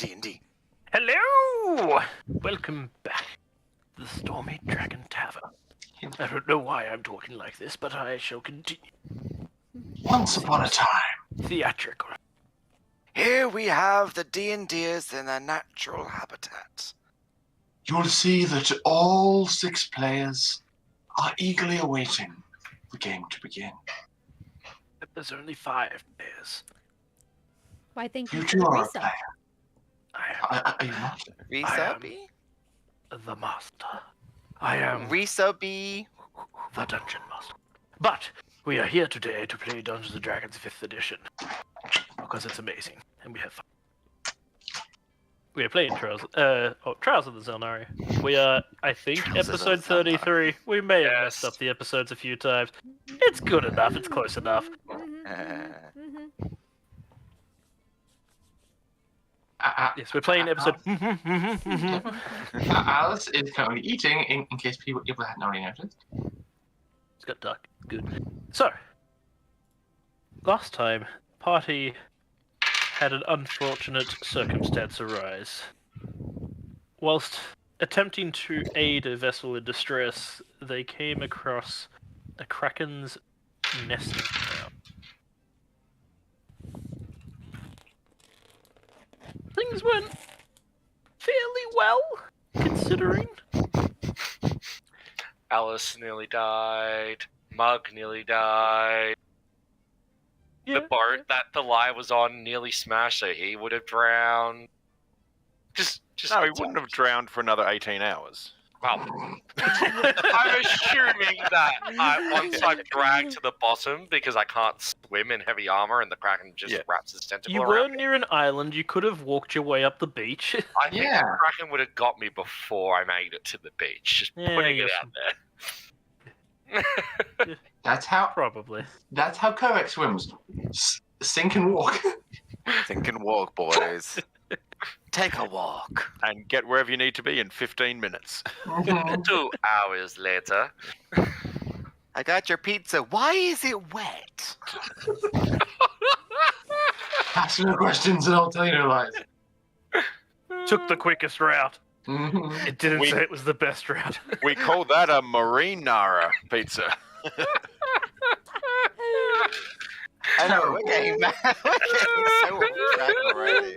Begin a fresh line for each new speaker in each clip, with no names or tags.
D&D.
Hello! Welcome back to the Stormy Dragon Tavern. I don't know why I'm talking like this, but I shall continue.
Once upon a time.
Theatrical.
Here we have the D&Ders in their natural habitat.
You'll see that all 6 players are eagerly awaiting the game to begin.
But there's only 5 players.
Why, thank you
You
for
two
the
are a
resub.
player.
I
Are you not?
Resubby?
am the master. I am
Resubby?
the dungeon master. But we are here today to play Dungeons & Dragons 5th edition. Because it's amazing, and we have fun. We are playing Trials of the Xel'nari. We are, I think,
Trials of the
episode 33. We may have messed up the episodes a few times. It's good enough, it's close enough. Yes, we're playing episode...
Alice is currently eating, in case people hadn't already noticed.
It's got dark. Good. So, last time, party had an unfortunate circumstance arise. Whilst attempting to aid a vessel in distress, they came across a Kraken's nesting ground. Things went fairly well, considering.
Alice nearly died. Mug nearly died.
Yeah.
The boat that the lie was on nearly smashed, so he would have drowned. Just
No, he wouldn't have drowned for another 18 hours.
Well, I'm assuming that once I'm dragged to the bottom because I can't swim in heavy armor and the Kraken just wraps his tentacle
You
around
were near an island, you could have walked your way up the beach.
I think the Kraken would have got me before I made it to the beach. Just putting it out there.
That's how
Probably.
Korek swims. Sink and walk.
Think and walk, boys. Take a walk.
And get wherever you need to be in 15 minutes.
2 hours later.
I got your pizza. Why is it wet?
Ask no questions and I'll tell you no lies.
Took the quickest route. It didn't say it was the best route.
We call that a marinara pizza.
I know, we're getting mad. We're getting so off track already.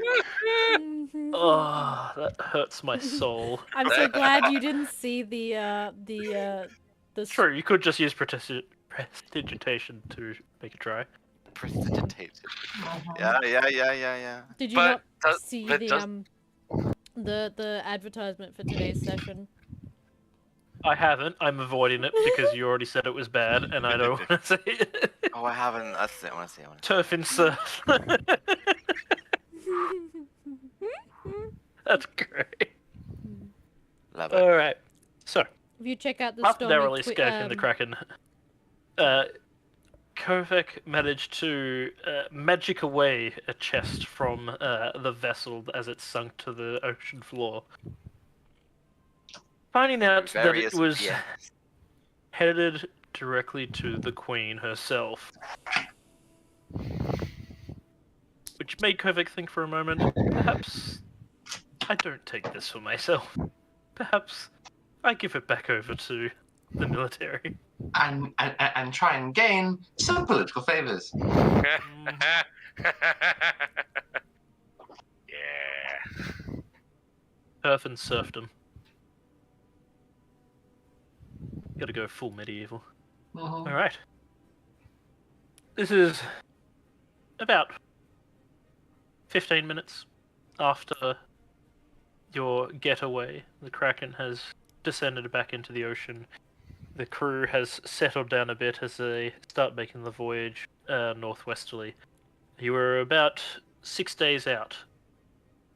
Oh, that hurts my soul.
I'm so glad you didn't see the
True, you could just use prestidigitation to make it dry.
Prestidigitated. Yeah.
Did you
But
not see the advertisement for today's session?
I haven't. I'm avoiding it because you already said it was bad, and I don't want to say it.
Oh, I haven't. That's it. I want to see.
Turf and surf. That's great.
Love it.
All right. So,
If you check out the
after
Stormy
narrowly escaping the Kraken, Kovac managed to magic away a chest from the vessel as it sunk to the ocean floor. Finding out that it was headed directly to the Queen herself. Which made Kovac think for a moment, perhaps I don't take this for myself. Perhaps I give it back over to the military.
And try and gain some political favors.
Yeah.
Turf and serfdom. Gotta go full medieval. Alright. This is about 15 minutes after your getaway. The Kraken has descended back into the ocean. The crew has settled down a bit as they start making the voyage northwesterly. You were about 6 days out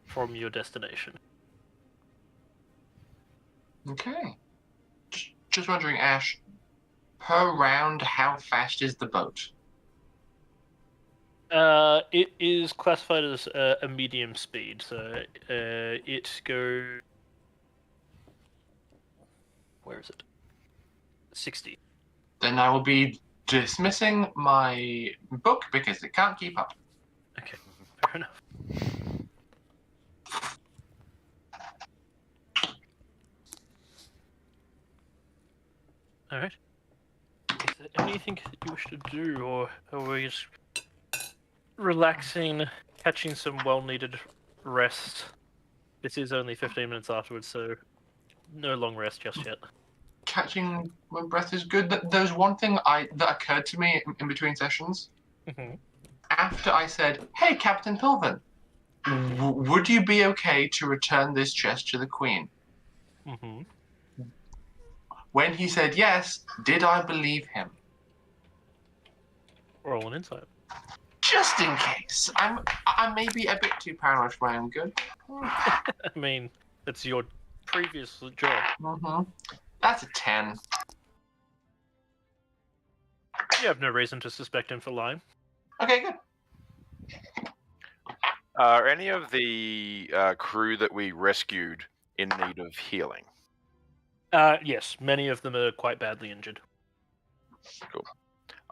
from your destination.
Okay. Just wondering, Ash, per round, how fast is the boat?
It is classified as a medium speed, so it goes... Where is it? 60.
Then I will be dismissing my book because it can't keep up.
Okay, fair enough. All right. Is there anything that you wish to do, or are we just relaxing, catching some well-needed rest? This is only 15 minutes afterwards, so no long rest just yet.
Catching my breath is good. There's one thing that occurred to me in between sessions.
Mm-hmm.
After I said, "Hey, Captain Pilvin, would you be okay to return this chest to the Queen?"
Mm-hmm.
When he said yes, did I believe him?
Roll an insight.
Just in case. I may be a bit too paranoid for my own good.
I mean, it's your previous job.
Mm-hmm. That's a 10.
You have no reason to suspect him for lying.
Okay, good.
Are any of the crew that we rescued in need of healing?
Yes, many of them are quite badly injured.
Cool.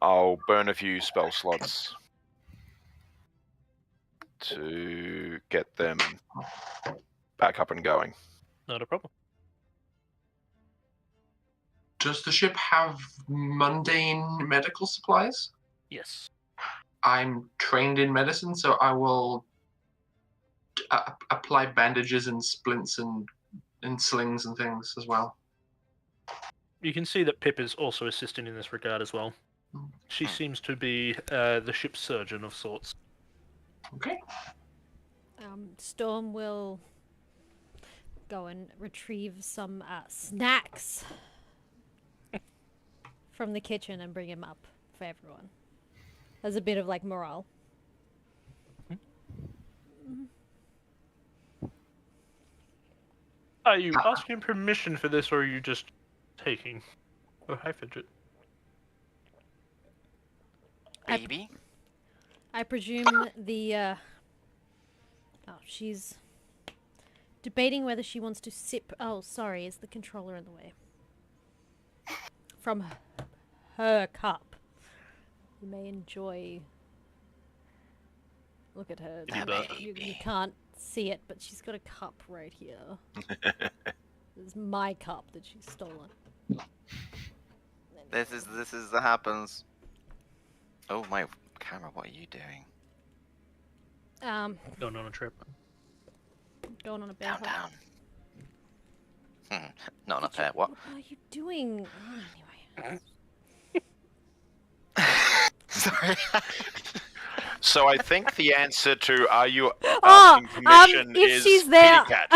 I'll burn a few spell slots to get them back up and going.
Not a problem.
Does the ship have mundane medical supplies?
Yes.
I'm trained in medicine, so I will apply bandages and splints and slings and things as well.
You can see that Pip is also assisting in this regard as well. She seems to be the ship's surgeon of sorts.
Okay.
Storm will go and retrieve some snacks from the kitchen and bring him up for everyone. As a bit of like morale.
Are you asking permission for this, or are you just taking? Oh, hi, Fidget.
Baby?
I presume the she's debating whether she wants to sip. Oh, sorry, is the controller in the way? From her cup. You may enjoy. Look at her. You can't see it, but she's got a cup right here. It's my cup that she's stolen.
This is that happens. Oh my camera, what are you doing?
Going on a trip.
Going on a bear
Down,
hunt.
down. Not enough hair. What?
What are you doing? Oh, anyway.
Sorry.
So I think the answer to "Are you
Oh,
asking permission?"
if
is
she's there.
kitty cat.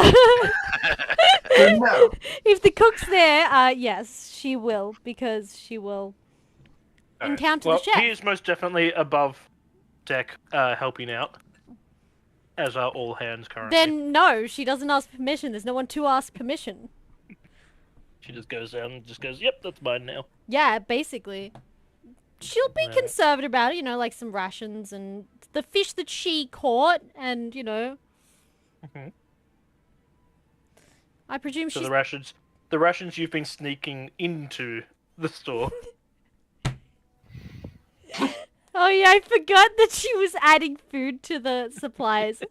No.
If the cook's there, yes, she will, because she will encounter
Well,
the chef.
he is most definitely above deck, helping out, as are all hands currently.
Then no, she doesn't ask permission. There's no one to ask permission.
She just goes down and just goes, "Yep, that's mine now."
Yeah, basically. She'll be
Right.
conservative about it, you know, like some rations and the fish that she caught, and, you know.
Mhm.
I presume
So
she's...
the rations you've been sneaking into the store.
Oh yeah, I forgot that she was adding food to the supplies.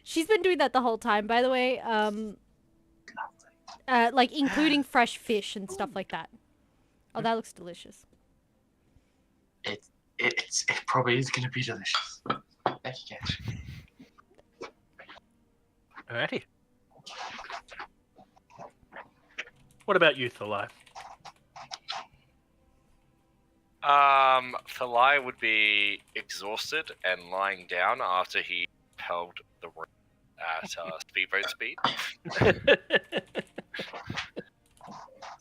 She's been doing that the whole time, by the way. Like, including fresh fish and stuff like that. Oh, that looks delicious.
It probably is going to be delicious. Thank you, Cash.
Alrighty. What about you, Thalai?
Thalai would be exhausted and lying down after he held the room at speedboat speed.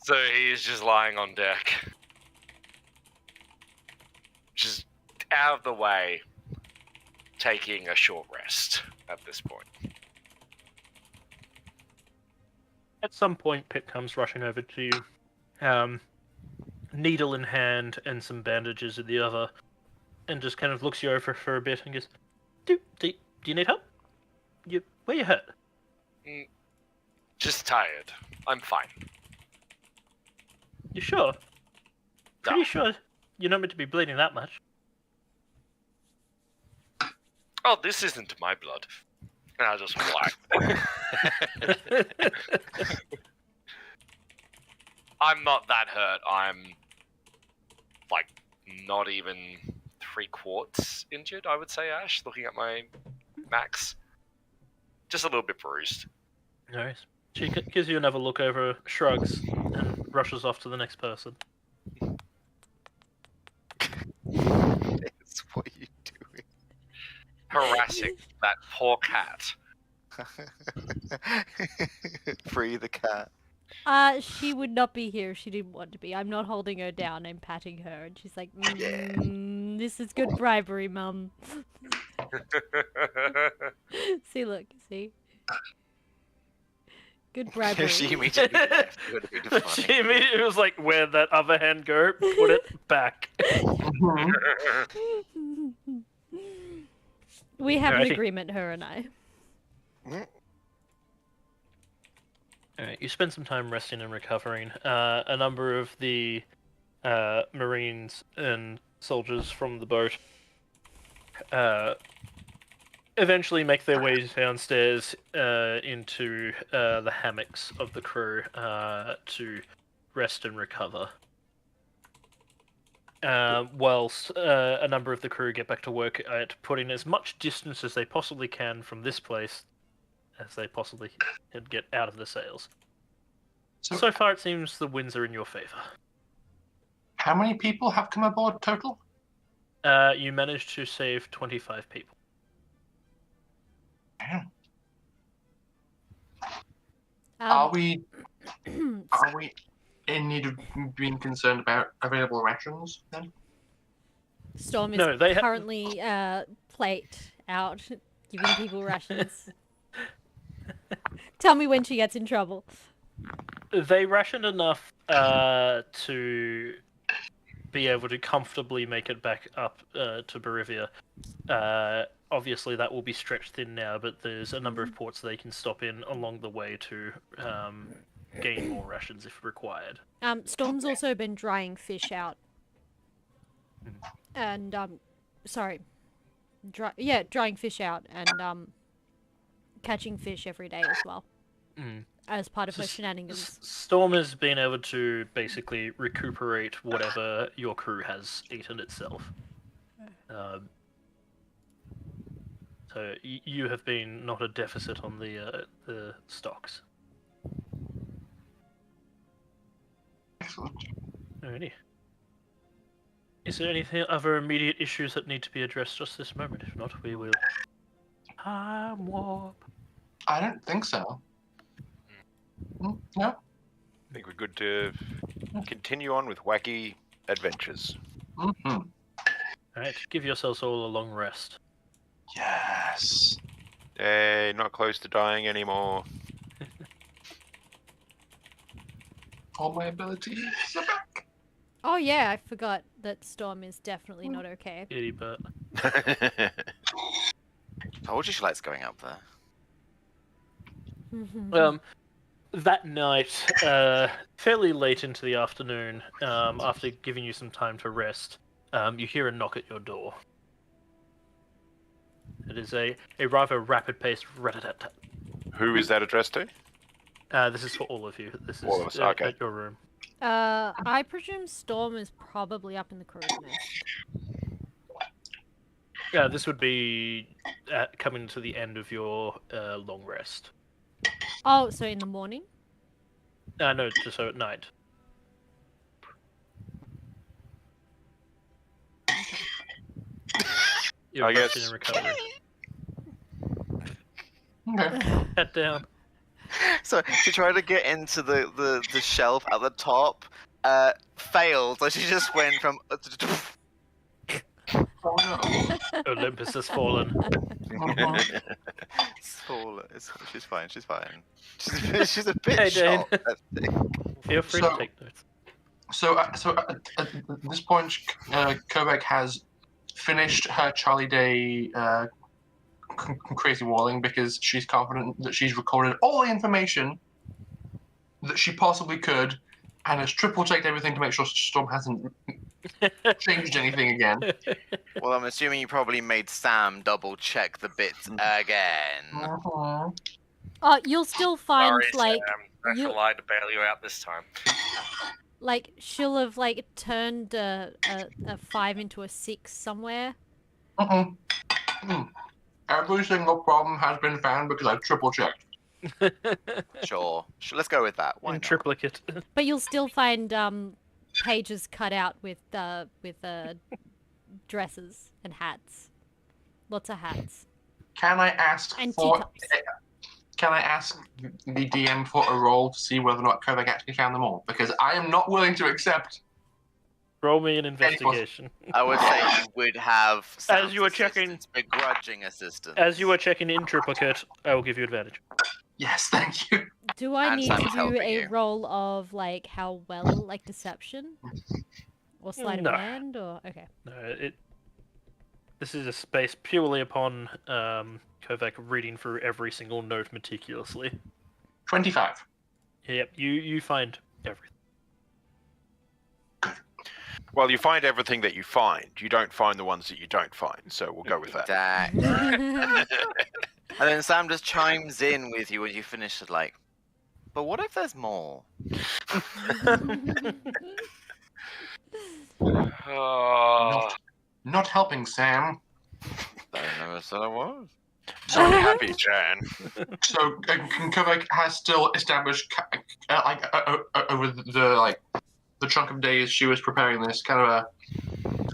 So he's just lying on deck. Just out of the way, taking a short rest at this point.
At some point, Pip comes rushing over to you, needle in hand and some bandages in the other, and just kind of looks you over for a bit and goes, Do you need help? Where you hurt?
Just tired. I'm fine.
You sure? Pretty sure you're not meant to be bleeding that much.
Oh, this isn't my blood. And I just whack. I'm not that hurt. I'm like not even 3/4 injured, I would say, Ash, looking at my max. Just a little bit bruised.
No worries. She gives you another look over, shrugs, and rushes off to the next person.
It's what are you doing?
Harassing that poor cat.
Free the cat.
She would not be here if she didn't want to be. I'm not holding her down. I'm patting her, and she's like, "This is good bribery, Mum." See, look, see. Good bribery.
She immediately left. It would have been funny.
She immediately was like, "Where'd that other hand go? Put it back."
We have an
Alrighty.
agreement, her and I.
Alright, you spend some time resting and recovering. A number of the Marines and soldiers from the boat eventually make their way downstairs into the hammocks of the crew to rest and recover. Whilst a number of the crew get back to work at putting as much distance as they possibly can from this place as they possibly can get out of the sails. So far, it seems the winds are in your favor.
How many people have come aboard total?
You managed to save 25 people.
Damn.
Um,
Are we in need of being concerned about available rations then?
Storm is
No, they
currently plate out, giving people rations. Tell me when she gets in trouble.
They rationed enough to be able to comfortably make it back up to Barivia. Obviously, that will be stretched thin now, but there's a number of ports they can stop in along the way to gain more rations if required.
Storm's also been drying fish out. And, drying fish out and, catching fish every day as well. As part of her shenanigans.
Storm has been able to basically recuperate whatever your crew has eaten itself. So you have been not a deficit on the stocks.
Excellent.
Alrighty. Is there anything other immediate issues that need to be addressed just this moment? If not, we will time warp.
I don't think so. No?
I think we're good to continue on with wacky adventures.
Mm-hmm.
Alright, give yourselves all a long rest.
Yes.
Yay, not close to dying anymore.
All my abilities are back.
Oh yeah, I forgot that Storm is definitely not okay.
Itty butt.
Told you she likes going up
Mm-hmm.
That night, fairly late into the afternoon, after giving you some time to rest, you hear a knock at your door. It is a rather rapid-paced rat-a-tat-tat.
Who is that addressed to?
This is for all of you. This is
All of us, okay.
at your room.
I presume Storm is probably up in the crow's nest.
Yeah, this would be coming to the end of your long rest.
Oh, so in the morning?
No, just so at night. You're
I
resting
guess-
and recovering.
Okay.
Head down.
So she tried to get into the shelf at the top, failed, so she just went from
Oh no.
Olympus has fallen.
She's fine. She's a bit
Hey, Dane.
shocked. I think.
Feel free
So-
to take notes.
So at this point, Kovac has finished her Charlie Day crazy walling because she's confident that she's recorded all the information that she possibly could and has triple-checked everything to make sure Storm hasn't changed anything again.
Well, I'm assuming you probably made Sam double-check the bits again.
Mhm.
You'll still find
Sorry,
like
Sam.
you
Lie to bail you out this time.
like she'll have like turned a 5 into a 6 somewhere.
Every single problem has been found because I've triple checked.
Sure. Let's go with that. Why
In
not?
triplicate.
But you'll still find pages cut out with dresses and hats. Lots of hats.
Can I ask
And
for?
teacups.
Can I ask the DM for a roll to see whether or not Kovac actually found them all? Because I am not willing to accept.
Roll me an investigation.
I would say you would have
As you were
Sam's
checking-
assistance, begrudging assistance.
As you are checking in triplicate, I will give you advantage.
Yes, thank you.
Do I
And
need
Sam's
to do
helping
a
you.
roll of like how well, like deception, or sleight
No.
of hand, or okay?
No, this is a space purely upon Kovac reading through every single note meticulously.
25.
Yep, you find everything.
Well, you find everything that you find. You don't find the ones that you don't find. So we'll go with that.
Exactly. And then Sam just chimes in with you when you finish it, like, but what if there's more?
Oh,
Not helping, Sam.
I never said I was.
So happy, Jan.
So Kovac has still established, over the chunk of days she was preparing this, kind of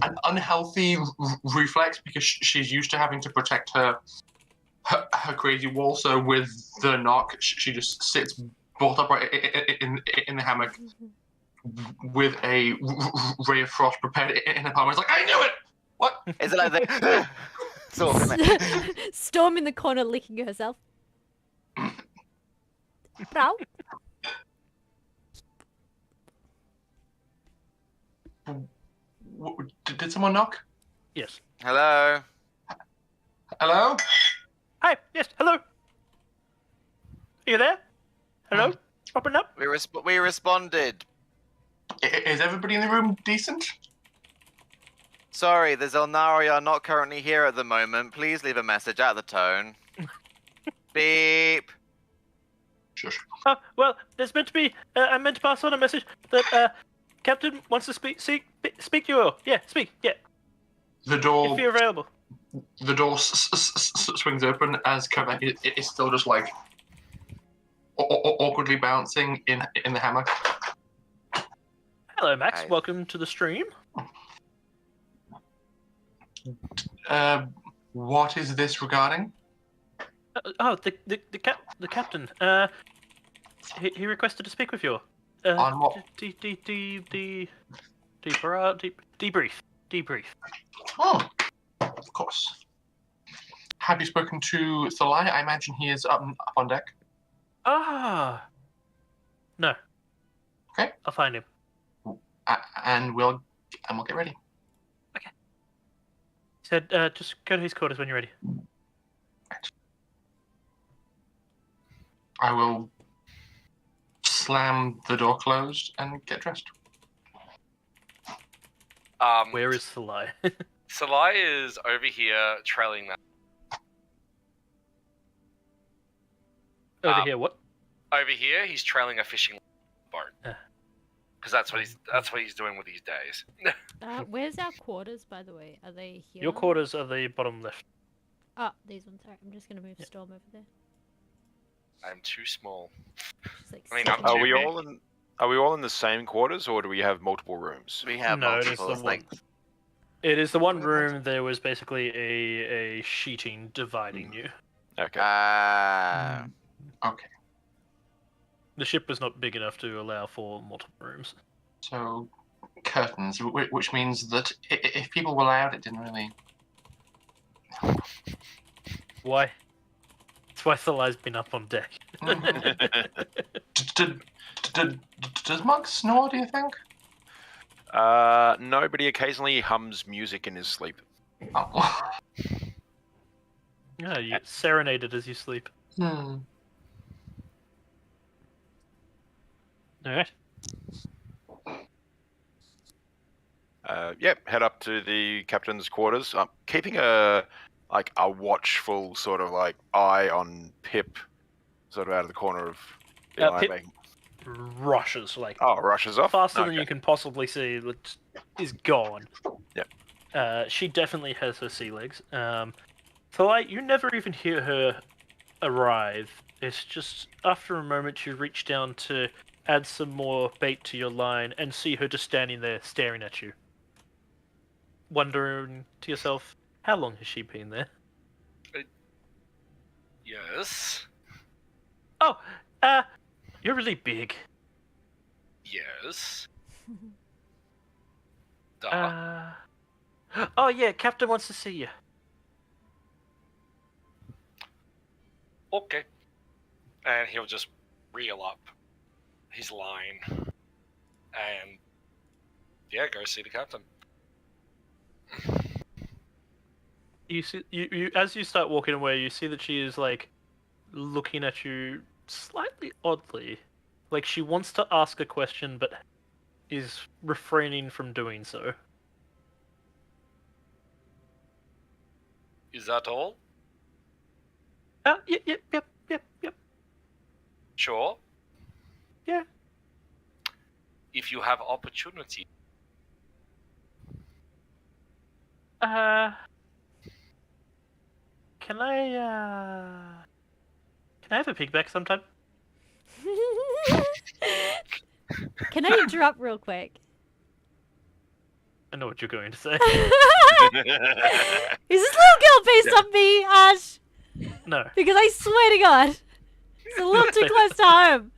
an unhealthy reflex because she's used to having to protect her crazy wall. So with the knock, she just sits bolt upright in the hammock with a ray of frost prepared in her palm. It's like, I knew it. What?
Is it like the sort of like,
Storm in the corner licking herself. Brow.
Did someone knock?
Yes.
hello?
Hello?
Hi. Yes. Hello. Are you there? Hello. Open up.
We responded.
Is everybody in the room decent?
Sorry, the Xel'nari are not currently here at the moment. Please leave a message at the tone. Beep.
Shush.
Well, there's meant to be. I meant to pass on a message that Captain wants to speak. Speak to you all. Yeah. Speak. Yeah.
The door.
If you're available.
The door swings open as Kovac is still just like awkwardly bouncing in the hammock.
Hello, Max.
Hi.
Welcome to the stream.
What is this regarding?
The captain. He requested to speak with you.
On what?
Debrief.
Oh, of course. Have you spoken to Thalai? I imagine he is up on deck.
Ah. No.
Okay.
I'll find him.
And we'll get ready.
He said, just go to his quarters when you're ready.
I will slam the door closed and get dressed.
Where is the lie?
Salai is over here trailing that.
Over here, what?
Over here, he's trailing a fishing boat.
Ah.
Because that's what he's doing with these days.
Where's our quarters, by the way? Are they here?
Your quarters are the bottom left.
Oh, these ones. Alright, I'm just gonna move Storm over there.
I'm too small.
She's like
I mean, I'm
sitting-
Are
too
we
big.
all in the same quarters, or do we have multiple rooms?
We have
No, it is
multiple.
the one. It is the one room. There was basically a sheeting dividing you.
Okay.
Okay.
The ship was not big enough to allow for multiple rooms.
So, curtains, which means that if people were loud, it didn't really.
Why? That's why Thalai's been up on deck.
Does Mug snore, do you think?
No, but he occasionally hums music in his sleep.
Oh.
Yeah, you get serenaded as you sleep. Alright.
Yep, head up to the captain's quarters. Keeping a watchful sort of like eye on Pip, sort of out of the corner of the eye.
rushes, like
Oh, rushes off.
faster than
Okay.
you can possibly see. Is gone.
Yep.
She definitely has her sea legs. So like you never even hear her arrive. It's just after a moment you reach down to add some more bait to your line and see her just standing there staring at you. Wondering to yourself, how long has she been there?
Yes.
Oh, you're really big.
Yes. Duh.
Oh yeah, Captain wants to see you.
Okay. And he'll just reel up his line and yeah, go see the captain.
You see, you as you start walking away, you see that she is like looking at you slightly oddly, like she wants to ask a question but is refraining from doing so.
Is that all?
Yep.
Sure.
Yeah.
If you have opportunity.
Can I have a pigback sometime?
Can I interrupt real quick?
I know what you're going to say.
Is this little girl based on me, Ash?
No.
Because I swear to God, it's a little too close to home.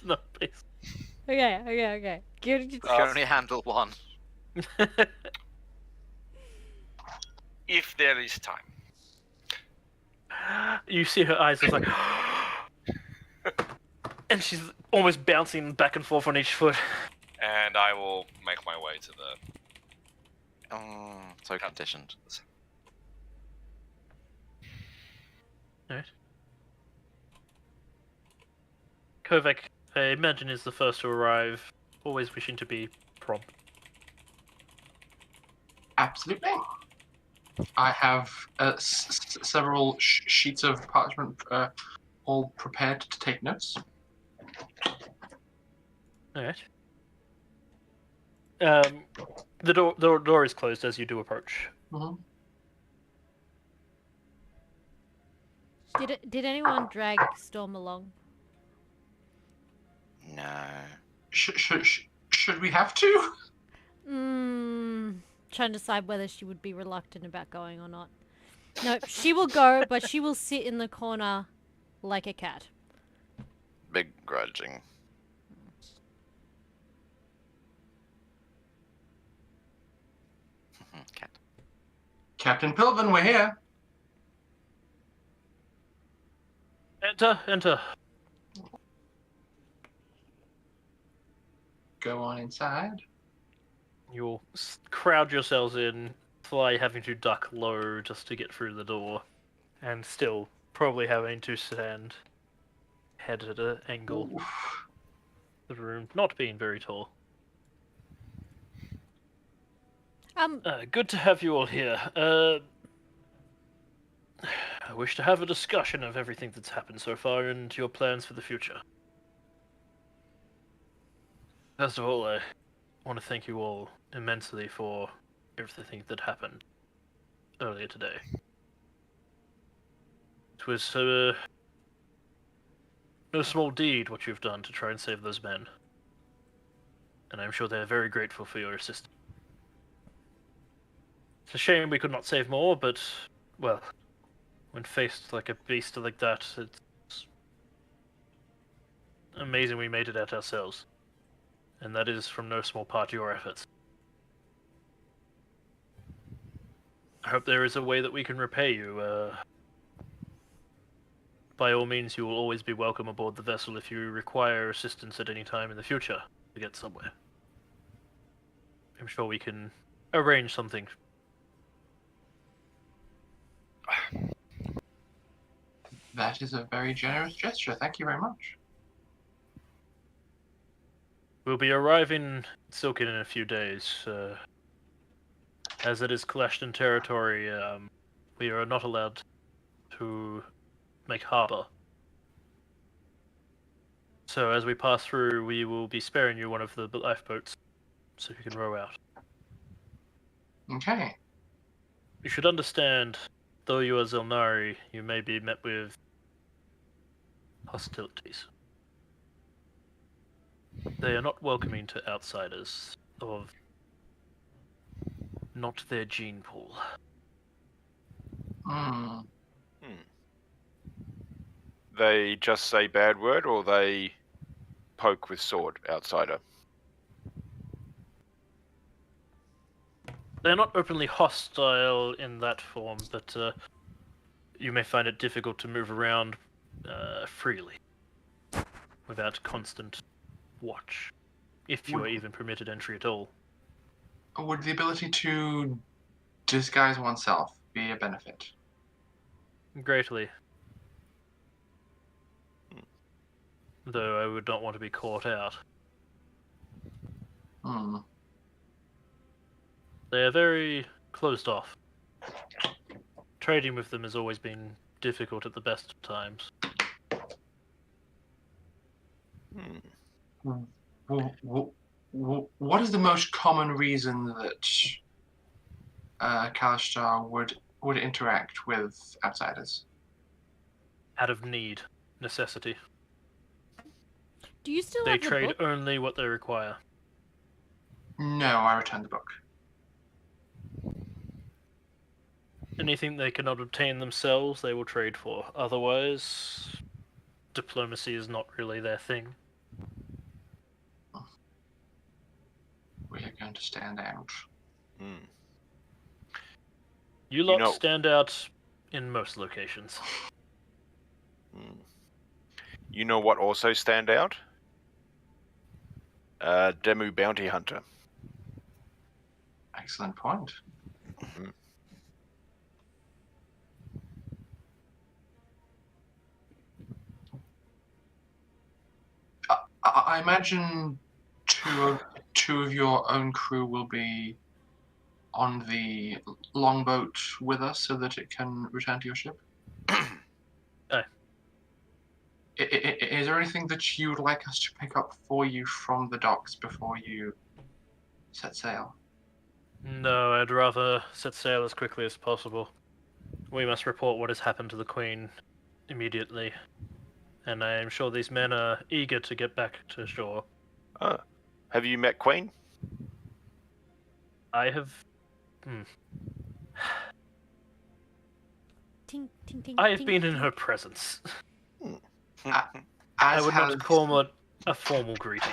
No, please.
Okay.
You can only handle one.
If there is time.
You see her eyes just like and she's almost bouncing back and forth on each foot.
And I will make my way to the...
Oh, so conditioned.
Alright. Kovac, I imagine, is the first to arrive, always wishing to be prompt.
Absolutely. I have several sheets of parchment all prepared to take notes.
Alright. The door is closed as you do approach.
Mm-hmm.
Did anyone drag Storm along?
No.
Should we have to?
Trying to decide whether she would be reluctant about going or not. No, she will go, but she will sit in the corner like a cat.
Begrudging.
Cat.
Captain Pilvin, we're here.
Enter.
Go on inside.
You'll crowd yourselves in, fly having to duck low just to get through the door, and still probably having to stand head at an angle.
Oof.
The room not being very tall. Good to have you all here. I wish to have a discussion of everything that's happened so far and your plans for the future. First of all, I want to thank you all immensely for everything that happened earlier today. It was no small deed what you've done to try and save those men. And I'm sure they're very grateful for your assistance. It's a shame we could not save more, but, well, when faced like a beast like that, it's amazing we made it out ourselves. And that is from no small part your efforts. I hope there is a way that we can repay you. By all means, you will always be welcome aboard the vessel if you require assistance at any time in the future to get somewhere. I'm sure we can arrange something.
That is a very generous gesture. Thank you very much.
We'll be arriving in Silken in a few days. As it is Kalashtan territory, we are not allowed to make harbor. So as we pass through, we will be sparing you one of the lifeboats, so you can row out.
Okay.
You should understand, though you are Xel'nari, you may be met with hostilities. They are not welcoming to outsiders of not their gene pool.
Hmm.
They just say bad word, or they poke with sword, outsider?
They're not openly hostile in that form, but you may find it difficult to move around freely without constant watch, if you are even permitted entry at all.
Would the ability to disguise oneself be a benefit?
Greatly. Though I would not want to be caught out.
Hmm.
They are very closed off. Trading with them has always been difficult at the best of times.
What is the most common reason that Kalishtar would interact with outsiders?
Out of need, necessity.
Do you still
They
have the
trade
book?
only what they require.
No, I returned the book.
Anything they cannot obtain themselves, they will trade for. Otherwise, diplomacy is not really their thing.
We are going to stand out.
You lot
know-
stand out in most locations.
You know what also stand out? Demu Bounty Hunter.
Excellent point. I imagine two of your own crew will be on the longboat with us so that it can return to your ship.
Aye.
Is there anything that you would like us to pick up for you from the docks before you set sail?
No, I'd rather set sail as quickly as possible. We must report what has happened to the Queen immediately. And I am sure these men are eager to get back to shore.
Have you met Queen?
I have...
Tink, tink, tink,
I have
tink,
been in
tink.
her presence.
As
I would
has,
not call it a formal greeting.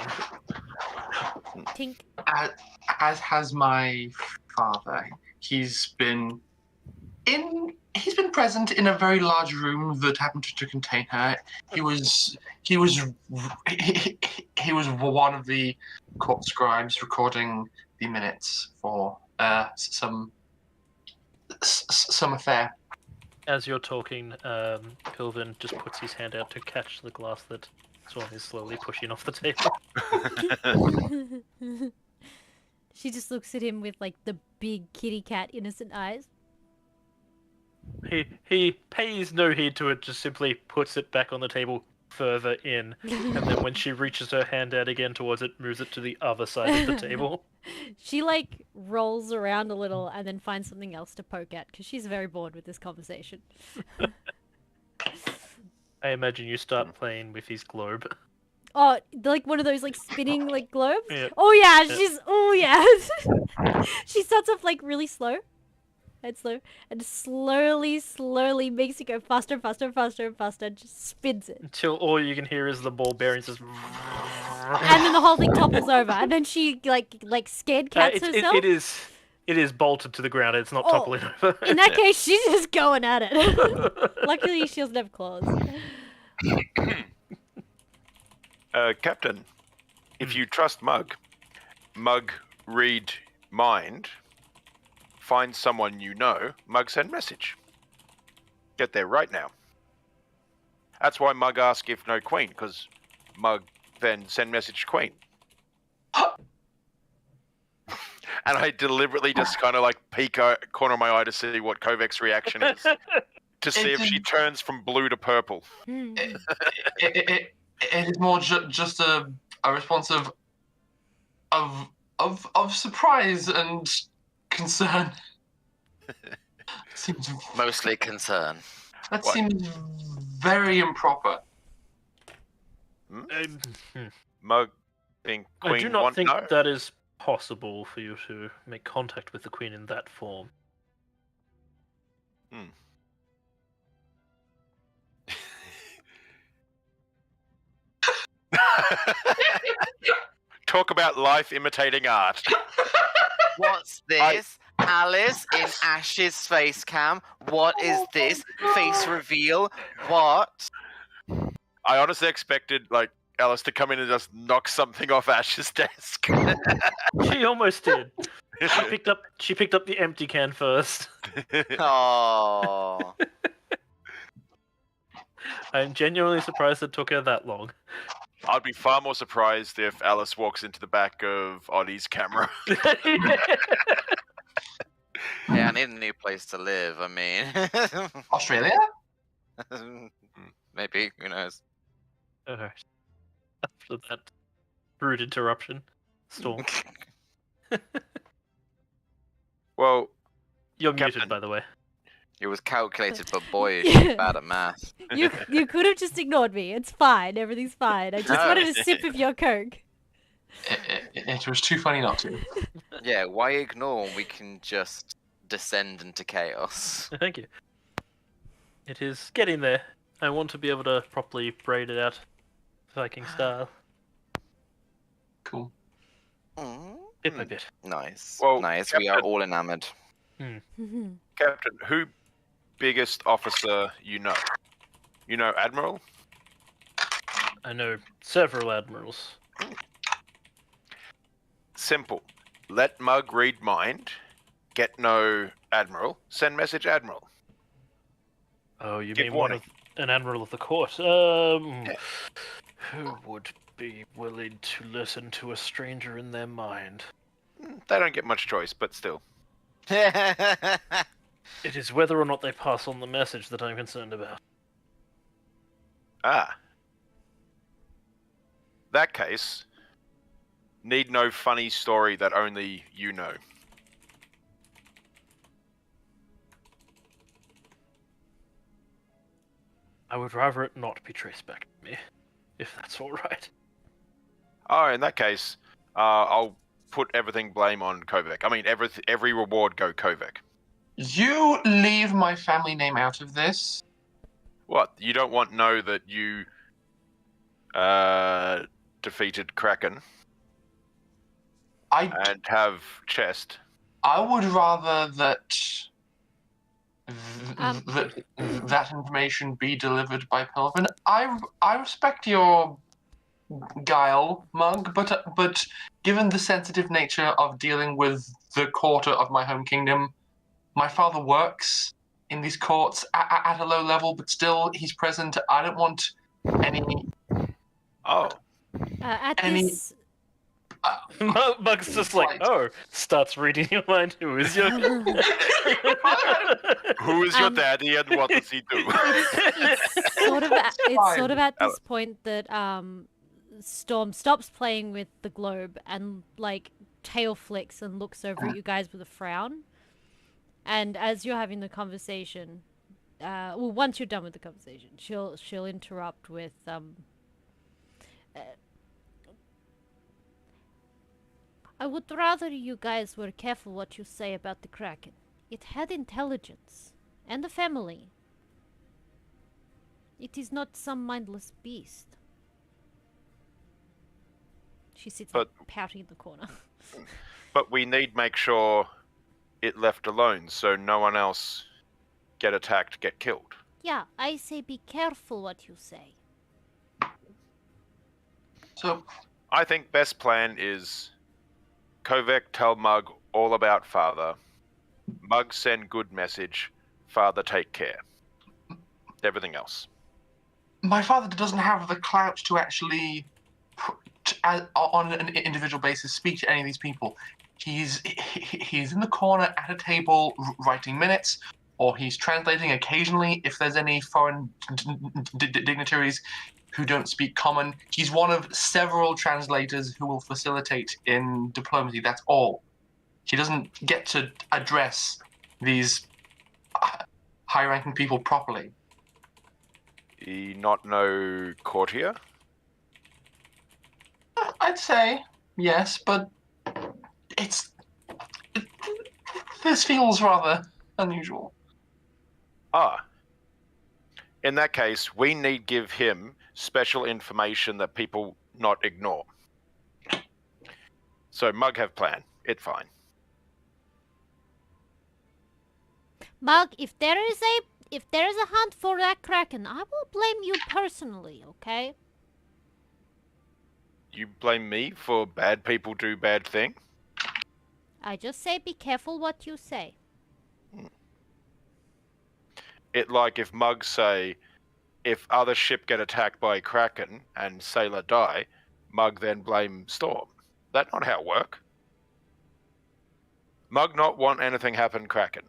Tink.
as has my father. He's been present in a very large room that happened to contain her. He was one of the court scribes recording the minutes for some affair.
As you're talking, Pilvin just puts his hand out to catch the glass that Swan is slowly pushing off the table.
She just looks at him with like the big kitty cat innocent eyes.
He pays no heed to it, just simply puts it back on the table further in, and then when she reaches her hand out again towards it, moves it to the other side of the table.
She like rolls around a little and then finds something else to poke at because she's very bored with this conversation.
I imagine you start playing with his globe.
Oh, like one of those like spinning like globes?
Yeah.
Oh yeah,
Yeah.
She starts off like really slow. And slow. And slowly makes it go faster and faster and faster and faster and just spins it.
Until all you can hear is the ball bearings just...
And then the whole thing topples over. And then she like scared cats herself.
It is bolted to the ground, it's not
Oh,
toppling over.
In that case, she's just going at it. Luckily, she doesn't have claws.
Captain, if you trust Mug, read mind, find someone you know, Mug send message. Get there right now. That's why Mug asked if no Queen, because Mug then send message Queen. And I deliberately just kind of like peek corner of my eye to see what Kovek's reaction is. To see if she turns from blue to purple.
It is more just a response of surprise and concern. Seems
Mostly concern.
that
What?
seems very improper.
Um,
Mug being queen.
I do not
want
think
no?
that is possible for you to make contact with the queen in that form.
Talk about life imitating art.
What's this? Alice in Ash's face cam. What is this? Face reveal. What?
I honestly expected like Alice to come in and just knock something off Ash's desk.
She almost did. She picked up the empty can first.
Oh.
I'm genuinely surprised it took her that long.
I'd be far more surprised if Alice walks into the back of Oddie's camera.
Hey, I need a new place to live. I mean,
Australia?
maybe. Who knows?
Alright. After that rude interruption, Storm.
Well,
You're
Captain.
muted, by the way.
It was calculated, but boy, is
Yeah.
she bad at math.
You could have just ignored me. It's fine. Everything's fine. I just
No.
wanted a sip of your Coke.
It was too funny not to.
Yeah, why ignore when we can just descend into chaos?
Thank you. It is getting there. I want to be able to properly braid it out, Viking style,
Cool.
bit by bit.
Nice.
Well,
nice. We are
Captain-
all enamored.
Captain, who biggest officer you know? You know Admiral?
I know several admirals.
Simple. Let Mug read mind. Get no Admiral. Send message Admiral.
Oh, you
Give
mean
warning.
an admiral of the court?
Yeah.
Who would be willing to listen to a stranger in their mind?
They don't get much choice, but still.
It is whether or not they pass on the message that I'm concerned about.
Ah. That case, need no funny story that only you know.
I would rather it not be traced back to me, if that's all right.
Oh, in that case, I'll put everything blame on Kovac. I mean, every reward go Kovac.
You leave my family name out of this.
What? You don't want know that you defeated Kraken
I
and have chest.
I would rather that
Um.
that information be delivered by Pilvin. I respect your guile, Mug, but given the sensitive nature of dealing with the quarter of my home kingdom, my father works in these courts at a low level, but still he's present. I don't want any.
Oh,
At
Any-
this.
Bug's just like,
Right.
oh, starts reading your mind. Who is your...
who is your
Um,
daddy and what does he do?
It's sort of at, it's sort of at
Fine.
this point that Storm stops playing with the globe and like tail flicks and looks over at you guys with a frown. And as you're having the conversation, well, once you're done with the conversation, she'll interrupt with I would rather you guys were careful what you say about the Kraken. It had intelligence and a family. It is not some mindless beast. She sits
But-
pouting in the corner.
But we need make sure it left alone so no one else get attacked, get killed.
Yeah, I say be careful what you say.
So
I think best plan is Kovac tell Mug all about father. Mug send good message. Father take care. Everything else.
my father doesn't have the clout to actually, on an individual basis, speak to any of these people. He's in the corner at a table writing minutes, or he's translating occasionally if there's any foreign dignitaries. who don't speak common. He's one of several translators who will facilitate in diplomacy. That's all. He doesn't get to address these high-ranking people properly.
He not know courtier?
I'd say yes, but this feels rather unusual.
Ah. In that case, we need give him special information that people not ignore. So Mug have plan. It fine.
Mug, if there is a hunt for that Kraken, I will blame you personally, okay?
You blame me for bad people do bad thing?
I just say be careful what you say.
It like if Mug say, if other ship get attacked by Kraken and sailor die, Mug then blame Storm. That not how it work. Mug not want anything happen Kraken.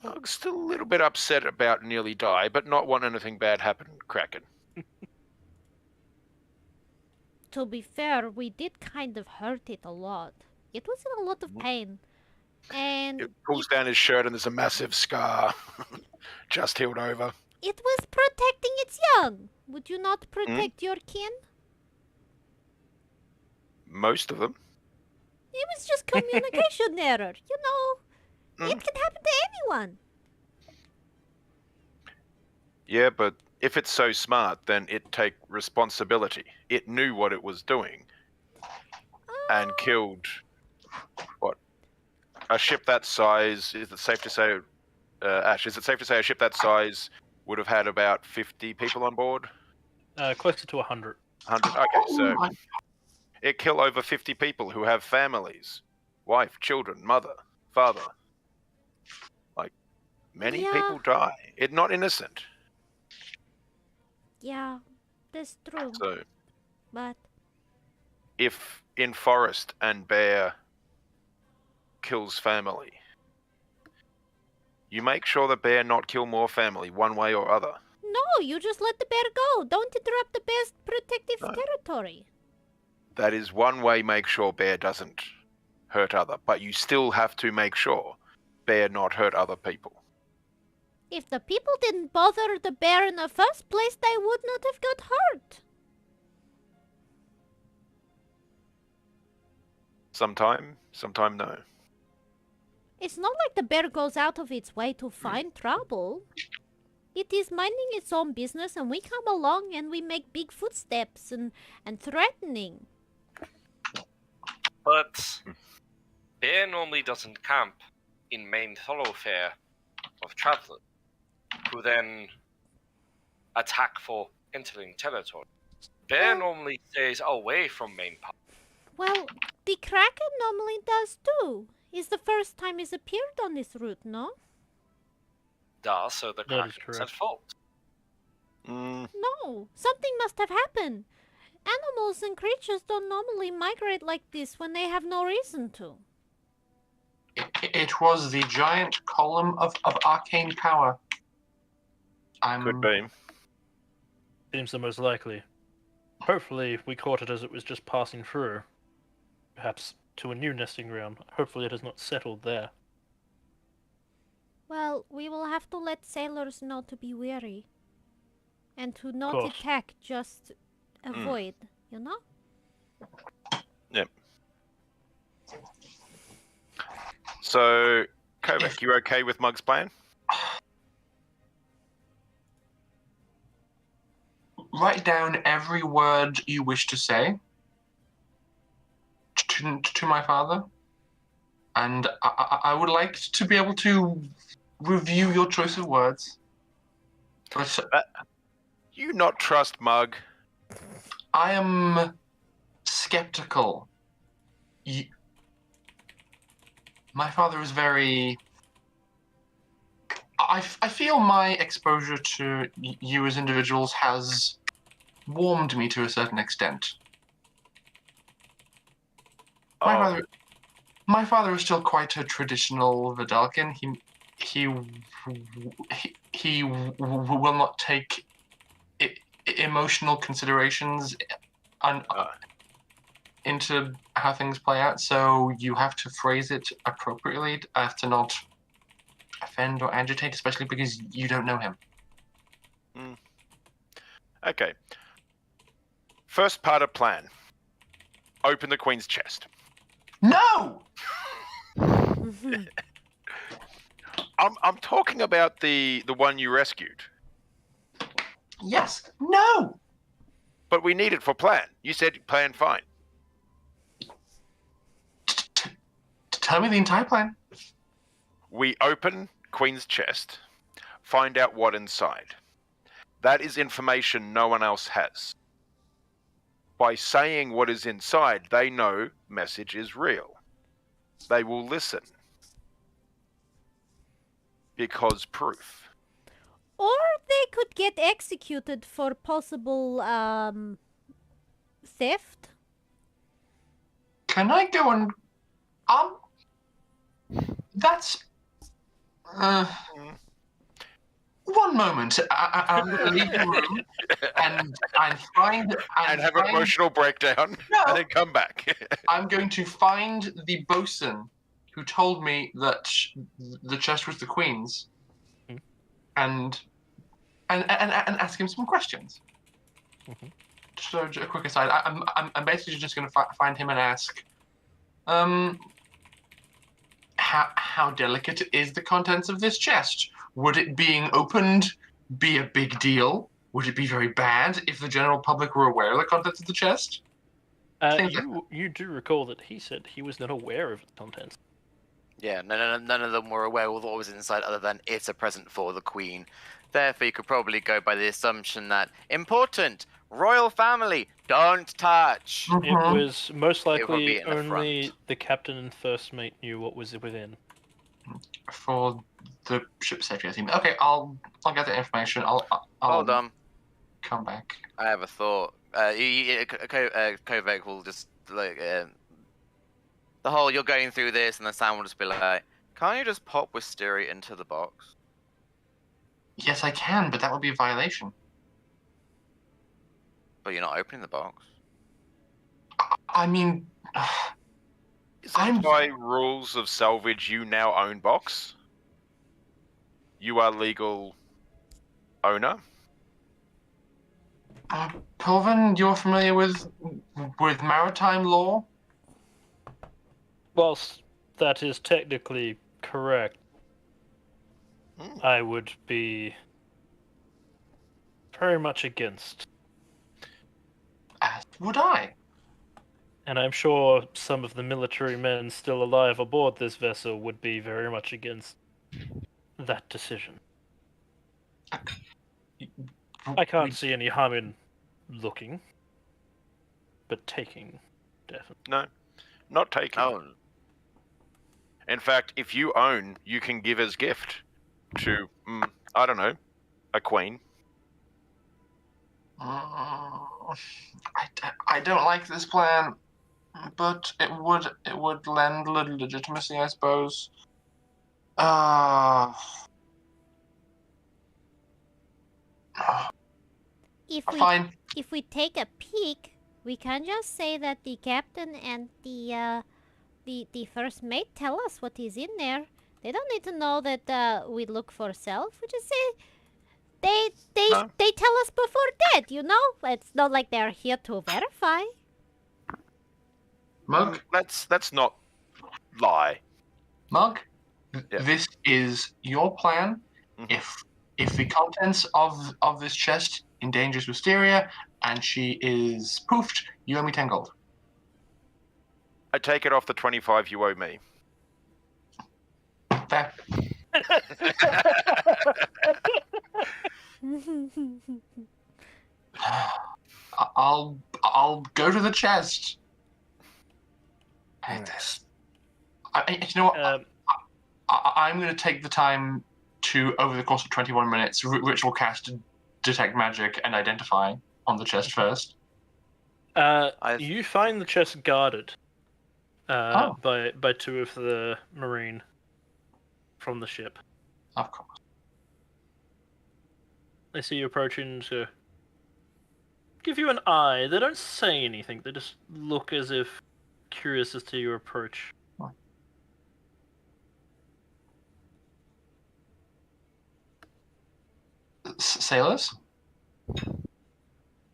Mug's still a little bit upset about nearly die, but not want anything bad happen Kraken.
To be fair, we did kind of hurt it a lot. It was in a lot of pain. And
It pulls down his shirt and there's a massive scar. Just healed over.
it was protecting its young. Would you not protect your kin?
Most of them.
It was just communication error. You know, it can happen to anyone.
Yeah, but if it's so smart, then it take responsibility. It knew what it was doing and killed, what, a ship that size. Is it safe to say, Ash, is it safe to say a ship that size would have had about 50 people on board?
Closer to 100.
100? Okay, so it killed over 50 people who have families, wife, children, mother, father. Like, many people die. It's not innocent.
Yeah, that's true.
So,
But
if in forest and bear kills family, you make sure the bear not kill more family one way or other.
no, you just let the bear go. Don't interrupt the bear's protective territory.
That is one way make sure bear doesn't hurt other, but you still have to make sure bear not hurt other people.
If the people didn't bother the bear in the first place, they would not have got hurt.
Sometime no.
It's not like the bear goes out of its way to find trouble. It is minding its own business, and we come along and we make big footsteps and threatening.
But bear normally doesn't camp in main thoroughfare of travelers, who then attack for entering territory. Bear normally stays away from main path.
Well, the Kraken normally does too. It's the first time it's appeared on this route, no?
So the
That is
Kraken's at
correct.
fault.
No, something must have happened. Animals and creatures don't normally migrate like this when they have no reason to.
It was the giant column of arcane power.
Could be.
Seems the most likely. Hopefully, we caught it as it was just passing through. Perhaps to a new nesting ground. Hopefully, it has not settled there.
Well, we will have to let sailors know to be wary. And to not
course.
attack, just avoid, you know?
Yep. So, Kovac, you okay with Mug's plan?
Write down every word you wish to say to my father, and I would like to be able to review your choice of words. But
You not trust Mug?
I am skeptical. My father is very... I feel my exposure to you as individuals has warmed me to a certain extent. My father is still quite a traditional Vidalcan. He will not take emotional considerations into how things play out, so you have to phrase it appropriately as to not offend or agitate, especially because you don't know him.
Okay. First part of plan. Open the Queen's chest.
No!
I'm talking about the one you rescued.
Yes. No!
But we need it for plan. You said plan fine.
Tell me the entire plan.
We open Queen's chest, find out what inside. That is information no one else has. By saying what is inside, they know message is real. They will listen. Because proof.
Or they could get executed for possible theft.
Can I go and that's one moment. I'm going to leave the room and
have an emotional breakdown and then come back.
I'm going to find the bosun who told me that the chest was the Queen's, and ask him some questions. So, a quick aside, I'm basically just going to find him and ask, how delicate is the contents of this chest? Would it being opened be a big deal? Would it be very bad if the general public were aware of the contents of the chest?
You do recall that he said he was not aware of its contents.
Yeah, none of them were aware of what was inside other than it's a present for the Queen. Therefore, you could probably go by the assumption that important, royal family, don't touch.
It was most likely
in the
only
front.
the captain and first mate knew what was within.
For the ship safety team. Okay, I'll get the information. I'll
Hold on.
come back.
I have a thought. Kovac will just the whole you're going through this, and the Sam will just be like, "Can't you just pop Wisteria into the box?"
Yes, I can, but that would be a violation.
But you're not opening the box.
I mean,
Is that by rules of salvage you now own box? You are legal owner?
Pulvin, you're familiar with maritime law?
Whilst that is technically correct, I would be very much against.
As would I.
And I'm sure some of the military men still alive aboard this vessel would be very much against that decision. I can't see any harm in looking, but taking, definitely.
No, not taking.
Oh,
In fact, if you own, you can give as gift to, I don't know, a queen.
I don't like this plan, but it would lend legitimacy, I suppose. Fine.
If we take a peek, we can just say that the captain and the first mate tell us what is in there. They don't need to know that we look for self. We just say they tell us before that. You know, it's not like they're here to verify.
Mug,
Let's not lie.
Mug,
Yeah.
this is your plan. If the contents of this chest endangers Wisteria and she is poofed, you owe me 10 gold.
I take it off the 25 you owe me.
Fair. I'll go to the chest. You know what? I'm going to take the time to, over the course of 21 minutes, ritual cast detect magic and identify on the chest first.
You find the chest guarded by two of the marine from the ship.
Of course.
They see you approaching, so give you an eye. They don't say anything. They just look as if curious as to your approach.
Sailors,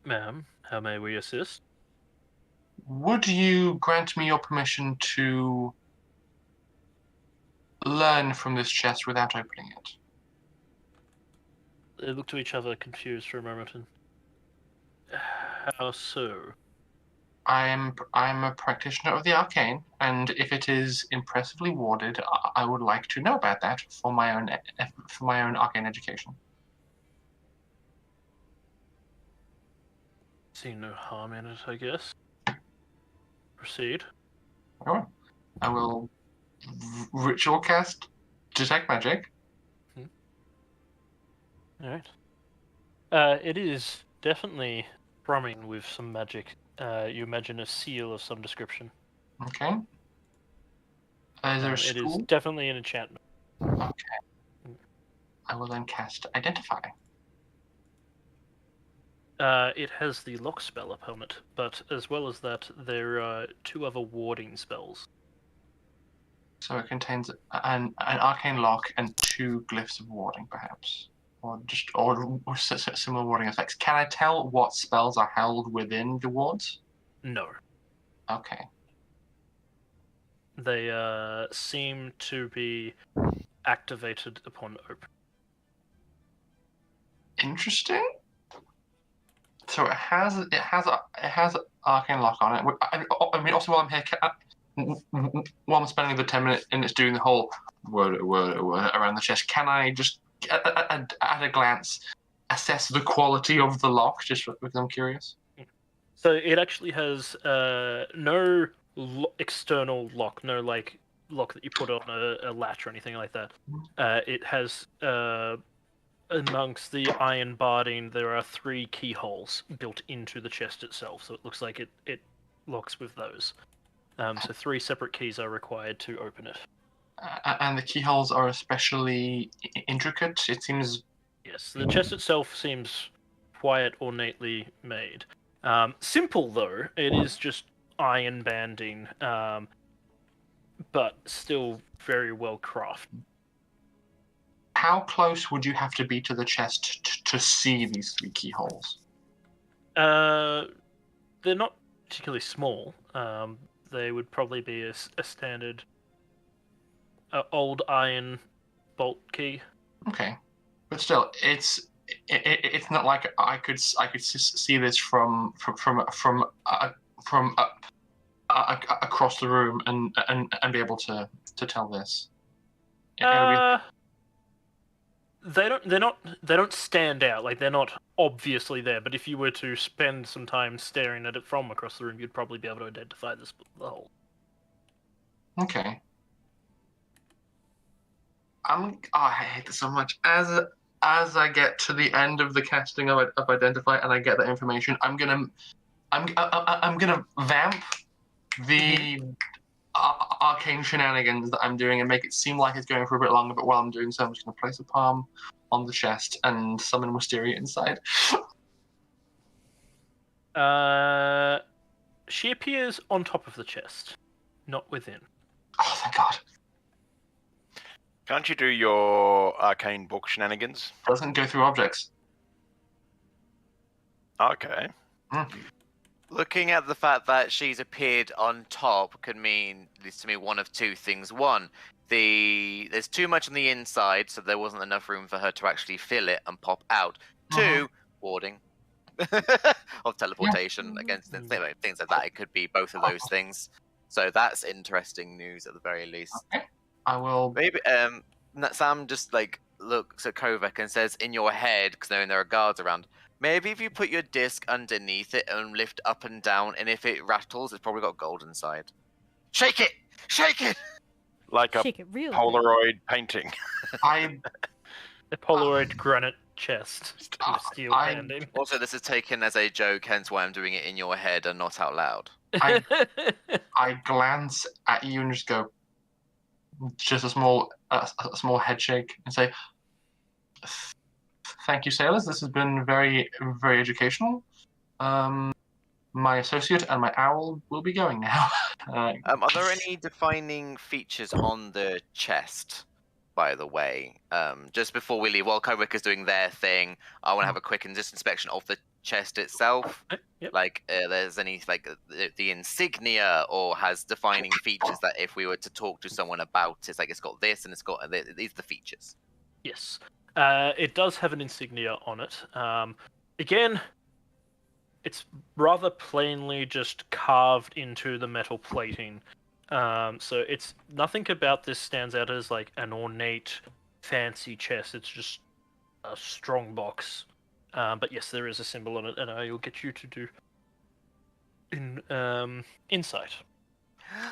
Ma'am, how may we assist?
would you grant me your permission to learn from this chest without opening it?
They look to each other, confused for a moment. And how so?
I'm a practitioner of the arcane, and if it is impressively warded, I would like to know about that for my own arcane education.
See no harm in it, I guess. Proceed.
Very well. I will ritual cast detect magic.
Alright. It is definitely thrumming with some magic. You imagine a seal of some description.
Okay. Is there a
It is
school?
definitely an enchantment.
Okay. I will then cast Identify.
It has the lock spell upon it, but as well as that, there are 2 other warding spells.
So it contains an arcane lock and 2 glyphs of warding, perhaps, or similar warding effects. Can I tell what spells are held within the wards?
No.
Okay.
They seem to be activated upon open.
Interesting. So it has arcane lock on it. I mean, also while I'm here, while I'm spending the 10 minutes doing the whole word around the chest, can I just at a glance assess the quality of the lock, just because I'm curious?
So it actually has no external lock, no like lock that you put on a latch or anything like that. It has amongst the iron barding, there are 3 keyholes built into the chest itself, so it looks like it locks with those. So 3 separate keys are required to open it.
And the keyholes are especially intricate. It seems.
Yes, the chest itself seems quite ornately made. Simple though, it is just iron banding, but still very well crafted.
How close would you have to be to the chest to see these 3 keyholes?
They're not particularly small. They would probably be a standard old iron bolt key.
Okay, but still, it's not like I could see this from across the room and be able to tell this.
They don't stand out, like they're not obviously there, but if you were to spend some time staring at it from across the room, you'd probably be able to identify the hole.
Okay. I hate this so much. As I get to the end of the casting of Identify and I get that information, I'm gonna vamp the arcane shenanigans that I'm doing and make it seem like it's going for a bit longer, but while I'm doing so, I'm just going to place a palm on the chest and summon Wisteria inside.
She appears on top of the chest, not within.
Oh, thank God.
Can't you do your arcane book shenanigans?
Doesn't go through objects.
Okay.
Looking at the fact that she's appeared on top could mean, at least to me, one of 2 things. One, there's too much on the inside, so there wasn't enough room for her to actually fill it and pop out. 2, warding of teleportation against things like that. It could be both of those things. So that's interesting news at the very least.
Okay. I will.
Maybe Sam just like looks at Kovac and says, "In your head," because knowing there are guards around. Maybe if you put your disc underneath it and lift up and down, and if it rattles, it's probably got gold inside. Shake it! Shake it!
Like a
Shake it real
Polaroid painting.
I.
A Polaroid granite chest with steel banding.
Also, this is taken as a joke, hence why I'm doing it in your head and not out loud.
I glance at you and just go, just a small head shake and say, "Thank you, sailors. This has been very, very educational. My associate and my owl will be going now.
Are there any defining features on the chest, by the way? Just before we leave, while Kovic is doing their thing, I want to have a quick and just inspection of the chest itself.
Yep.
Like, there's any like the insignia, or has defining features that if we were to talk to someone about, it's like it's got this and it's got these are the features.
Yes. It does have an insignia on it. Again, it's rather plainly just carved into the metal plating. So it's nothing about this stands out as like an ornate, fancy chest. It's just a strong box. But yes, there is a symbol on it, and I will get you to do insight.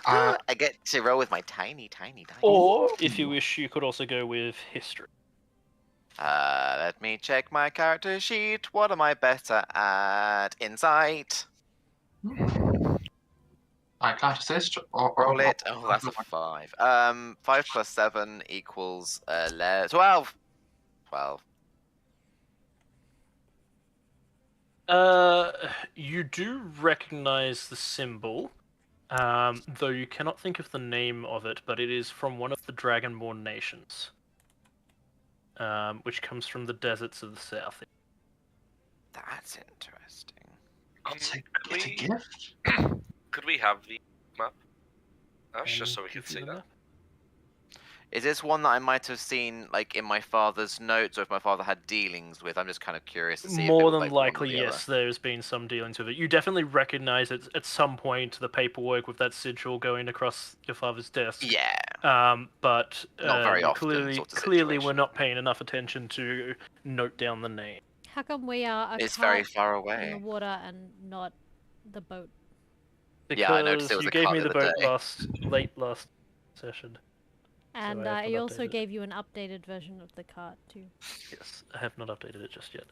I get to roll with my tiny dice.
Or, if you wish, you could also go with history.
Let me check my character sheet. What am I better at? Insight.
I can't assist.
Roll it. Oh, that's a 5. 5 plus 7 equals 12. 12.
You do recognize the symbol, though you cannot think of the name of it, but it is from one of the Dragonborn nations, which comes from the deserts of the south.
That's interesting.
It's a
Could we
gift.
could we have the map? Ash,
And
just so we
give
could
you
see
the
that.
map.
Is this one that I might have seen, like, in my father's notes, or if my father had dealings with? I'm just kind of curious to see.
More
if it was,
than
like, one or
likely,
the
yes,
other.
there's been some dealings with it. You definitely recognize it at some point, the paperwork with that sigil going across your father's desk.
Yeah.
But
Not very
you
often,
clearly,
sort of
clearly we're
situation.
not paying enough attention to note down the name.
How come we are a
It's
cart
very far
in the
away.
water and not the boat?
Yeah, I noticed
Because
there was
you
a
gave
cart
me
the
the
other
boat
day.
late last session.
And
I have
I
not
also
updated it.
gave you an updated version of the cart too.
Yes, I have not updated it just yet.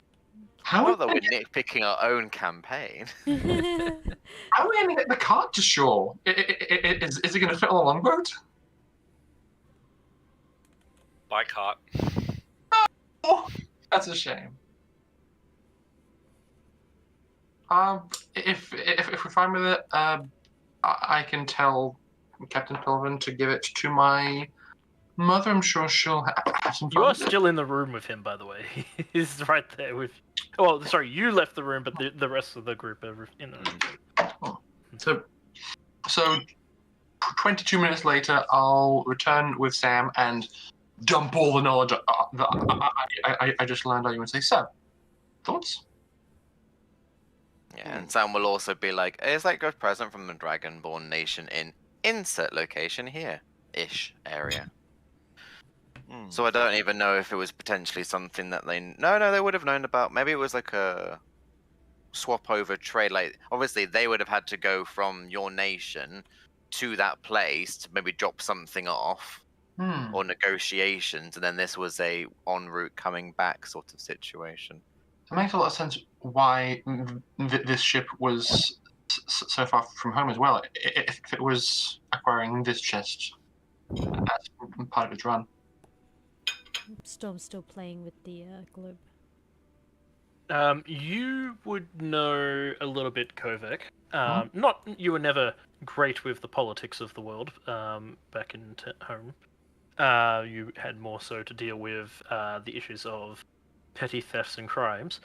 How
Not
are
that
we
we're nitpicking our own campaign.
going to get the cart to shore? Is it going to fit on a longboat?
By cart.
Oh, that's a shame. If we're fine with it, I can tell Captain Sullivan to give it to my mother. I'm sure she'll have some
You
fun
are
with it.
still in the room with him, by the way. He's right there with. Well, sorry, you left the room, but the rest of the group are in the room.
So 22 minutes later, I'll return with Sam and dump all the knowledge that I just learned on you and say, so, thoughts?
Yeah, and Sam will also be like, it's like a present from the Dragonborn nation in insert location here. Ish area. So I don't even know if it was potentially something that they... No, they would have known about. Maybe it was like a swap over trade. Like, obviously, they would have had to go from your nation to that place to maybe drop something off or negotiations, and then this was a en route coming back sort of situation.
It makes a lot of sense why this ship was so far from home as well. If it was acquiring this chest as part of its run.
Storm's still playing with the globe.
You would know a little bit, Kovac.
Huh?
Not you were never great with the politics of the world back in home. You had more so to deal with the issues of petty thefts and crimes.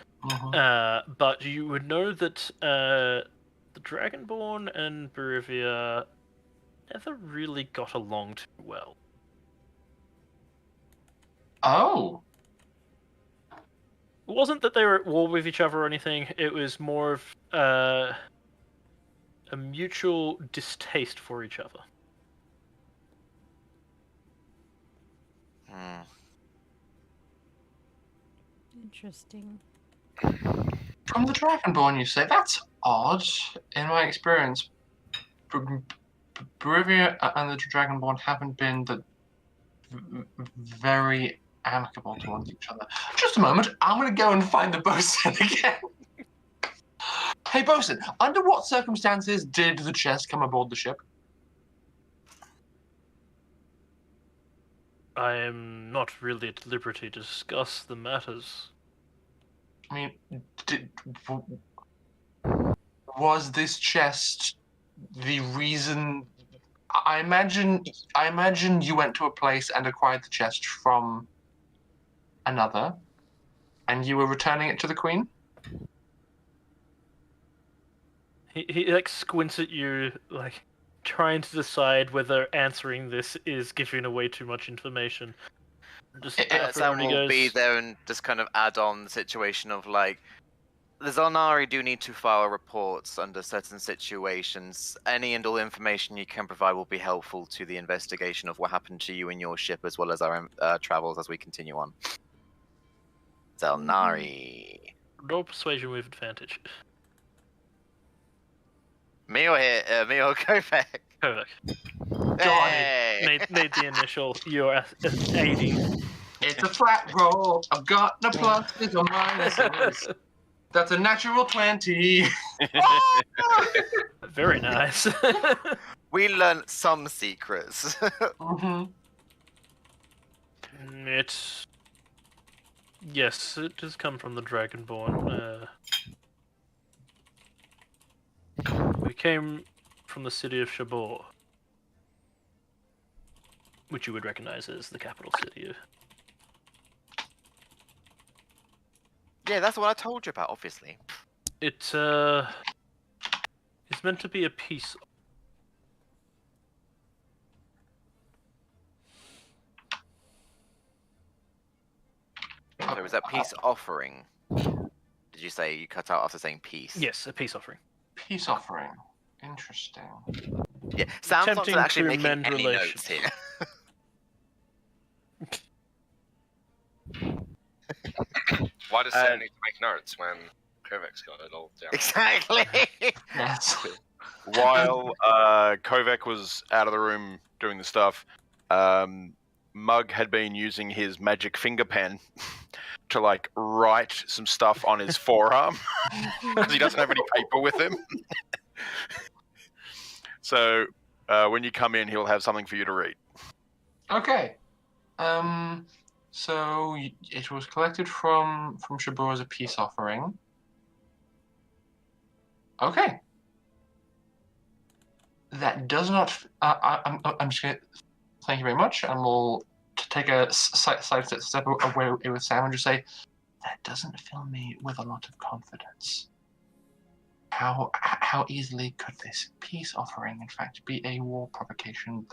But you would know that the Dragonborn and Berivia never really got along too well.
Oh.
It wasn't that they were at war with each other or anything. It was more of a mutual distaste for each other.
Interesting.
From the Dragonborn, you say? That's odd. In my experience, Berivia and the Dragonborn haven't been very amicable towards each other. Just a moment, I'm going to go and find the bosun again. Hey, bosun, under what circumstances did the chest come aboard the ship?
I am not really at liberty to discuss the matters.
I mean, Was this chest the reason? I imagine you went to a place and acquired the chest from another, and you were returning it to the queen.
He like squints at you, like trying to decide whether answering this is giving away too much information. Just after
Sam
he
will
goes,
be there and just kind of add on the situation of like, the Xel'nari do need to file reports under certain situations. Any and all information you can provide will be helpful to the investigation of what happened to you and your ship, as well as our travels as we continue on. Xel'nari.
roll persuasion with advantage.
Me or here? Me or Kovac?
Correct.
Hey!
Made the initial. You're aiding.
It's a flat roll. I've got no pluses or minuses. That's a natural 20.
Very nice.
We learned some secrets.
Mm-hmm.
It's yes, it does come from the Dragonborn. We came from the city of Shabor, which you would recognize as the capital city of.
Yeah, that's what I told you about, obviously.
It's meant to be a peace.
So was that peace offering? Did you say you cut out after saying peace?
Yes, a peace offering.
Peace offering. Interesting.
Yeah, Sam's not
Attempting
actually
to
making
mend
any
relations.
notes here.
Why does Sam need to make notes when Kovac's got it all down?
Exactly.
Yes.
While Kovac was out of the room doing the stuff, Mug had been using his magic finger pen to like write some stuff on his forearm because he doesn't have any paper with him. So when you come in, he'll have something for you to read.
Okay. So it was collected from Shabur as a peace offering. Okay. That does not. I'm just gonna. Thank you very much, and we'll take a side step away with Sam and just say that doesn't fill me with a lot of confidence. How easily could this peace offering, in fact, be a war provocation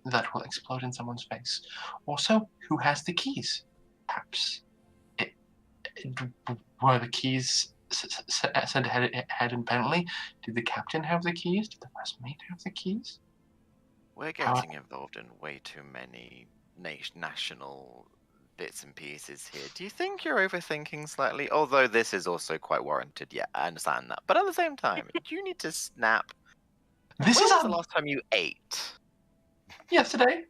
that will explode in someone's face? Also, who has the keys? Perhaps were the keys sent ahead independently? Did the captain have the keys? Did the first mate have the keys?
We're getting involved in way too many national bits and pieces here. Do you think you're overthinking slightly? Although this is also quite warranted. Yeah, I understand that. But at the same time, you need to snap.
This
When
is
was the last time you ate?
yesterday.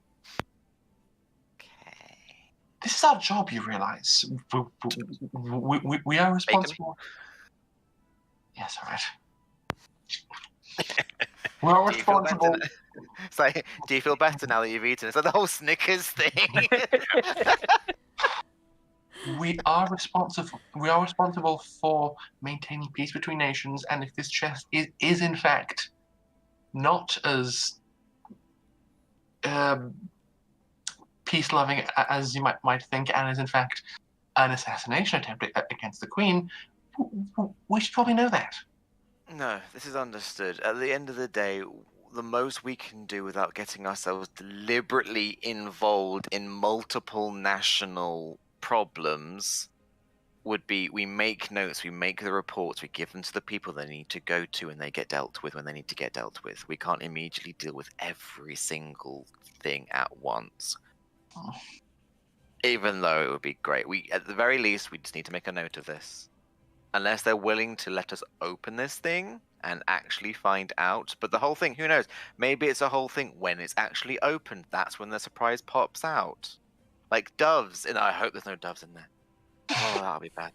Okay.
This is our job, you realize. We are responsible. Yes, all right. We are
Do you feel
responsible.
better? It's like, do you feel better now that you've eaten? It's like the whole Snickers thing.
We are responsible. We are responsible for maintaining peace between nations. And if this chest is in fact not as peace-loving as you might think, and is in fact an assassination attempt against the Queen, we should probably know that.
No, this is understood. At the end of the day, the most we can do without getting ourselves deliberately involved in multiple national problems would be we make notes, we make the reports, we give them to the people they need to go to, and they get dealt with when they need to get dealt with. We can't immediately deal with every single thing at once.
Oh.
Even though it would be great. At the very least, we just need to make a note of this. Unless they're willing to let us open this thing and actually find out. But the whole thing, who knows? Maybe it's a whole thing when it's actually opened. That's when the surprise pops out. Like doves. And I hope there's no doves in there. Oh, that'll be bad.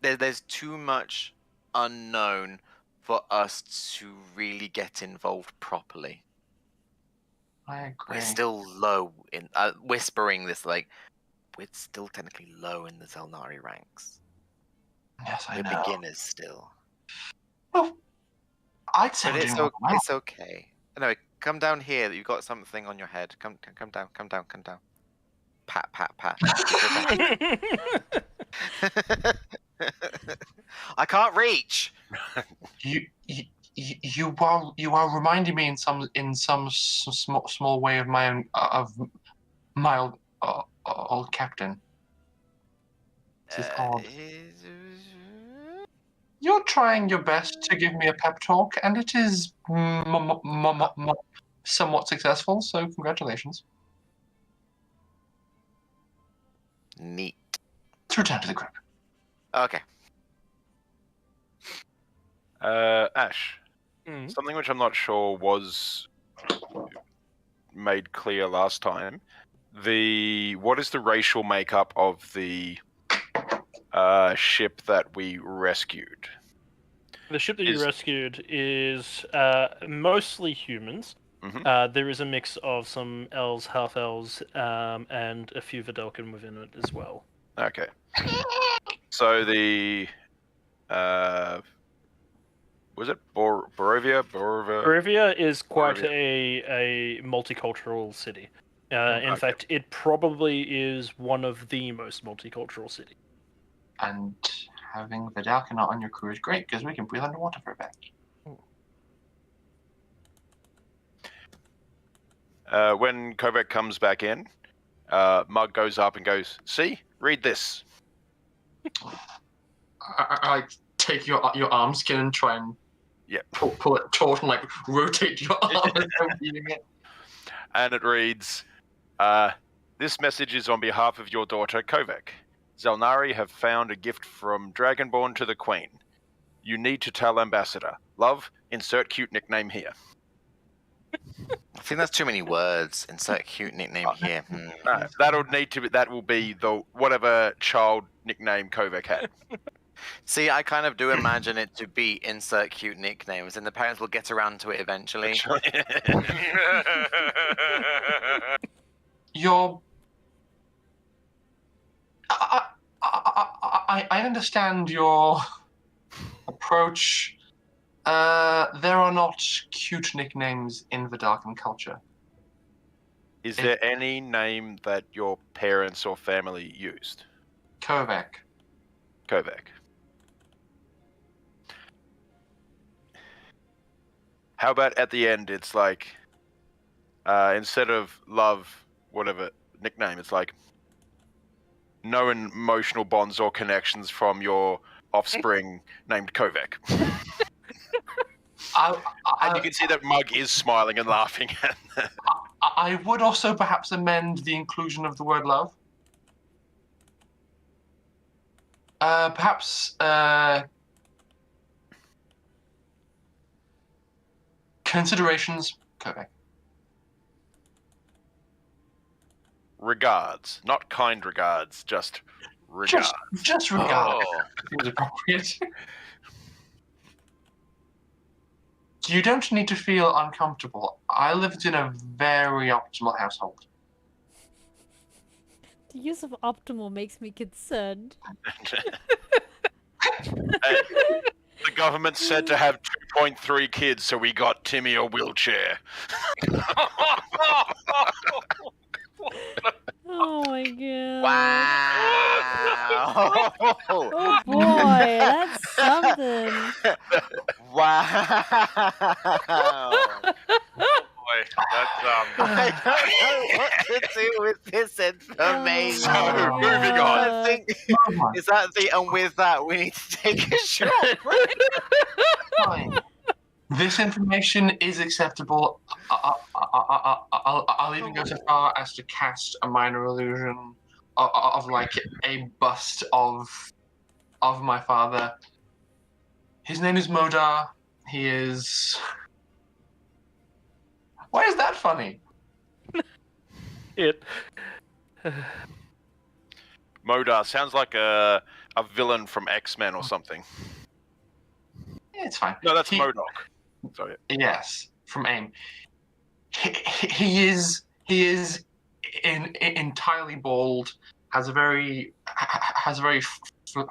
There's too much unknown for us to really get involved properly.
I agree.
We're still low in whispering this, like, we're still technically low in the Xel'nari ranks.
Yes, I
We're
know.
beginners still.
Well, I'd say
But
we're doing well.
it's okay. No, come down here. You've got something on your head. Come down. Come down. Come down. Pat, pat, pat. I can't reach.
You are reminding me in some small way of my old captain. This is odd. You're trying your best to give me a pep talk, and it is somewhat successful. So congratulations.
Neat.
Let's return to the group.
Okay.
Ash,
Mm.
something which I'm not sure was made clear last time. What is the racial makeup of the ship that we rescued?
The ship that you rescued is mostly humans.
Mhm.
There is a mix of some elves, half elves, and a few Vidalcan within it as well.
Okay. So the was it Barovia?
Barovia is quite
Barovia.
a multicultural city. In
Okay.
fact, it probably is one of the most multicultural cities.
And having Vidalcan on your crew is great because we can breathe underwater for a bit.
When Kovac comes back in, Mug goes up and goes, "See, read this."
I take your arm skin and try and pull it taut and rotate your arm as I'm reading it.
And it reads, "This message is on behalf of your daughter Kovac. Xel'nari have found a gift from Dragonborn to the Queen. You need to tell Ambassador. Love, insert cute nickname here."
I think that's too many words. Insert cute nickname here.
No, that will be the whatever child nickname Kovac had.
See, I kind of do imagine it to be insert cute nicknames, and the parents will get around to it eventually.
I understand your approach. There are not cute nicknames in Vidalcan culture.
Is there any name that your parents or family used?
Kovac.
How about at the end, it's like, instead of love, whatever nickname, it's like, no emotional bonds or connections from your offspring named Kovac. And you can see that Mug is smiling and laughing.
I would also perhaps amend the inclusion of the word love. Perhaps considerations, Kovac.
Regards, not kind regards, just regards.
Just regards. Seems appropriate. You don't need to feel uncomfortable. I lived in a very optimal household.
The use of optimal makes me concerned.
The government said to have 2.3 kids, so we got Timmy a wheelchair.
Oh my god.
Wow!
Oh boy, that's something.
Wow!
Boy, that's
I don't know what to do with this information.
So, moving on.
I think is that and with that we need to take a short break.
Fine. This information is acceptable. I'll even go so far as to cast a minor illusion of a bust of my father. His name is Modar. He is. Why is that funny?
Modar sounds like a villain from X-Men or something.
It's fine.
No, that's MODOK. Sorry.
Yes, from AIM. He is entirely bald. Has a very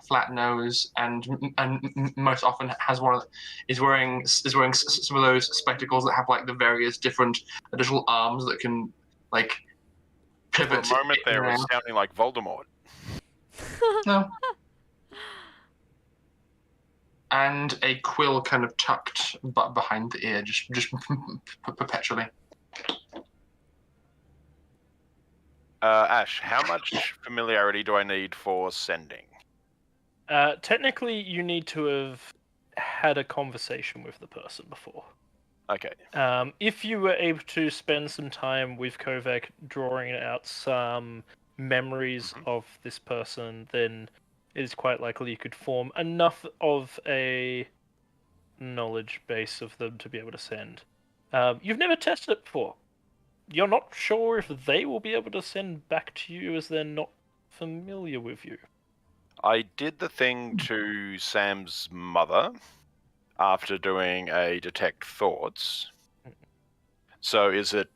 flat nose, and most often is wearing some of those spectacles that have like the various different additional arms that can like
For
pivot.
a moment there, it was
around.
sounding like Voldemort.
No. And a quill kind of tucked behind the ear, just perpetually.
Ash, how much familiarity do I need for sending?
Technically, you need to have had a conversation with the person before.
Okay.
If you were able to spend some time with Kovac drawing out some memories of this person, then it is quite likely you could form enough of a knowledge base of them to be able to send. You've never tested it before. You're not sure if they will be able to send back to you as they're not familiar with you.
I did the thing to Sam's mother after doing a detect thoughts. So is it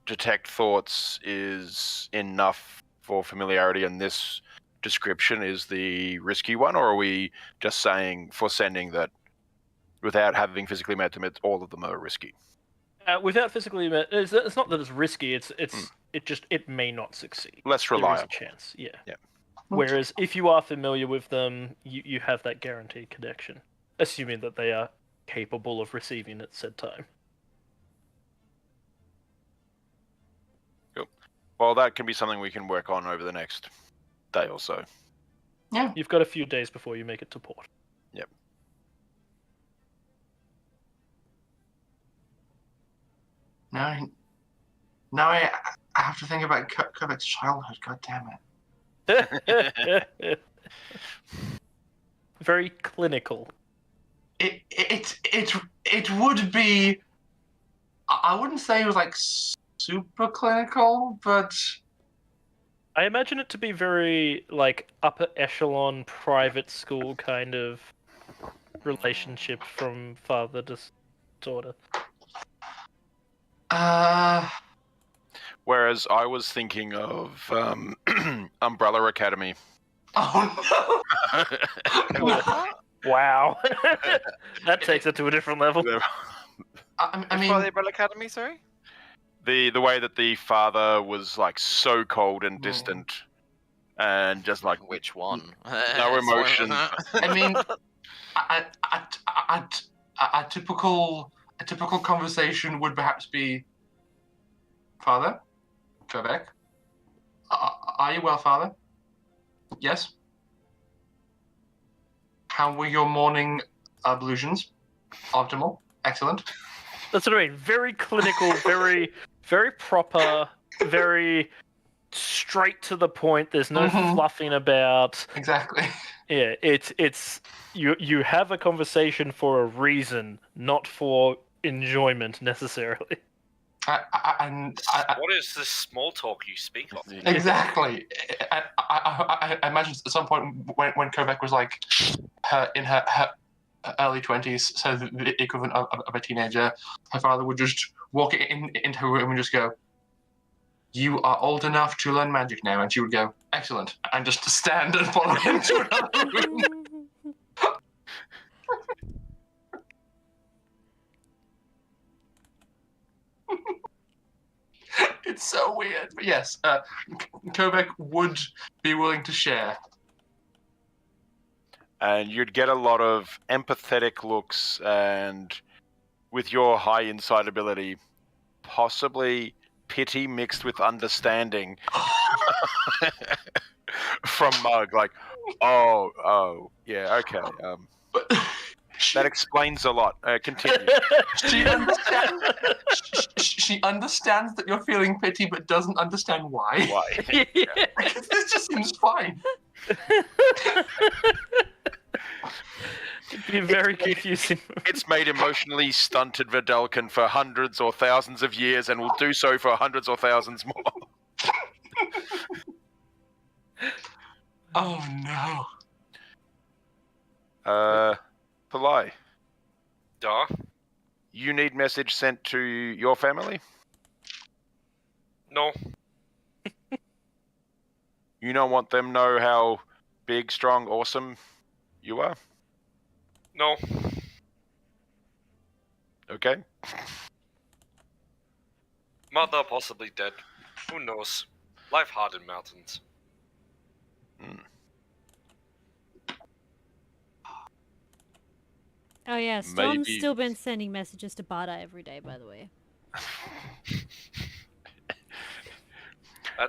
detect thoughts is enough for familiarity, and this description is the risky one, or are we just saying for sending that without having physically met them, all of them are risky?
Without physically met, it's not that it's risky. It may not succeed.
Less reliable.
There is a chance, yeah.
Yeah.
Whereas if you are familiar with them, you have that guaranteed connection, assuming that they are capable of receiving at said time.
Cool. Well, that can be something we can work on over the next day or so.
Yeah.
You've got a few days before you make it to port.
Yep.
Now I have to think about Kovac's childhood. God damn it.
Very clinical.
It would be. I wouldn't say it was like super clinical, but
I imagine it to be very like upper echelon private school kind of relationship from father to daughter.
Whereas I was thinking of Umbrella Academy.
Oh no!
Wow. That takes it to a different level.
I mean,
For the Umbrella Academy, sorry?
The way that the father was like so cold and distant, and just like
Which one?
no emotion.
I mean, a typical conversation would perhaps be, Father, Kovac, are you well, Father? Yes. How were your morning ablutions? Optimal. Excellent.
That's what I mean. Very clinical, very, very proper, very straight to the point. There's no fluffing about.
Exactly.
Yeah, it's you have a conversation for a reason, not for enjoyment necessarily.
What is this small talk you speak of?
Exactly. I imagine at some point when Kovac was like in her early 20s, so the equivalent of a teenager, her father would just walk into her room and just go, "You are old enough to learn magic now," and she would go, "Excellent," and just stand and follow him to another room. It's so weird, but yes, Kovac would be willing to share.
And you'd get a lot of empathetic looks, and with your high insight ability, possibly pity mixed with understanding from Mug. Like, oh, yeah, okay. That explains a lot. Continue.
She understands that you're feeling pity, but doesn't understand why.
Why?
Because this just seems fine.
It'd be very confusing.
It's made emotionally stunted Vidalcan for hundreds or thousands of years, and will do so for hundreds or thousands more.
Oh no.
Palai,
Duh.
you need message sent to your family?
No.
You don't want them know how big, strong, awesome you are?
No.
Okay.
Mother possibly dead. Who knows? Life hard in mountains.
Oh yeah, Storm's
Maybe-
still been sending messages to Barda every day, by the way.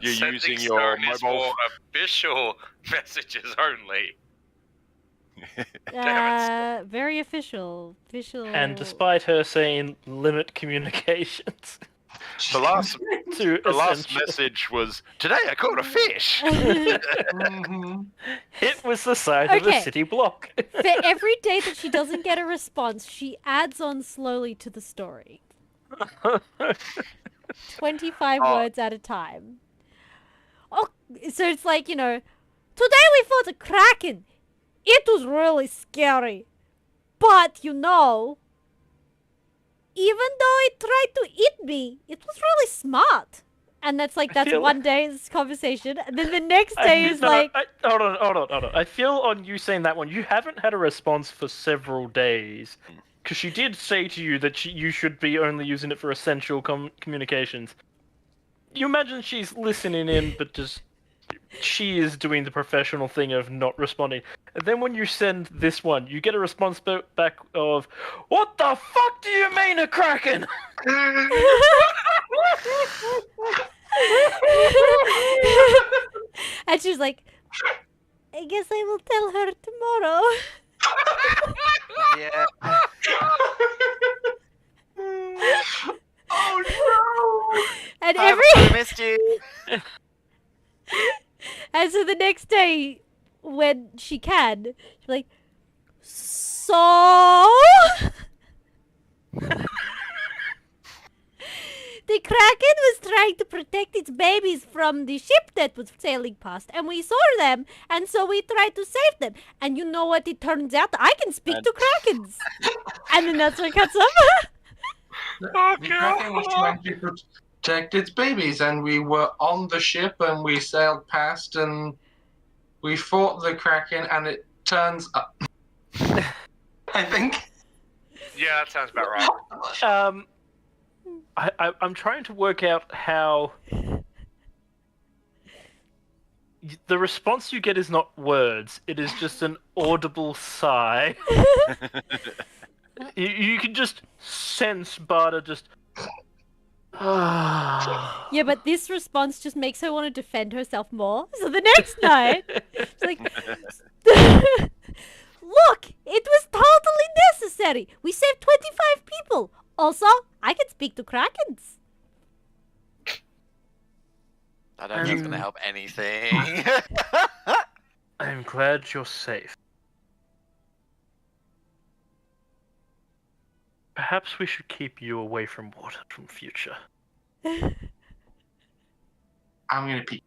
You're
Sending
using your
stone is
mobile
for official messages only. Damn
Very official. Official.
And despite her saying limit communications
The last
to
the last
essential-
message was, "Today I caught a fish."
Mhm.
It was the size of a
Okay.
city block.
For every day that she doesn't get a response, she adds on slowly to the story. 25
Oh.
words at a time. Oh, so it's like, you know, today we fought a Kraken. It was really scary. But, you know, even though it tried to eat me, it was really smart. And that's like, that's
feel-
one day's conversation. And then the next day is
No,
like,
hold on. I feel on you saying that one, you haven't had a response for several days. Because she did say to you that you should be only using it for essential communications. You imagine she's listening in, but just she is doing the professional thing of not responding. And then when you send this one, you get a response back of, "What the fuck do you mean a Kraken?"
and she's like, I guess I will tell her tomorrow.
Yeah.
Oh no!
And
I
every
missed you.
and so the next day when she can, she's like, so the Kraken was trying to protect its babies from the ship that was sailing past, and we saw them, and so we tried to save them. And you know what? It turns out I can speak to Krakens. And then that's what cuts up.
The Kraken was trying to protect its babies, and we were on the ship, and we sailed past, and we fought the Kraken, and it turns up. I think.
Yeah, that sounds about right.
I'm trying to work out how the response you get is not words; it is just an audible sigh. You can just sense Barda just.
Yeah, but this response just makes her want to defend herself more. So the next night, she's like, look, it was totally necessary. We saved 25 people. Also, I can speak to Krakens.
I don't think it's going to help anything.
I'm glad you're safe. Perhaps we should keep you away from water from future.
I'm gonna pee.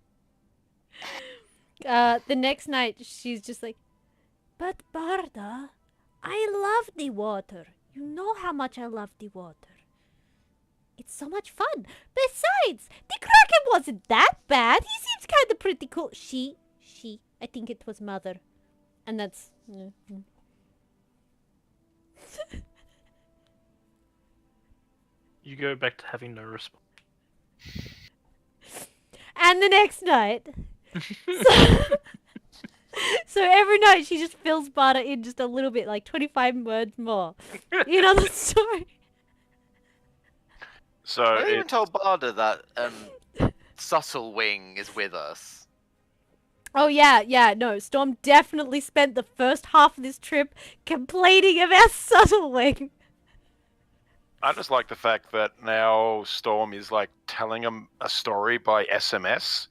The next night, she's just like, but Barda, I love the water. You know how much I love the water. It's so much fun. Besides, the Kraken wasn't that bad. He seems kind of pretty cool. She, I think it was Mother. And that's...
You go back to having no response.
And the next night... So every night she just fills Barda in just a little bit, like 25 words more. You know the story?
So
I even
it's
told Barda that Subtle Wing is with us.
Oh yeah, no. Storm definitely spent the first half of this trip complaining about Subtle Wing.
I just like the fact that now Storm is like telling him a story by SMS.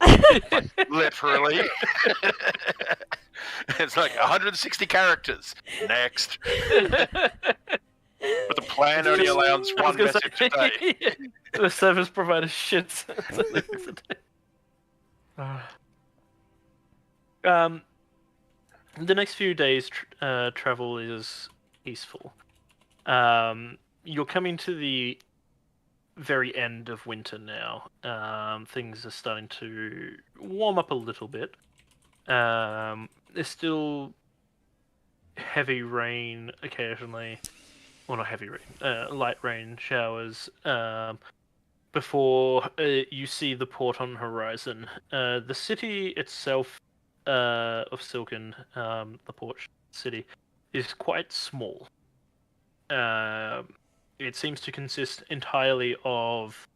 Like, literally. It's like 160 characters. Next. But the plan only allows
I was
one
gonna
message
say,
a day.
the service provider shits. The next few days, travel is peaceful. You're coming to the very end of winter now. Things are starting to warm up a little bit. There's still heavy rain occasionally. Well, not heavy rain, light rain showers. Before you see the port on the horizon. The city itself of Silken, the port city, is quite small. It seems to consist entirely of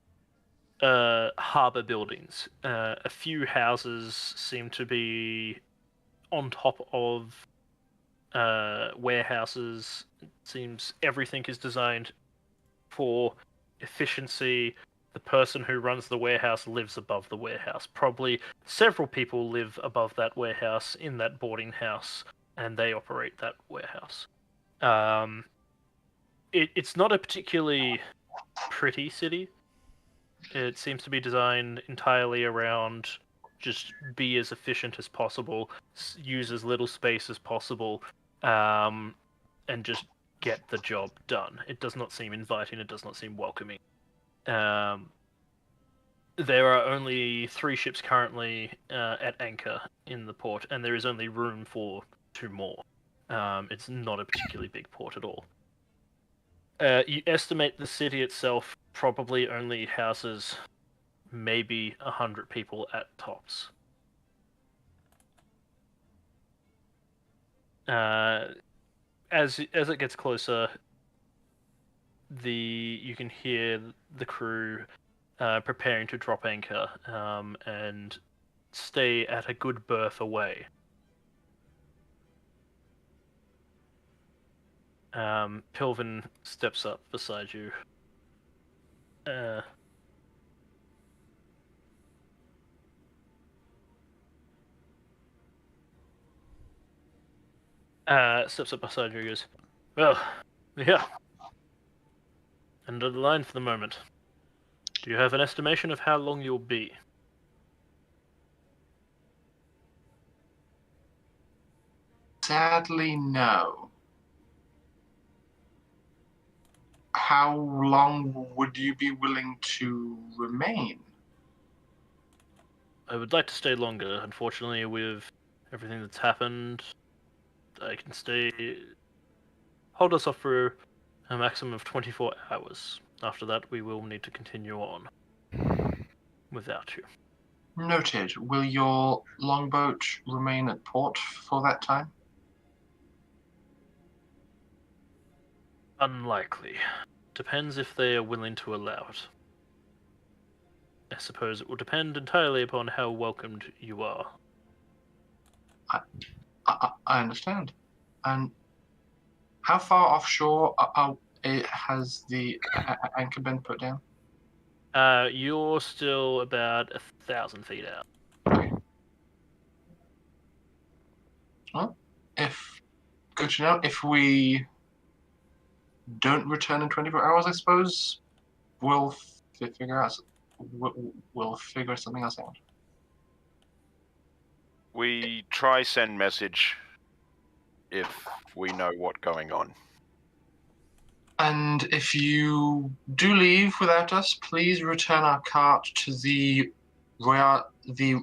harbour buildings. A few houses seem to be on top of warehouses. It seems everything is designed for efficiency. The person who runs the warehouse lives above the warehouse. Probably several people live above that warehouse in that boarding house, and they operate that warehouse. It's not a particularly pretty city. It seems to be designed entirely around just be as efficient as possible, use as little space as possible, and just get the job done. It does not seem inviting. It does not seem welcoming. There are only 3 ships currently at anchor in the port, and there is only room for 2 more. It's not a particularly big port at all. You estimate the city itself probably only houses maybe 100 people at tops. As it gets closer, you can hear the crew preparing to drop anchor and stay at a good berth away. Pilvin steps up beside you. Steps up beside you and goes, "Well, yeah. Under the line for the moment. Do you have an estimation of how long you'll be?"
Sadly, no. How long would you be willing to remain?
I would like to stay longer. Unfortunately, with everything that's happened, I can hold us off for a maximum of 24 hours. After that, we will need to continue on without you.
Noted. Will your longboat remain at port for that time?
Unlikely. Depends if they are willing to allow it. I suppose it will depend entirely upon how welcomed you are.
I understand. And how far offshore has the anchor been put down?
You're still about 1,000 feet out.
Well, good to know. If we don't return in 24 hours, I suppose we'll figure something else out.
We try send message if we know what's going on.
And if you do leave without us, please return our cart to the Royazi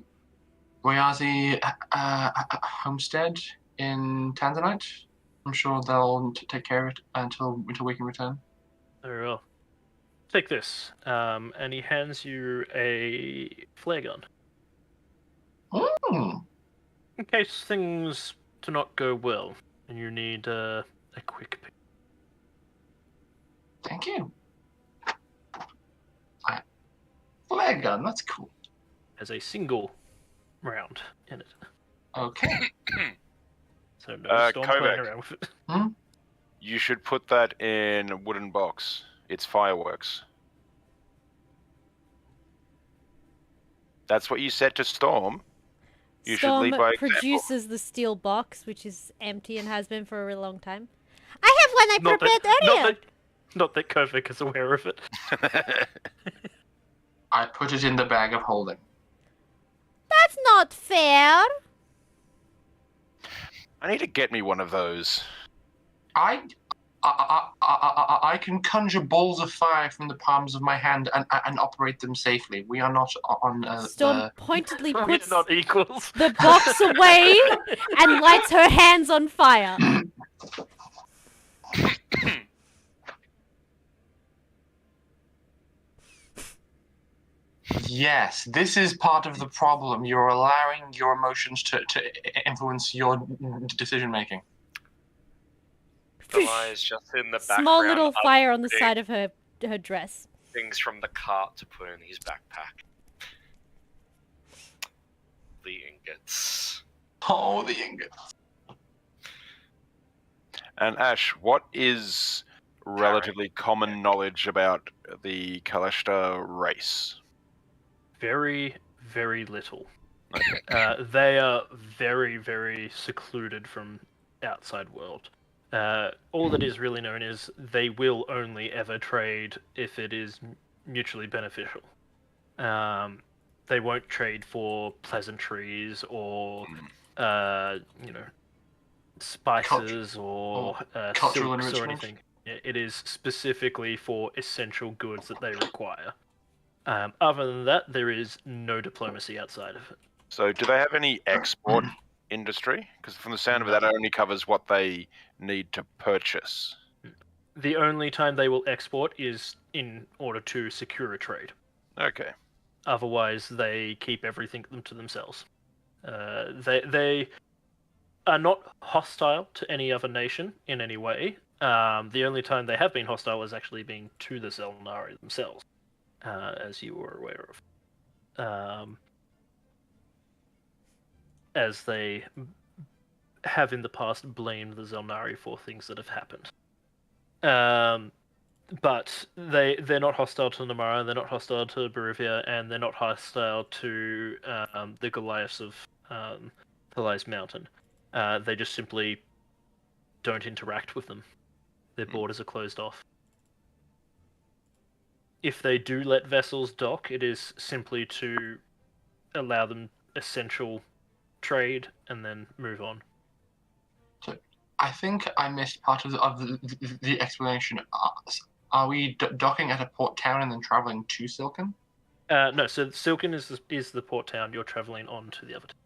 homestead in Tanzanite. I'm sure they'll take care of it until we can return.
Very well. Take this. And he hands you a flare gun.
Mm.
In case things do not go well and you need a quick pick.
Thank you. Flare gun, that's cool.
Has a single round in it.
Okay.
So no storm playing
Kovac.
around with it.
You should put that in a wooden box. It's fireworks. That's what you said to Storm. You should
Storm
lead by example.
produces the steel box, which is empty and has been for a really long time. I have one I prepared earlier!
Not that Kovac is aware of it.
I put it in the bag of holding.
That's not fair!
I need to get me one of those.
I I can conjure balls of fire from the palms of my hand and operate them safely. We are not on
Storm pointedly
We're
puts
not equals.
the box away and lights her hands on fire.
Yes, this is part of the problem. You're allowing your emotions to influence your decision making.
Delay is just in the background.
Small little fire on the
uploading
side of her dress.
things from the cart to put in his backpack. The ingots.
Oh, the ingots.
And Ash, what is relatively common knowledge about the Kalashta race?
Very, very little. They are very, very secluded from outside world. All that is really known is they will only ever trade if it is mutually beneficial. They won't trade for pleasantries or, spices or
cultural
silks or
enrichment?
anything. It is specifically for essential goods that they require. Other than that, there is no diplomacy outside of it.
So, do they have any export industry? Because from the sound of it, that only covers what they need to purchase.
The only time they will export is in order to secure a trade.
Okay.
Otherwise, they keep everything to themselves. They are not hostile to any other nation in any way. The only time they have been hostile is actually being to the Xel'nari themselves, as you were aware of. As they have in the past blamed the Xel'nari for things that have happened. But they're not hostile to Namara, they're not hostile to Baruvia, and they're not hostile to the Goliaths of Thalai's Mountain. They just simply don't interact with them. Their borders are closed off. If they do let vessels dock, it is simply to allow them essential trade and then move on.
So, I think I missed part of the explanation. Are we docking at a port town and then traveling to Silken?
No, so Silken is the port town. You're traveling on to the other town.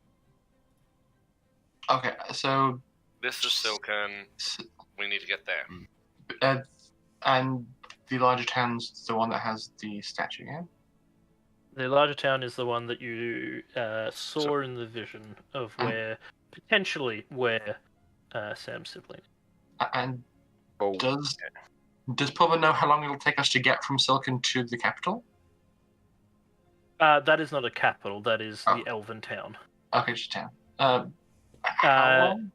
Okay, so
This is Silken. We need to get there.
and the larger town's the one that has the statue, yeah?
The larger town is the one that you saw in the vision of potentially where Sam's sibling.
And does Pulver know how long it'll take us to get from Silken to the capital?
That is not a capital. That is the Elven town.
Okay, just town. How long?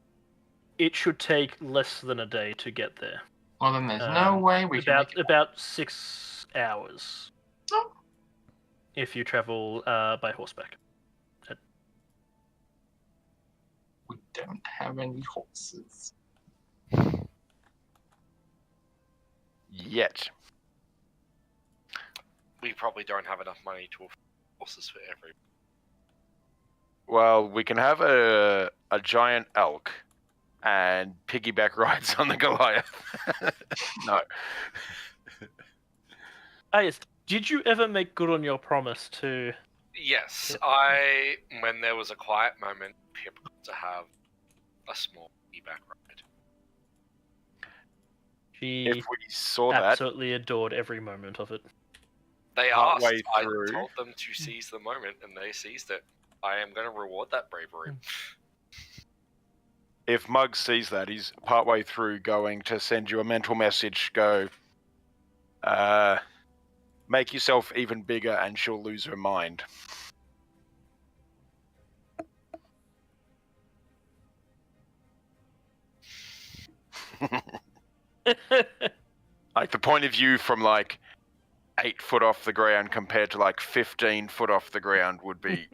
It should take less than a day to get there.
Well, then there's no way we can make it.
About 6 hours.
Oh.
If you travel by horseback.
We don't have any horses.
Yet.
We probably don't have enough money to afford horses for every.
Well, we can have a giant elk and piggyback rides on the Goliath. No.
Yes. Did you ever make good on your promise to...
Yes, when there was a quiet moment, Pip got to have a small piggyback ride.
She
If we saw that,
absolutely adored every moment of it.
They asked,
Partway
I
through.
told them to seize the moment, and they seized it. I am going to reward that bravery.
if Mugg sees that, he's partway through going to send you a mental message, go, make yourself even bigger and she'll lose her mind. Like the point of view from like 8 foot off the ground compared to like 15 foot off the ground would be.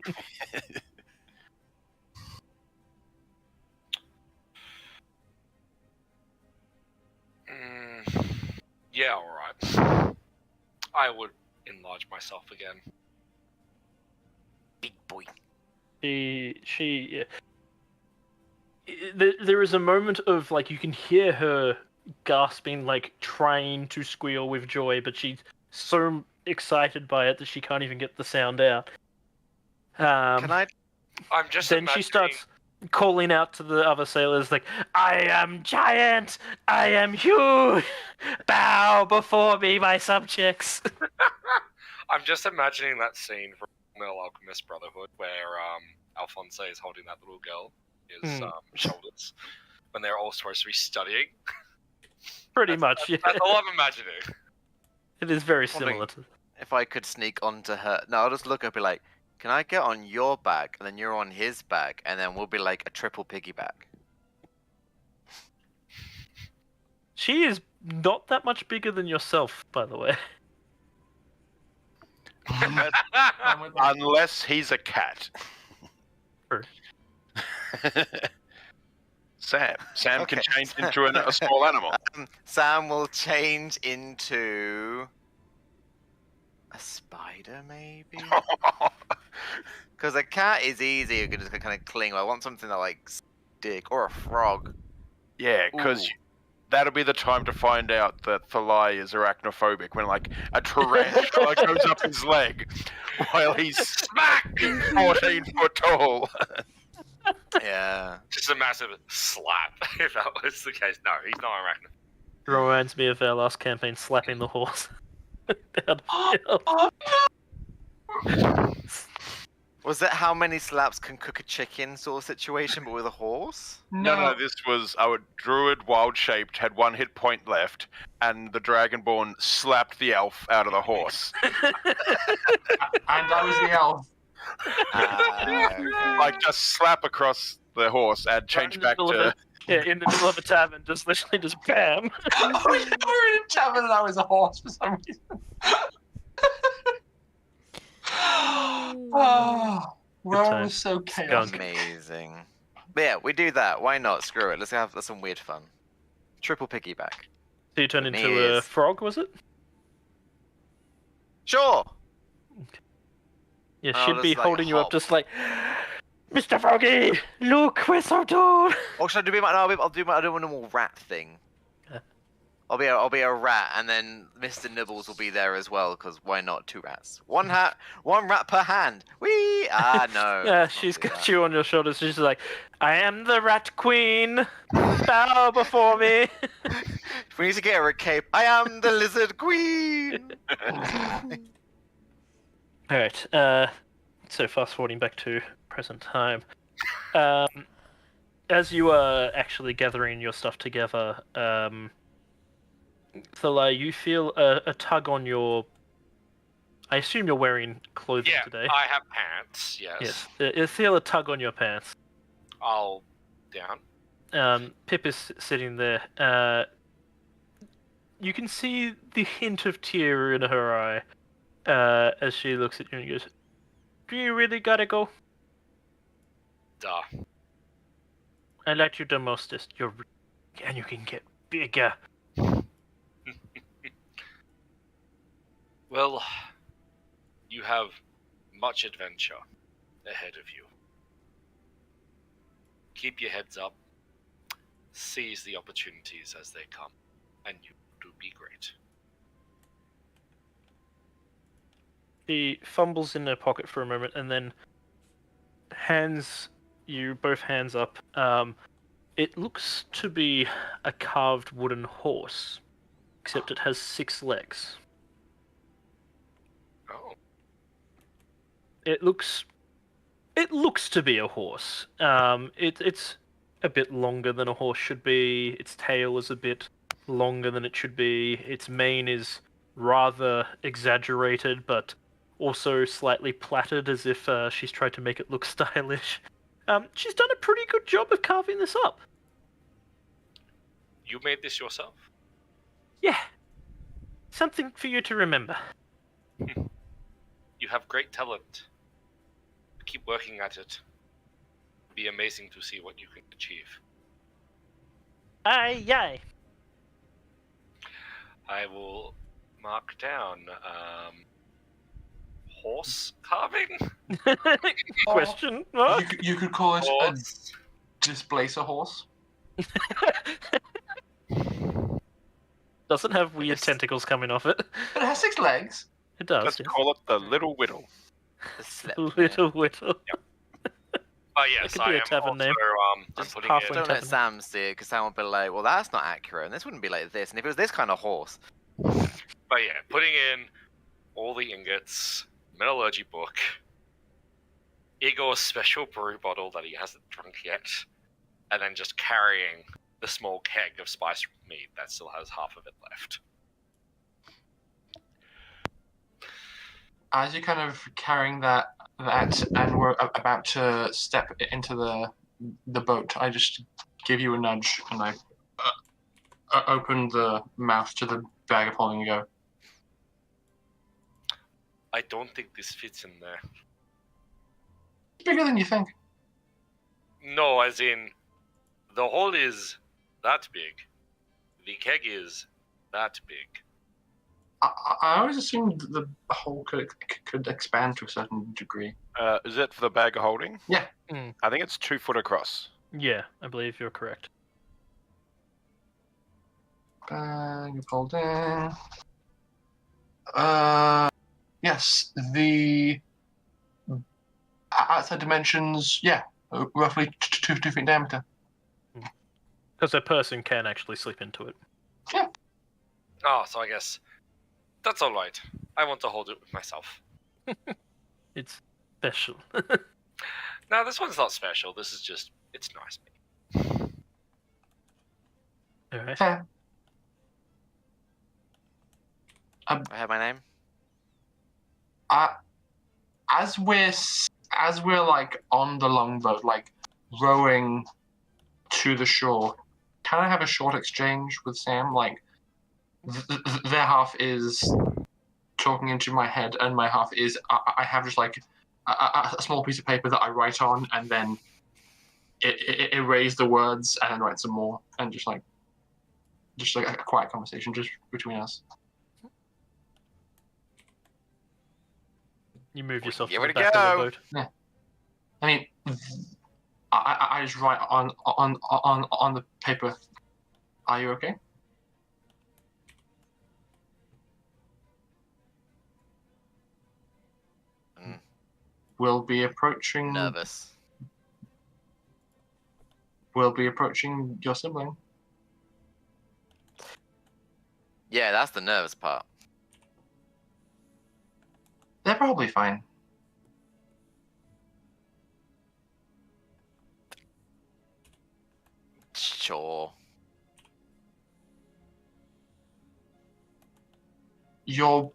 Yeah, alright. I would enlarge myself again.
Big boy.
There is a moment of like you can hear her gasping, like trying to squeal with joy, but she's so excited by it that she can't even get the sound out.
Can I?
I'm just
Then she starts calling out to the other sailors, like, "I am giant! I am huge! Bow before me, my subjects!"
I'm just imagining that scene from Metal Alchemist Brotherhood where Alphonse is holding that little girl, his shoulders, when they're all supposed to be studying.
Pretty much, yeah.
That's all I'm imagining.
It is very similar to...
If I could sneak onto her, no, I'll just look up and be like, "Can I get on your back, and then you're on his back, and then we'll be like a triple piggyback."
She is not that much bigger than yourself, by the way.
Unless he's a cat.
True.
Sam
Okay.
can change into a small animal.
Sam will change into a spider, maybe. Because a cat is easy. You can just kind of cling. I want something that like stick, or a frog.
Yeah, because
Ooh.
that'll be the time to find out that Thalai is arachnophobic when, like, a tarantula goes up his leg while he's smack 14 foot tall.
Yeah.
Just a massive slap, if that was the case. No, he's not arachnid.
Reminds me of our last campaign, slapping the horse. Down the hill.
Was that how many slaps can cook a chicken sort of situation, but with a horse?
No, this was a druid wild-shaped, had 1 hit point left, and the Dragonborn slapped the elf out of the horse.
And I was the elf.
Okay.
Like, just slap across the horse and change back to...
Yeah, in the middle of a tavern, just literally just bam.
Oh, yeah, we were in a tavern and I was a horse for some reason. Oh, well, it
times.
was so chaotic.
Amazing. But yeah, we do that. Why not? Screw it. Let's have some weird fun. Triple piggyback.
So you turned
Me
into a
is-
frog, was it?
Sure.
Yeah,
Oh,
she'd be
just like
holding you up
hop.
just like, "Mr. Froggy, look, we're so tall!"
Or should I do my? No, I'll do my normal rat thing.
Yeah.
I'll be a rat, and then Mr. Nibbles will be there as well. Because why not? 2 rats, 1 rat per hand. Whee! Ah, no.
Yeah,
let's not
she's
do
got
that.
you on your shoulders. She's just like, "I am the rat queen. Bow before me."
We need to get her a cape. I am the lizard queen.
Alright, so fast forwarding back to present time. As you are actually gathering your stuff together, Thalai, you feel a tug on your... I assume you're wearing clothing
Yeah,
today.
I have pants, yes.
Yes, you feel a tug on your pants.
I'll down.
Pip is sitting there. You can see the hint of tear in her eye as she looks at you and goes, "Do you really gotta go?
Duh.
I let you the mostest. And you can get bigger."
Well, you have much adventure ahead of you. Keep your heads up. Seize the opportunities as they come, and you do be great.
She fumbles in her pocket for a moment and then hands you both hands up. It looks to be a carved wooden horse, except it has 6 legs.
Oh.
It looks to be a horse. It's a bit longer than a horse should be. Its tail is a bit longer than it should be. Its mane is rather exaggerated, but also slightly plaited, as if she's tried to make it look stylish. She's done a pretty good job of carving this up.
You made this yourself?
Yeah. Something for you to remember.
You have great talent. Keep working at it. It'll be amazing to see what you can achieve.
Aye, aye.
I will mark down horse carving?
Question mark?
You could call it a
Horse.
displacer horse.
Doesn't have weird
Yes.
tentacles coming off it.
But it has 6 legs.
It does.
Let's
yes.
call it the Little Whittle.
The slip.
Little Whittle.
Oh yes,
could
I
be a
am
tavern
also
name.
I'm
Just
putting
halfway
in.
Don't let
tavern.
Sam see it, because Sam will be like, well, that's not accurate, and this wouldn't be like this. And if it was this kind of horse.
But yeah, putting in all the ingots, metallurgy book, Igor's special brew bottle that he hasn't drunk yet, and then just carrying the small keg of spiced meat that still has half of it left.
As you're kind of carrying that, and we're about to step into the boat, I just give you a nudge, and I open the mouth to the bag of holding and go,
I don't think this fits in there.
it's bigger than you think.
No, as in, the hole is that big. The keg is that big.
I always assumed that the hole could expand to a certain degree.
Is it for the bag of holding?
Yeah.
I think it's 2 foot across.
Yeah, I believe you're correct.
Bag of holding. Yes, the outside dimensions, yeah, roughly 2 feet in diameter.
Because a person can actually sleep into it.
Oh, so I guess that's alright. I want to hold it with myself.
It's special.
No, this one's not special. This is just, it's nice.
Alright.
Fair.
I have my name.
As we're like on the longboat, like rowing to the shore, can I have a short exchange with Sam? Like, their half is talking into my head, and my half is I have just like a small piece of paper that I write on, and then erase the words, and then write some more, and just like a quiet conversation just between us.
You move yourself
Give
to
it
the
a
back of
go.
the boat.
I mean, I just write on the paper. Are you okay?
Mm.
We'll be approaching.
Nervous.
We'll be approaching your sibling.
Yeah, that's the nervous part.
They're probably fine.
Sure.
Your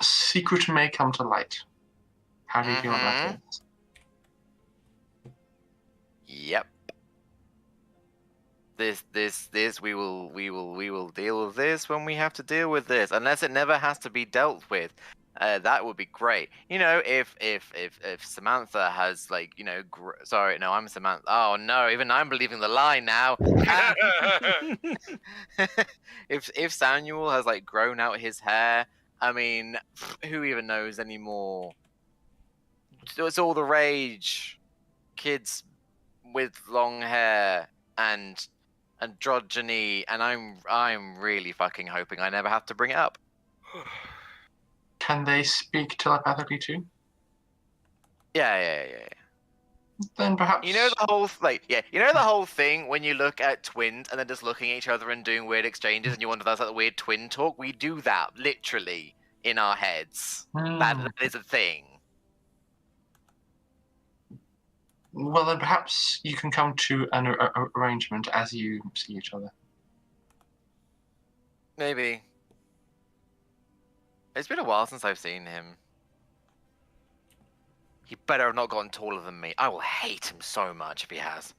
secret may come to light. How do you feel about this?
Yep. This we will deal with this when we have to deal with this, unless it never has to be dealt with. That would be great. You know, if Samantha has, like, you know, sorry, no, I'm Samantha. Oh no, even I'm believing the lie now. If Samuel has like grown out his hair, I mean, who even knows anymore? It's all the rage. Kids with long hair and androgyny, and I'm really fucking hoping I never have to bring it up.
Can they speak telepathically too?
Yeah.
Then perhaps.
You know the whole you know the whole thing when you look at twins and then just looking at each other and doing weird exchanges, and you wonder if that's like the weird twin talk. We do that literally in our heads. That is a thing.
Well, then perhaps you can come to an arrangement as you see each other.
Maybe. It's been a while since I've seen him. He better have not gotten taller than me. I will hate him so much if he has.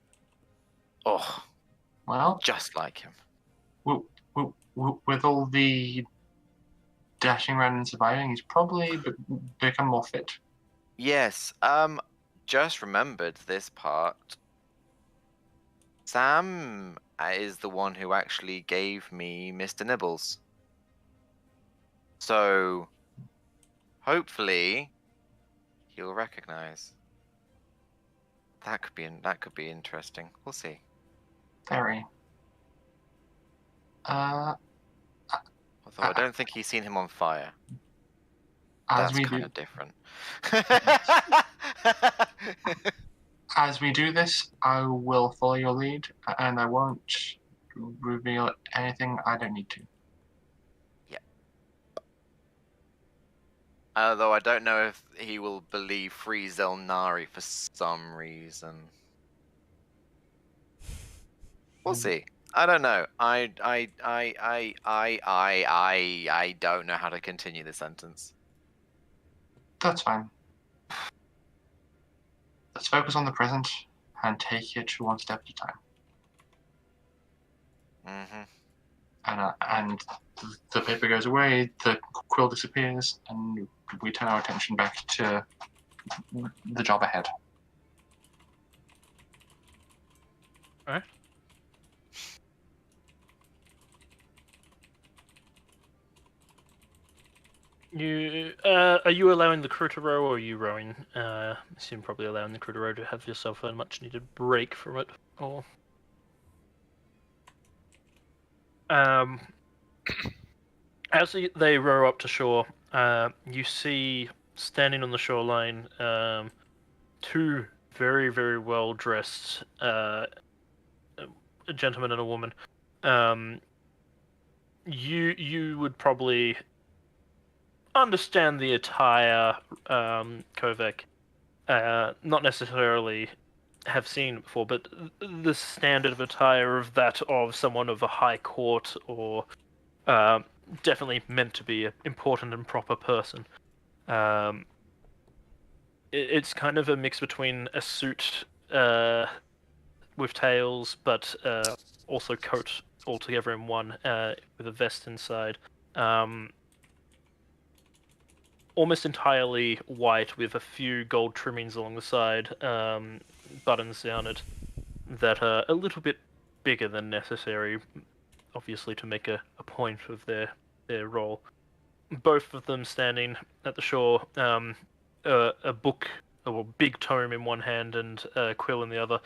Oh,
Well,
just like him.
with all the dashing around and surviving, he's probably become more fit.
Yes, just remembered this part. Sam is the one who actually gave me Mr. Nibbles. So, hopefully, he'll recognize. That could be interesting. We'll see.
Very.
Although I don't think he's seen him on fire.
As
That's
we
kind
do,
of different.
as we do this, I will follow your lead, and I won't reveal anything I don't need to.
Although I don't know if he will believe free Xel'nari for some reason. We'll see. I don't know. I don't know how to continue this sentence.
That's fine. Let's focus on the present and take it one step at a time. And the paper goes away, the quill disappears, and we turn our attention back to the job ahead.
Alright. Are you allowing the crew to row, or are you rowing? I assume probably allowing the crew to row to have yourself a much needed break from it, or... As they row up to shore, you see standing on the shoreline two very, very well dressed a gentleman and a woman. You would probably understand the attire, Kovac. Not necessarily have seen before, but the standard of attire of that of someone of a high court, or definitely meant to be an important and proper person. It's kind of a mix between a suit with tails, but also coat altogether in one, with a vest inside. Almost entirely white, with a few gold trimmings along the side, buttons down it, that are a little bit bigger than necessary, obviously to make a point of their role. Both of them standing at the shore, a book, or big tome in one hand and a quill in the other,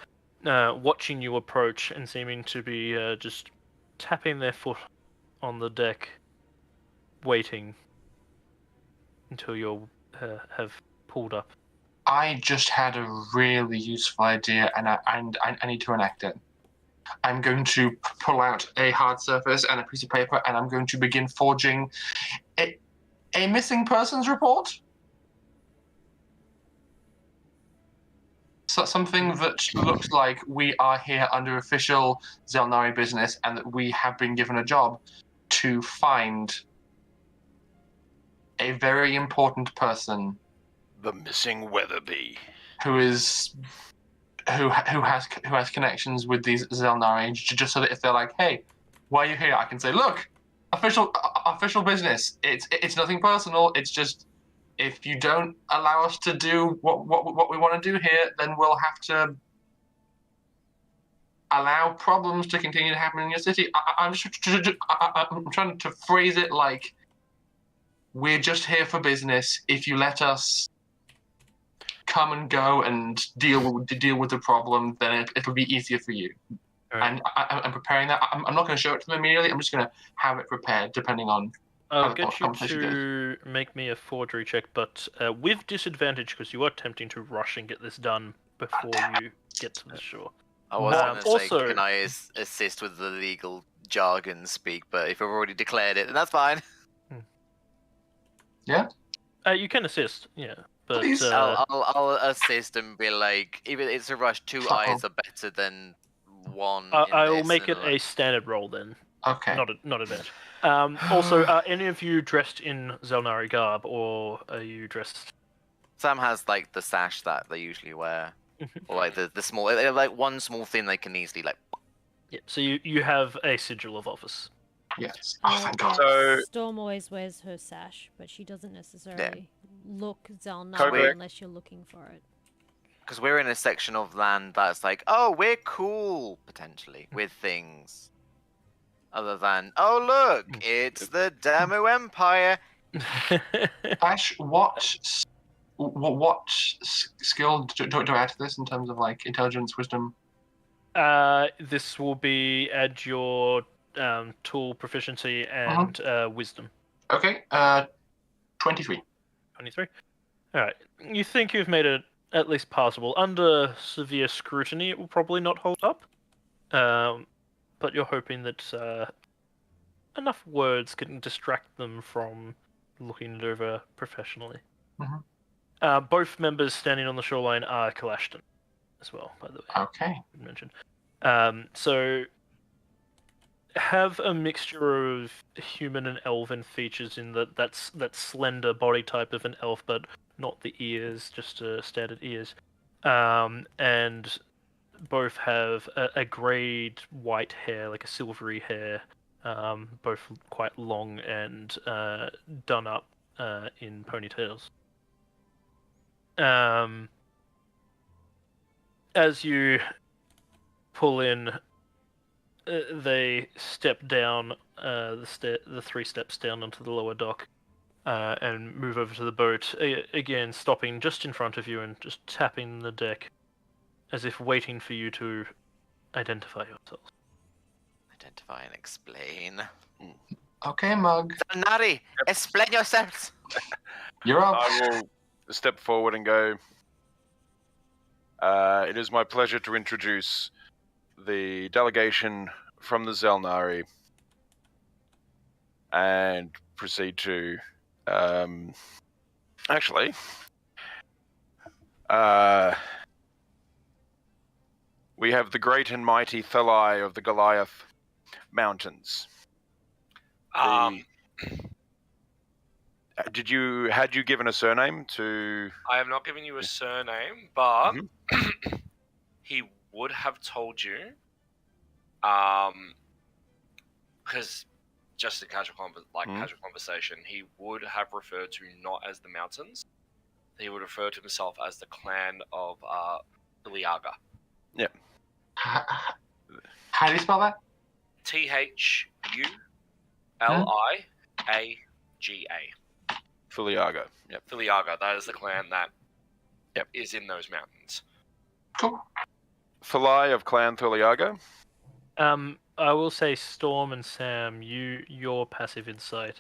watching you approach and seeming to be just tapping their foot on the deck, waiting until you have pulled up.
I just had a really useful idea, and I need to enact it. I'm going to pull out a hard surface and a piece of paper, and I'm going to begin forging a missing persons report. So something that looks like we are here under official Xel'nari business, and that we have been given a job to find a very important person.
The missing Weatherby.
Who has connections with these Xel'nari, just so that if they're like, hey, why are you here? I can say, look, official business. It's nothing personal. It's just, if you don't allow us to do what we want to do here, then we'll have to allow problems to continue to happen in your city. I'm trying to phrase it like, we're just here for business. If you let us come and go and deal with the problem, then it'll be easier for you.
Right.
And I'm preparing that. I'm not going to show it to them immediately. I'm just going to have it prepared, depending on.
I'll get you to make me a forgery check, but with disadvantage, because you are attempting to rush and get this done before you get to the shore.
I was going to say,
also,
can I assist with the legal jargon speak, but if I've already declared it, then that's fine.
Yeah?
You can assist, yeah. But
I'll assist and be like, even it's a rush, two eyes are better than one.
I'll make it a standard roll then.
Okay.
Not a bit. Also, are any of you dressed in Xel'nari garb, or are you dressed?
Sam has like the sash that they usually wear, or like the small, like one small thing they can easily like.
Yeah. So you have a sigil of office.
Yes. Oh, thank God.
So
Storm always wears her sash, but she doesn't necessarily look Xel'nari
Correct.
unless you're looking for it.
Because we're in a section of land that's like, oh, we're cool potentially with things. Other than, oh look, it's the Demu Empire.
Ash, what skill do I add to this in terms of like intelligence, wisdom?
This will be add your tool proficiency and wisdom.
Okay. 23.
23. All right. You think you've made it at least passable. Under severe scrutiny, it will probably not hold up. But you're hoping that enough words can distract them from looking it over professionally. Both members standing on the shoreline are Kalashtan as well, by the way.
Okay.
Mentioned. So have a mixture of human and elven features in that slender body type of an elf, but not the ears, just standard ears. And both have a greyed white hair, like a silvery hair, both quite long and done up in ponytails. As you pull in, they step down the 3 steps down onto the lower dock and move over to the boat, again stopping just in front of you and just tapping the deck as if waiting for you to identify yourselves.
Identify and explain.
Okay, Mug.
Xel'nari, explain yourselves.
You're up.
I will step forward and go. It is my pleasure to introduce the delegation from the Xel'nari and proceed to actually we have the great and mighty Thalai of the Goliath Mountains. Had you given a surname to?
I have not given you a surname, but he would have told you, because just a casual conversation, he would have referred to not as the mountains. He would refer to himself as the clan of Iliaga.
Yeah.
How do you spell that?
Thuliaga.
Thuliaga. Yep.
Thuliaga. That is the clan that is in those mountains.
Cool.
Thalai of Clan Thuliaga.
I will say, Storm and Sam, your passive insight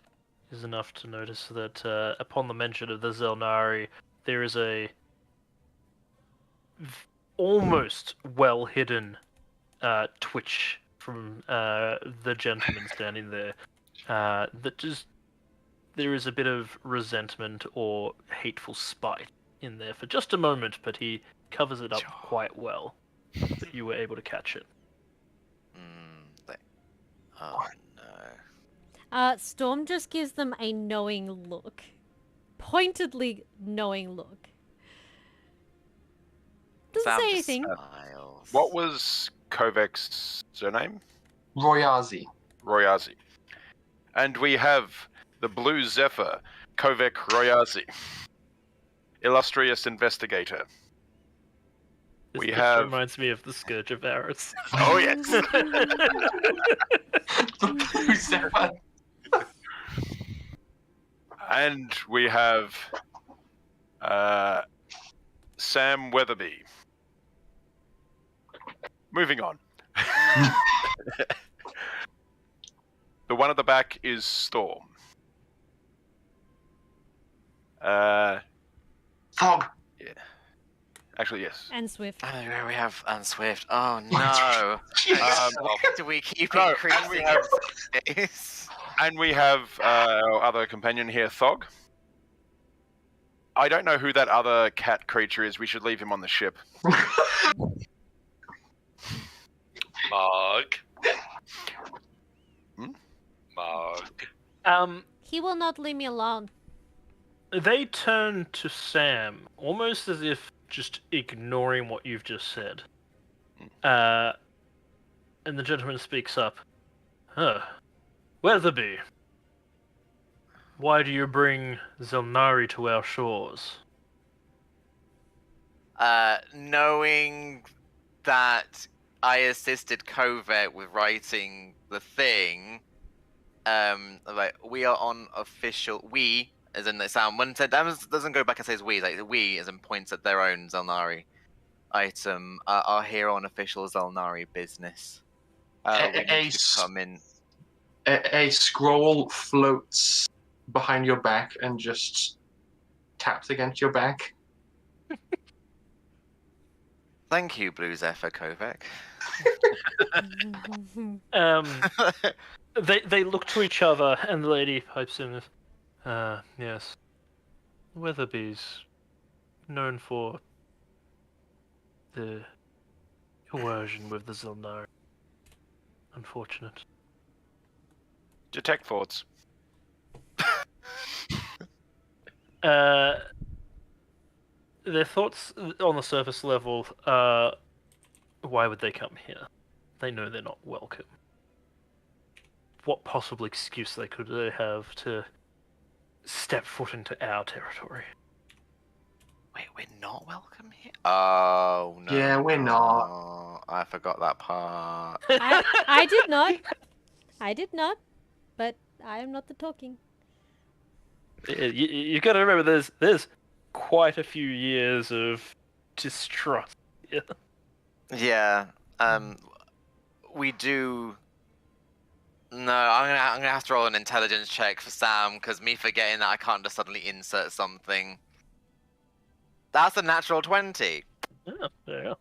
is enough to notice that upon the mention of the Xel'nari, there is a almost well-hidden twitch from the gentleman standing there. That just there is a bit of resentment or hateful spite in there for just a moment, but he covers it up quite well. That you were able to catch it.
Oh no.
Storm just gives them a knowing look. Pointedly knowing look. Doesn't
Sam
say
just
anything.
smiles.
What was Kovek's surname?
Royazi.
Royazi. And we have the Blue Zephyr, Kovek Royazi, illustrious investigator.
This
We
just
have-
reminds me of the Scourge of Varus.
Oh yes.
The Blue Zephyr.
And we have Sam Weatherby. Moving on. The one at the back is Storm.
Fog.
Yeah. Actually, yes.
And Swift.
Oh, we have Swift. Oh no. Do we keep
No,
increasing
and
this?
And we have our other companion here, Thog. I don't know who that other cat creature is. We should leave him on the ship.
Mug.
Hmm?
Mug.
He will not leave me alone.
They turn to Sam, almost as if just ignoring what you've just said. And the gentleman speaks up. Weatherby, why do you bring Xel'nari to our shores?
Knowing that I assisted Kovek with writing the thing, like we are on official. We, as in the sound, when it doesn't go back and says we, like we, as in points at their own Xel'nari item, are here on official Xel'nari business. We need to come in.
a scroll floats behind your back and just taps against your back.
Thank you, Blue Zephyr Kovac.
They look to each other, and the lady pipes in with, yes. Weatherby's known for the coercion with the Xel'nari. Unfortunate.
Detect thoughts.
Their thoughts on the surface level are, why would they come here? They know they're not welcome. What possible excuse could they have to step foot into our territory?
Wait, we're not welcome here? Oh, no.
Yeah, we're not.
Oh, I forgot that part.
I did not. I did not. But I am not the talking.
You got to remember, there's quite a few years of distrust here.
Yeah, we do. No, I'm gonna have to roll an intelligence check for Sam because me forgetting that I can't just suddenly insert something. That's a natural 20.
Oh, yeah.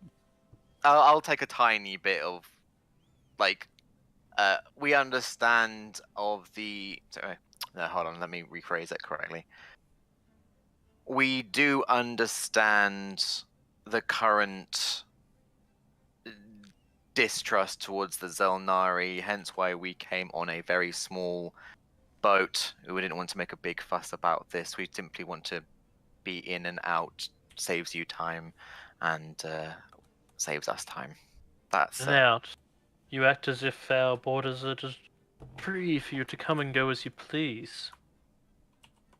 I'll take a tiny bit of, like, we understand of the. Sorry, no, hold on. Let me rephrase it correctly. We do understand the current distrust towards the Xel'nari, hence why we came on a very small boat. We didn't want to make a big fuss about this. We simply want to be in and out, saves you time, and saves us time. That's
And out. You act as if our borders are just free for you to come and go as you please.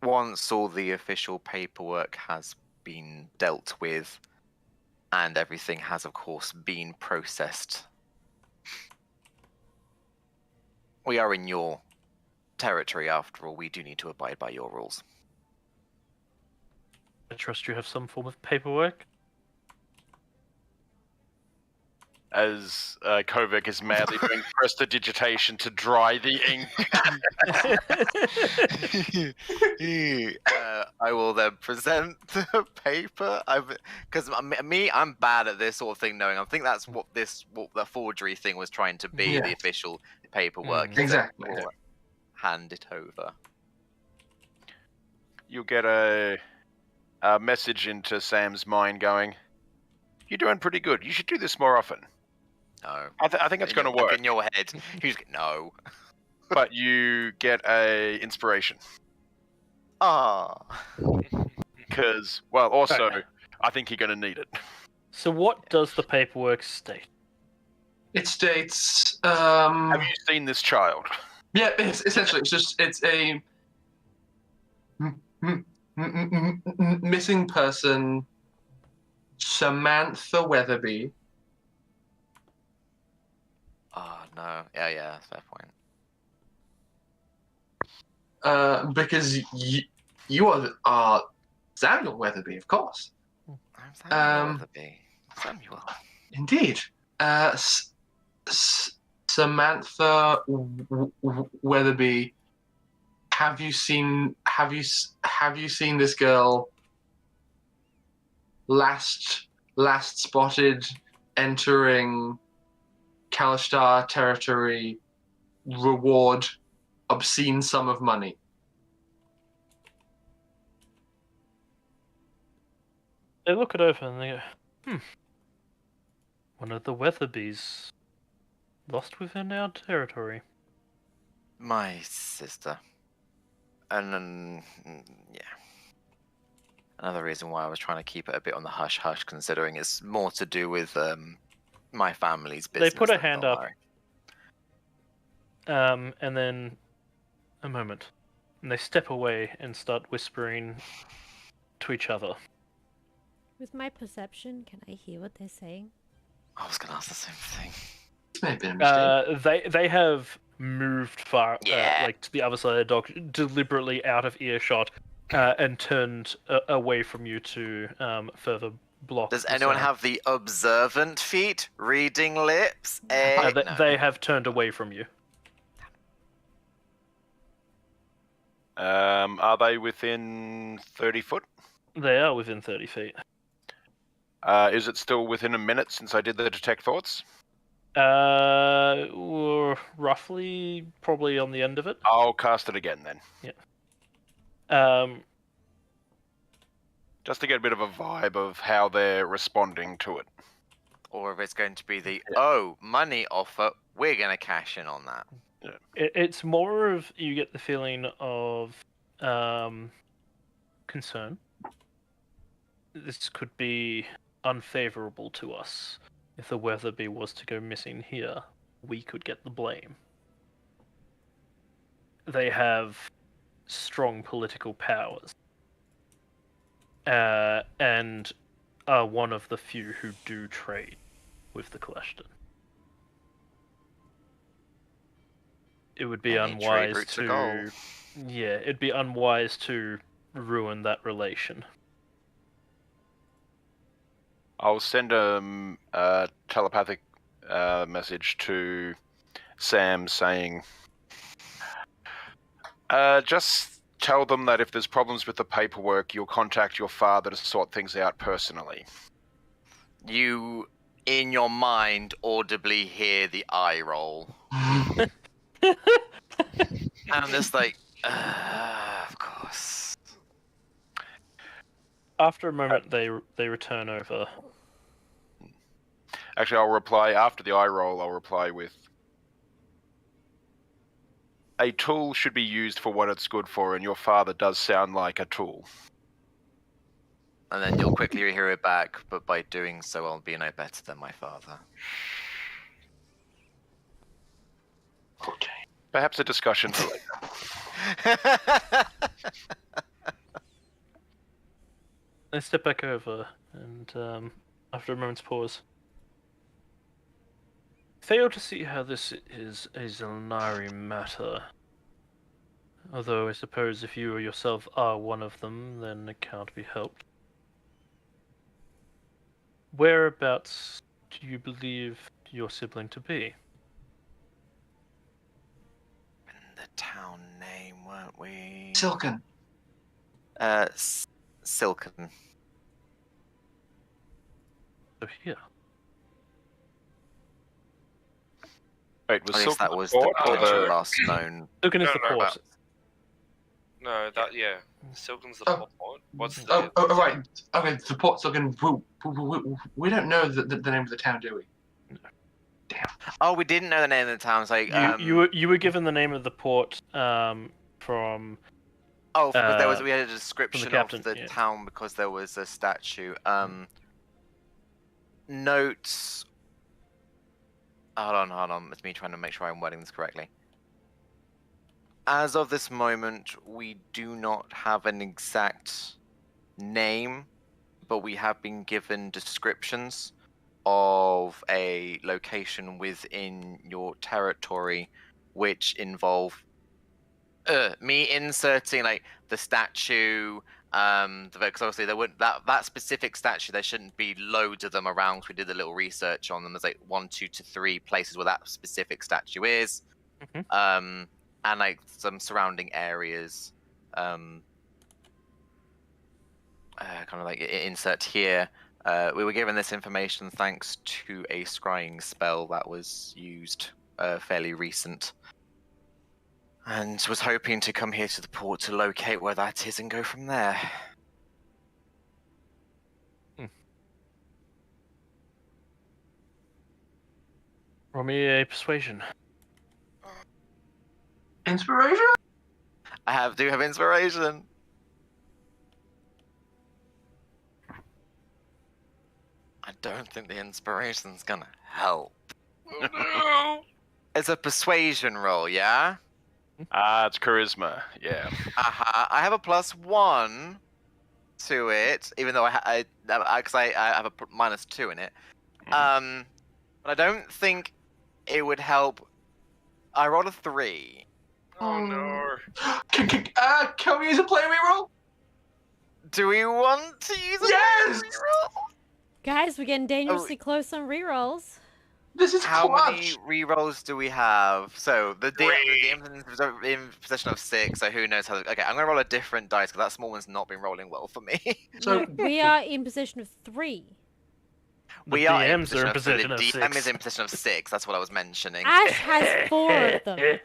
once all the official paperwork has been dealt with, and everything has, of course, been processed. We are in your territory, after all. We do need to abide by your rules.
I trust you have some form of paperwork.
As Kovac is madly doing prestidigitation to dry the ink.
I will then present the paper. Because I'm bad at this sort of thing, knowing. I think that's what the forgery thing was trying to be, the official paperwork.
Exactly.
We'll hand it over.
You'll get a message into Sam's mind going, "You're doing pretty good. You should do this more often."
No.
I think it's going to work.
In your head, no.
But you get a inspiration.
Ah.
Because, well, also, I think you're going to need it.
So what does the paperwork state?
It states.
Have you seen this child?
Yeah, essentially, it's a missing person, Samantha Weatherby.
Oh, no. Yeah, that's a fair point.
Because you are Samuel Weatherby, of course.
I'm Samuel Weatherby. Samuel.
Indeed. Samantha Weatherby. Have you seen this girl last spotted entering Kalashtar territory, reward obscene sum of money?
They look it over and they go, one of the Weatherbys lost within our territory.
My sister. And then, yeah. Another reason why I was trying to keep it a bit on the hush-hush, considering it's more to do with my family's business.
They put a
than
hand up.
Xel'nari.
And then a moment. And they step away and start whispering to each other.
With my perception, can I hear what they're saying?
I was going to ask the same thing.
This may have been a mistake.
They have moved far,
Yeah.
like to the other side of the dock, deliberately out of earshot, and turned away from you to further block.
Does
the
anyone
sound.
have the observant feet? Reading lips?
They have turned away from you.
Are they within 30 foot?
They are within 30 feet.
Is it still within a minute since I did the detect thoughts?
Or roughly, probably on the end of it.
I'll cast it again then. Just to get a bit of a vibe of how they're responding to it.
Or if it's going to be the,
Yeah.
money offer, we're going to cash in on that.
It's more of, you get the feeling of concern. This could be unfavorable to us. If the Weatherby was to go missing here, we could get the blame. They have strong political powers. And are one of the few who do trade with the Collection. It would be
Any trade
unwise
routes are
to...
gold.
Yeah, it'd be unwise to ruin that relation.
I'll send a telepathic message to Sam saying, just tell them that if there's problems with the paperwork, you'll contact your father to sort things out personally.
You, in your mind, audibly hear the eye roll. And I'm just like, of course.
After a moment, they return over.
Actually, I'll reply after the eye roll. I'll reply with, a tool should be used for what it's good for, and your father does sound like a tool.
And then you'll quickly hear it back, but by doing so, I'll be no better than my father.
Okay.
Perhaps a discussion for later.
They step back over, and after a moment's pause, fail to see how this is a Xel'nari matter. Although I suppose if you yourself are one of them, then it can't be helped. Whereabouts do you believe your sibling to be?
The town name, weren't we?
Silken.
Silken.
So here.
Wait, was
At least
Silken
that was
the
the
port or
picture
the...
last known.
Silken is
No,
the
no,
port.
No, that yeah. Silken's the
Oh.
port. What's the?
Oh, right. Okay, the port Silken. We don't know the name of the town, do we?
Oh, we didn't know the name of the town. It's like,
You were given the name of the port from...
Oh, because we had a description
captain,
of the
yeah.
town because there was a statue. Notes. Hold on. It's me trying to make sure I'm wording this correctly. As of this moment, we do not have an exact name, but we have been given descriptions of a location within your territory, which involve me inserting like the statue, because obviously there wouldn't that specific statue. There shouldn't be loads of them around. We did a little research on them. There's like 1, 2 to 3 places where that specific statue is, and like some surrounding areas. Kind of like insert here. We were given this information thanks to a scrying spell that was used fairly recent. And was hoping to come here to the port to locate where that is and go from there.
Roll me a persuasion.
Inspiration?
I do have inspiration. I don't think the inspiration's gonna help.
Oh no!
It's a persuasion roll, yeah?
It's charisma, yeah.
I have a +1 to it, even though I have a -2 in it. But I don't think it would help. I rolled a 3.
Oh no!
Can we use a play reroll?
Do we want to use a
Yes!
reroll?
Guys, we're getting dangerously close on rerolls.
This is
How many
clutch.
rerolls do we have? So the
Three.
DM is in possession of 6, so who knows how. Okay, I'm gonna roll a different dice because that small one's not been rolling well for me.
So-
we are in possession of 3.
We
The
are in
DMs are in
possession
possession
of
of
the DM
6.
is in possession of 6. That's what I was mentioning.
Ash has 4 of them.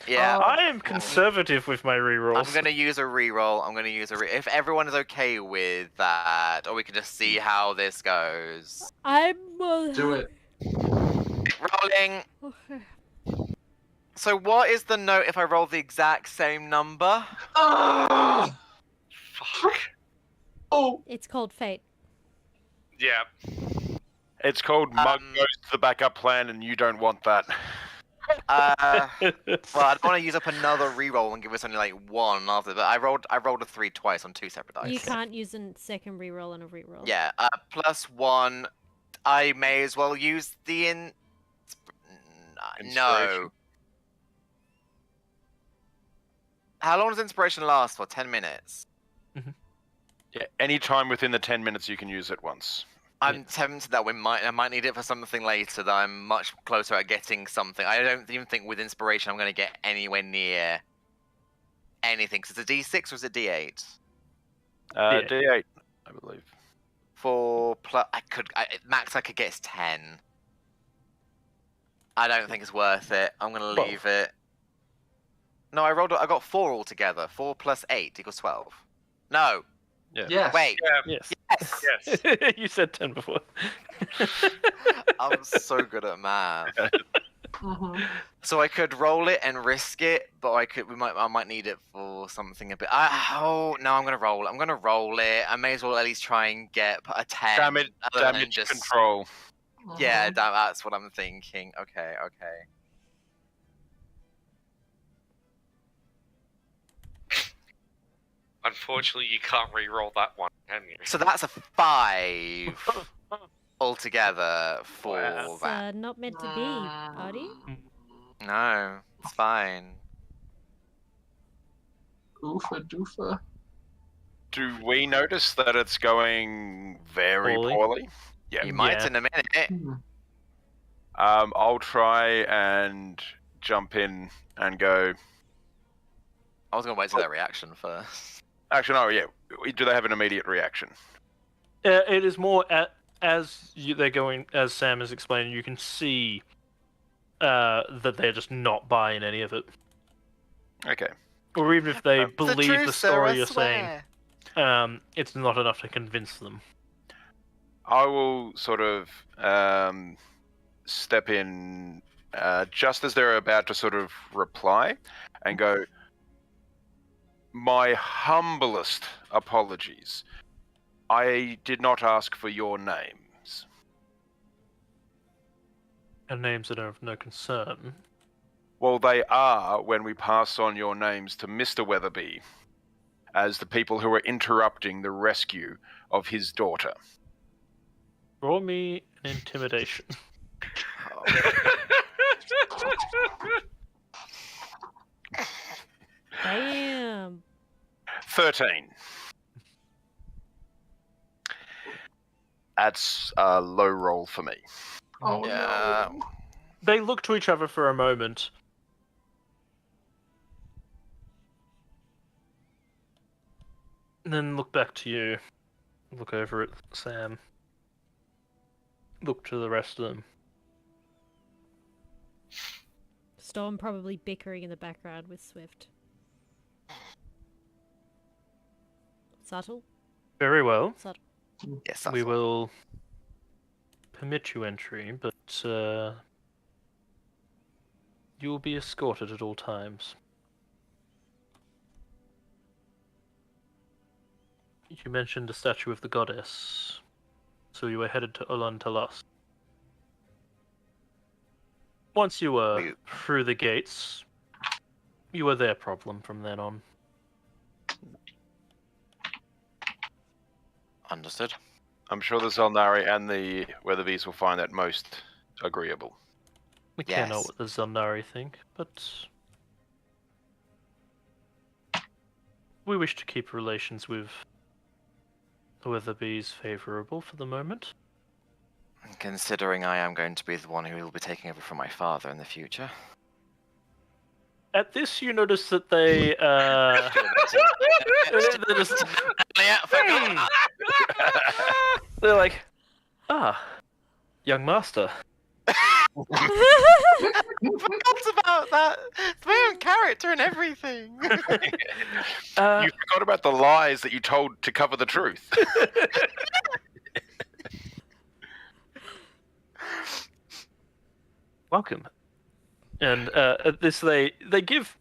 Yeah.
I am conservative with my rerolls.
I'm gonna use a reroll. If everyone is okay with that, or we can just see how this goes.
I'm.
Do it.
Rolling.
Okay.
So what is the note if I roll the exact same number?
Ah!
Fuck.
Oh.
It's called fate.
Yeah.
It's called Mug
Um,
goes to the backup plan, and you don't want that.
Well, I don't want to use up another reroll and give us only like 1 after. But I rolled a 3 twice on 2 separate dice.
You can't use a second reroll and a reroll.
Yeah. +1. I may as well use the No.
Inspiration.
How long does inspiration last for? 10 minutes.
Yeah, any time within the 10 minutes you can use it once.
I'm tempted that I might need it for something later. That I'm much closer at getting something. I don't even think with inspiration I'm going to get anywhere near anything. Cause it's a D6 or is it D8?
D8, I believe.
4 plus. Max I could get is 10. I don't think it's worth it. I'm going to
Well.
leave it. No, I got 4 altogether. 4 plus 8 equals 12. No.
Yeah.
Yes.
Wait.
Yeah.
Yes.
Yes.
Yes.
You said 10 before.
I'm so good at math.
Mhm.
So I could roll it and risk it, but I might need it for something a bit. Oh no, I'm gonna roll it. I'm gonna roll it. I may as well at least try and get a 10. other than
Damage
just
control.
Yeah,
Mhm.
that's what I'm thinking. Okay.
Unfortunately, you can't re-roll that one, can you?
So that's a 5 altogether for
It's
that.
not meant to be, buddy.
No, it's fine.
Oofa doofa.
Do we notice that it's going very
Poorly?
poorly? Yeah.
You might
Yeah.
in a minute.
Hmm.
I'll try and jump in and go.
I was gonna wait till their reaction first.
Actually, no, yeah. Do they have an immediate reaction?
It is more they're going, as Sam is explaining, you can see that they're just not buying any of it.
Okay.
Or even if they believe the
truth, sir,
story
I
you're saying,
swear.
it's not enough to convince them.
I will sort of step in just as they're about to sort of reply and go, my humblest apologies. I did not ask for your names.
And names that are of no concern.
Well, they are when we pass on your names to Mr. Weatherby as the people who are interrupting the rescue of his daughter.
Roll me an intimidation.
Damn.
13. That's a low roll for me.
Oh
Yeah.
no.
They look to each other for a moment. And then look back to you. Look over at Sam. Look to the rest of them.
Storm probably bickering in the background with Swift. Subtle?
Very well.
Subtle.
Yes,
We
that's
will permit you entry, but you will be escorted at all times. You mentioned a statue of the goddess, so you were headed to Ulan Talas. Once you were through the gates, you were their problem from then on.
understood.
I'm sure the Xel'nari and the Weatherbys will find that most agreeable.
We can't know
Yes.
what the Xel'nari think, but we wish to keep relations with the Weatherbys favourable for the moment.
considering I am going to be the one who will be taking over from my father in the future.
At this, you notice that they they're just they're like, young master.
Forgot about that. It's my own character and everything.
You forgot about the lies that you told to cover the truth.
Welcome. And at this, they give.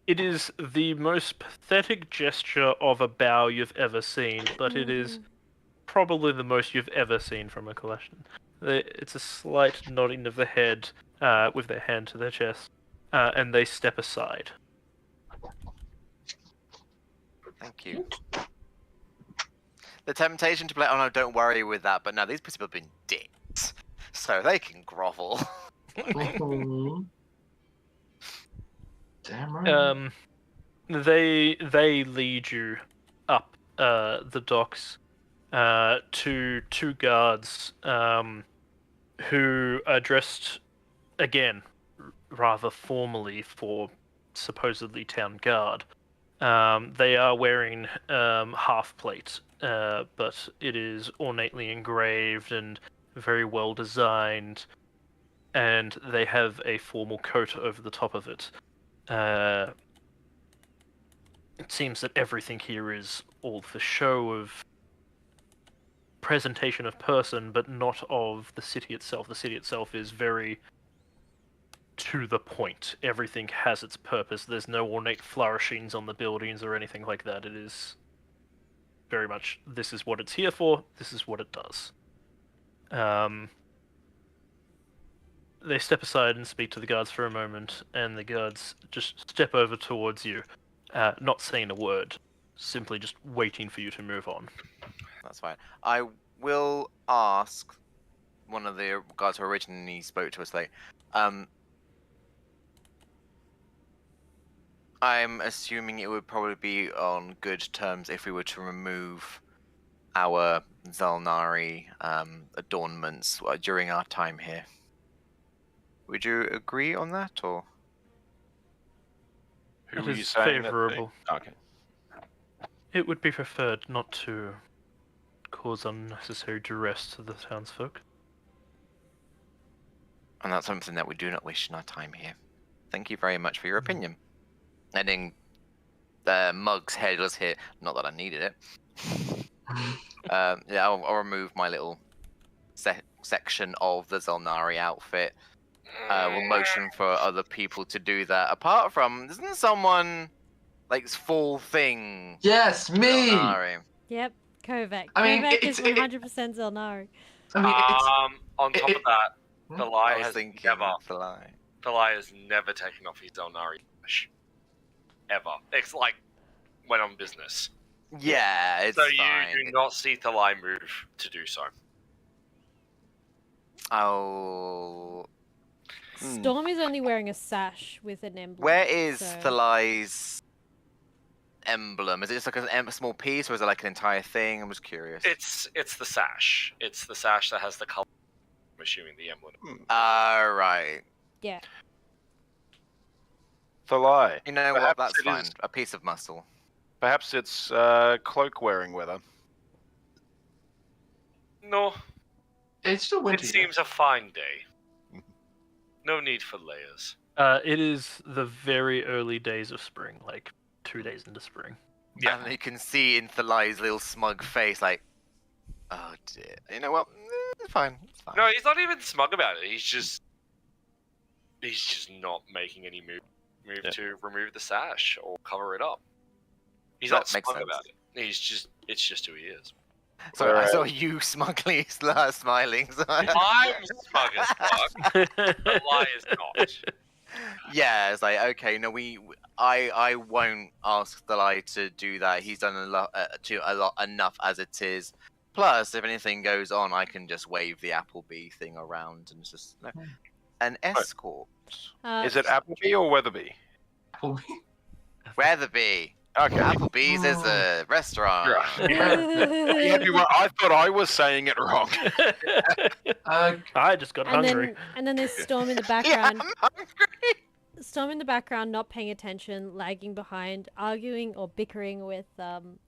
It is the most pathetic gesture of a bow you've ever seen, but it is probably the most you've ever seen from a collection. It's a slight nodding of the head with their hand to their chest, and they step aside.
Thank you. The temptation to play, oh no, don't worry with that, but no, these people have been dicks, so they can grovel.
Damn right.
They lead you up the docks to two guards who are dressed again rather formally for supposedly town guard. They are wearing half plate, but it is ornately engraved and very well designed, and they have a formal coat over the top of it. It seems that everything here is all for show of presentation of person, but not of the city itself. The city itself is very to the point. Everything has its purpose. There's no ornate flourishings on the buildings or anything like that. It is very much, this is what it's here for, this is what it does. They step aside and speak to the guards for a moment, and the guards just step over towards you, not saying a word, simply just waiting for you to move on.
That's fine. I will ask one of the guys who originally spoke to us, like, I'm assuming it would probably be on good terms if we were to remove our Xel'nari adornments during our time here. Would you agree on that, or?
Who
It
were you
is
saying?
favourable.
Okay.
It would be preferred not to cause unnecessary duress to the townsfolk.
And that's something that we do not wish in our time here. Thank you very much for your opinion. And then Mug's head was hit. Not that I needed it. Yeah, I'll remove my little section of the Xel'nari outfit. We'll motion for other people to do that. Apart from, isn't someone like full thing?
Yes, me.
Xel'nari?
Yep, Kovac.
I mean,
Kovac
it's-
is 100% Xel'nari.
I mean, it's,
On top of that, the
I
lie
was
has
thinking
never,
the lie.
the lie has never taken off his Xel'nari flesh. Ever. It's like went on business.
Yeah, it's
So
fine.
you do not see the lie move to do so.
Oh.
Storm is only wearing a sash with an emblem.
Where is
so...
Thalai's emblem? Is it just like a small piece, or is it like an entire thing? I'm just curious.
It's the sash. It's the sash that has the color. I'm assuming the emblem.
Right.
Yeah.
The lie.
You know what?
Perhaps
That's
it
fine.
is-
A piece of muscle.
Perhaps it's cloak wearing weather.
No,
it's still
it
winter.
seems a fine day. No need for layers.
It is the very early days of spring, like 2 days into spring.
Yeah.
And you can see in Thalai's little smug face, like, oh dear. You know what? It's fine. It's fine.
No, he's not even smug about it. He's just not making any move
Yeah.
to remove the sash or cover it up. He's
That
not smug
makes sense.
about it. It's just who he is.
So I saw you smugly smiling. So
I'm smug as fuck. The lie is not.
yeah, it's like, okay, no, I won't ask Thalai to do that. He's done a lot enough as it is. Plus, if anything goes on, I can just wave the Applebee thing around and it's just an escort.
Is it Appleby or Weatherby?
Weatherby.
Okay.
Applebee's is a restaurant.
Yeah, I thought I was saying it wrong.
I just got hungry.
And then there's Storm in the
Yeah,
background.
I'm hungry.
Storm in the background, not paying attention, lagging behind, arguing or bickering with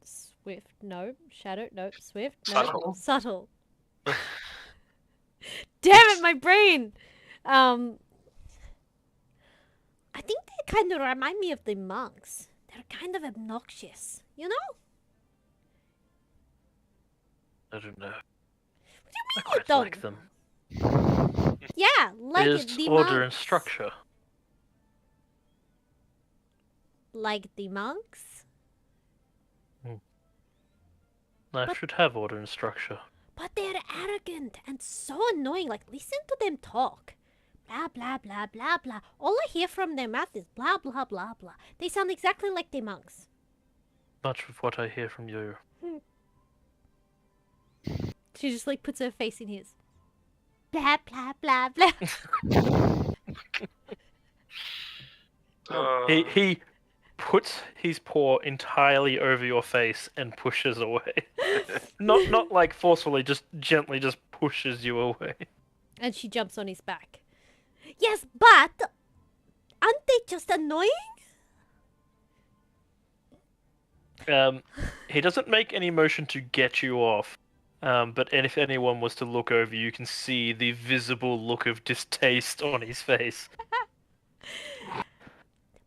Swift. No, Shadow. No, Swift. No,
Subtle.
Subtle. Damn it, my brain. I think they kind of remind me of the monks. They're kind of obnoxious, you know?
I don't know.
What do you
I
mean you
quite
don't?
like them.
Yeah, like
There's
the
order and
monks.
structure.
Like the monks?
Life should have order and structure.
But they're arrogant and so annoying. Like, listen to them talk. Blah, blah, blah, blah, blah. All I hear from their mouth is blah, blah, blah, blah. They sound exactly like the monks.
Much of what I hear from you.
She just, like, puts her face in his. Blah, blah, blah, blah.
He puts his paw entirely over your face and pushes away. not like forcefully, just gently just pushes you away.
And she jumps on his back. Yes, but aren't they just annoying?
He doesn't make any motion to get you off. But if anyone was to look over, you can see the visible look of distaste on his face.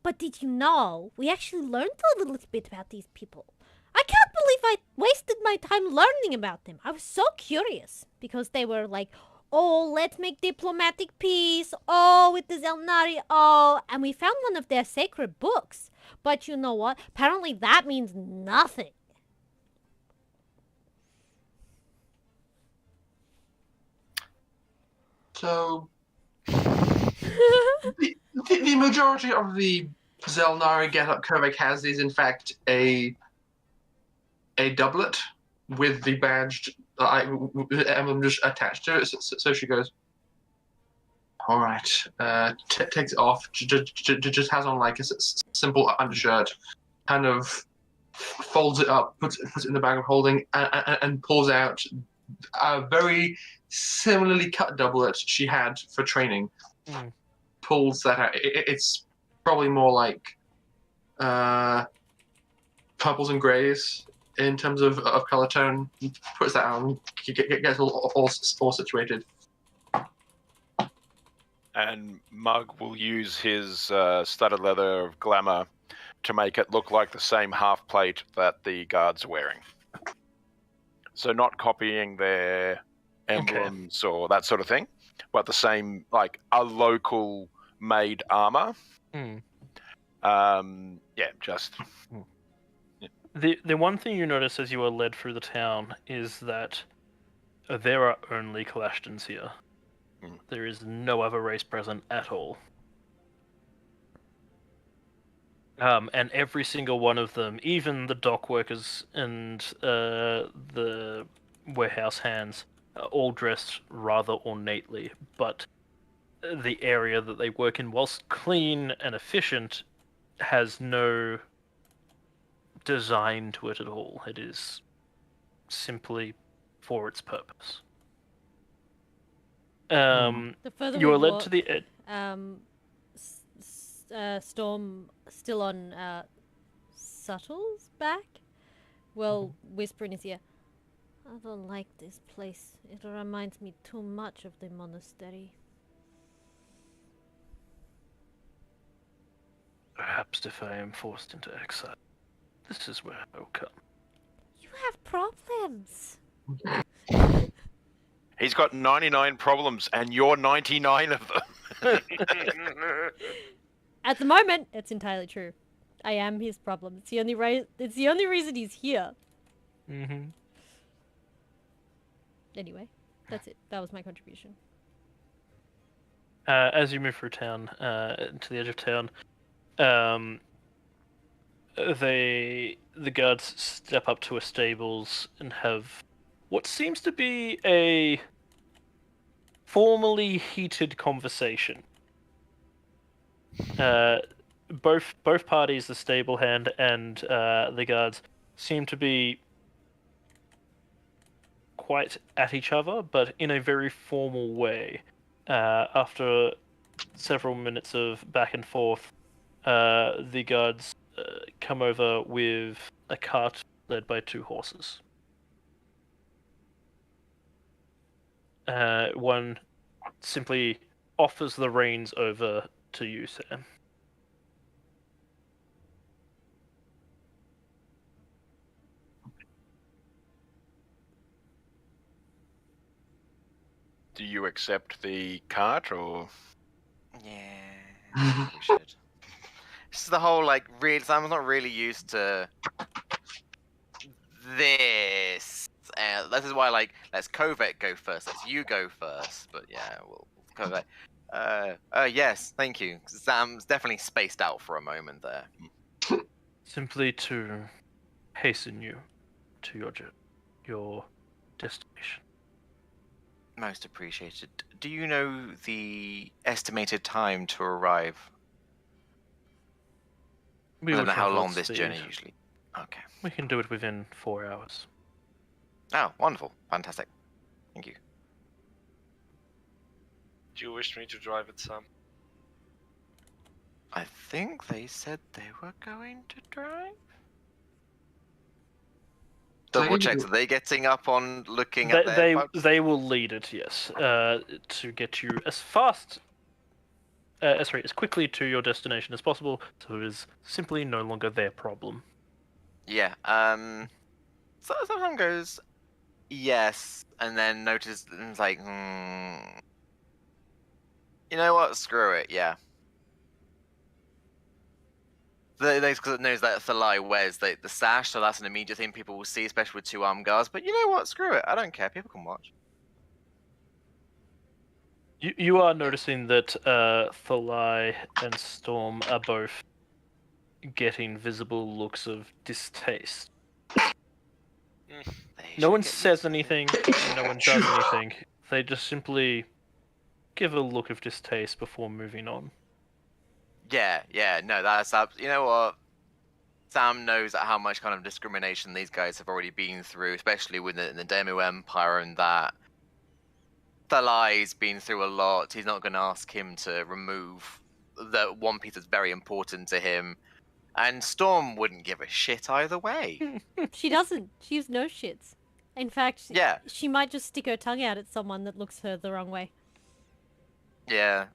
But did you know, we actually learned a little bit about these people. I can't believe I wasted my time learning about them. I was so curious because they were like, oh, let's make diplomatic peace. Oh, with the Xel'nari. Oh, and we found one of their sacred books. But you know what? Apparently that means nothing.
So, the majority of the Xel'nari getup Kovac has is in fact a doublet with the badged emblem just attached to it. So she goes, all right, takes it off, just has on like a simple undershirt, kind of folds it up, puts it in the bag of holding, and pulls out a very similarly cut doublet she had for training. Pulls that out. It's probably more like purples and greys in terms of color tone. Puts that on, gets all situated.
And Mug will use his studded leather of glamour to make it look like the same half plate that the guards are wearing. So not copying their emblems or that sort of thing, but the same, like a local made armor. Just.
The one thing you notice as you are led through the town is that there are only Kalashtans here. There is no other race present at all. And every single one of them, even the dock workers and the warehouse hands, are all dressed rather ornately, but the area that they work in, whilst clean and efficient, has no design to it at all. It is simply for its purpose.
The further
You
we
are led
walk,
to the edge.
Storm still on Subtle's back. Well, whisper in his ear. I don't like this place. It reminds me too much of the monastery.
Perhaps if I am forced into exile, this is where I will come.
You have problems.
He's got 99 problems, and you're 99 of them.
At the moment, it's entirely true. I am his problem. It's the only It's the only reason he's here. Anyway, that's it. That was my contribution.
As you move through town, to the edge of town, the guards step up to a stables and have what seems to be a formally heated conversation. both parties, the stable hand and the guards, seem to be quite at each other, but in a very formal way. After several minutes of back and forth, the guards come over with a cart led by 2 horses. One simply offers the reins over to you, Sam.
Do you accept the cart, or
Yeah, we should. This is the whole like real. I'm not really used to this. This is why like let's Kovac go first. Let's you go first. But yeah, we'll Kovac. Yes, thank you. Sam's definitely spaced out for a moment there.
Simply to hasten you to your destination.
Most appreciated. Do you know the estimated time to arrive?
We
I
will
don't know how
travel
long
at
this
speed.
journey usually. Okay.
We can do it within 4 hours.
Oh, wonderful. Fantastic. Thank you.
Do you wish me to drive it, Sam?
I think they said they were going to drive. Double check. Are they getting up on looking at their boats?
They will lead it, yes, to get you as quickly to your destination as possible, so it is simply no longer their problem.
Yeah. So someone goes, yes, and then notices and it's like, you know what? Screw it. Yeah. Because it knows that Thalai wears the sash, so that's an immediate thing people will see, especially with 2 armed guards. But you know what? Screw it. I don't care. People can watch.
You are noticing that Thalai and Storm are both getting visible looks of distaste. No one says anything, no one does anything. They just simply give a look of distaste before moving on.
Yeah, no, that's you know what? Sam knows how much kind of discrimination these guys have already been through, especially within the Demu Empire, and that Thalai's been through a lot. He's not going to ask him to remove the one piece that's very important to him. And Storm wouldn't give a shit either way.
She doesn't. She has no shits. In fact,
Yeah.
she might just stick her tongue out at someone that looks her the wrong way.
Yeah.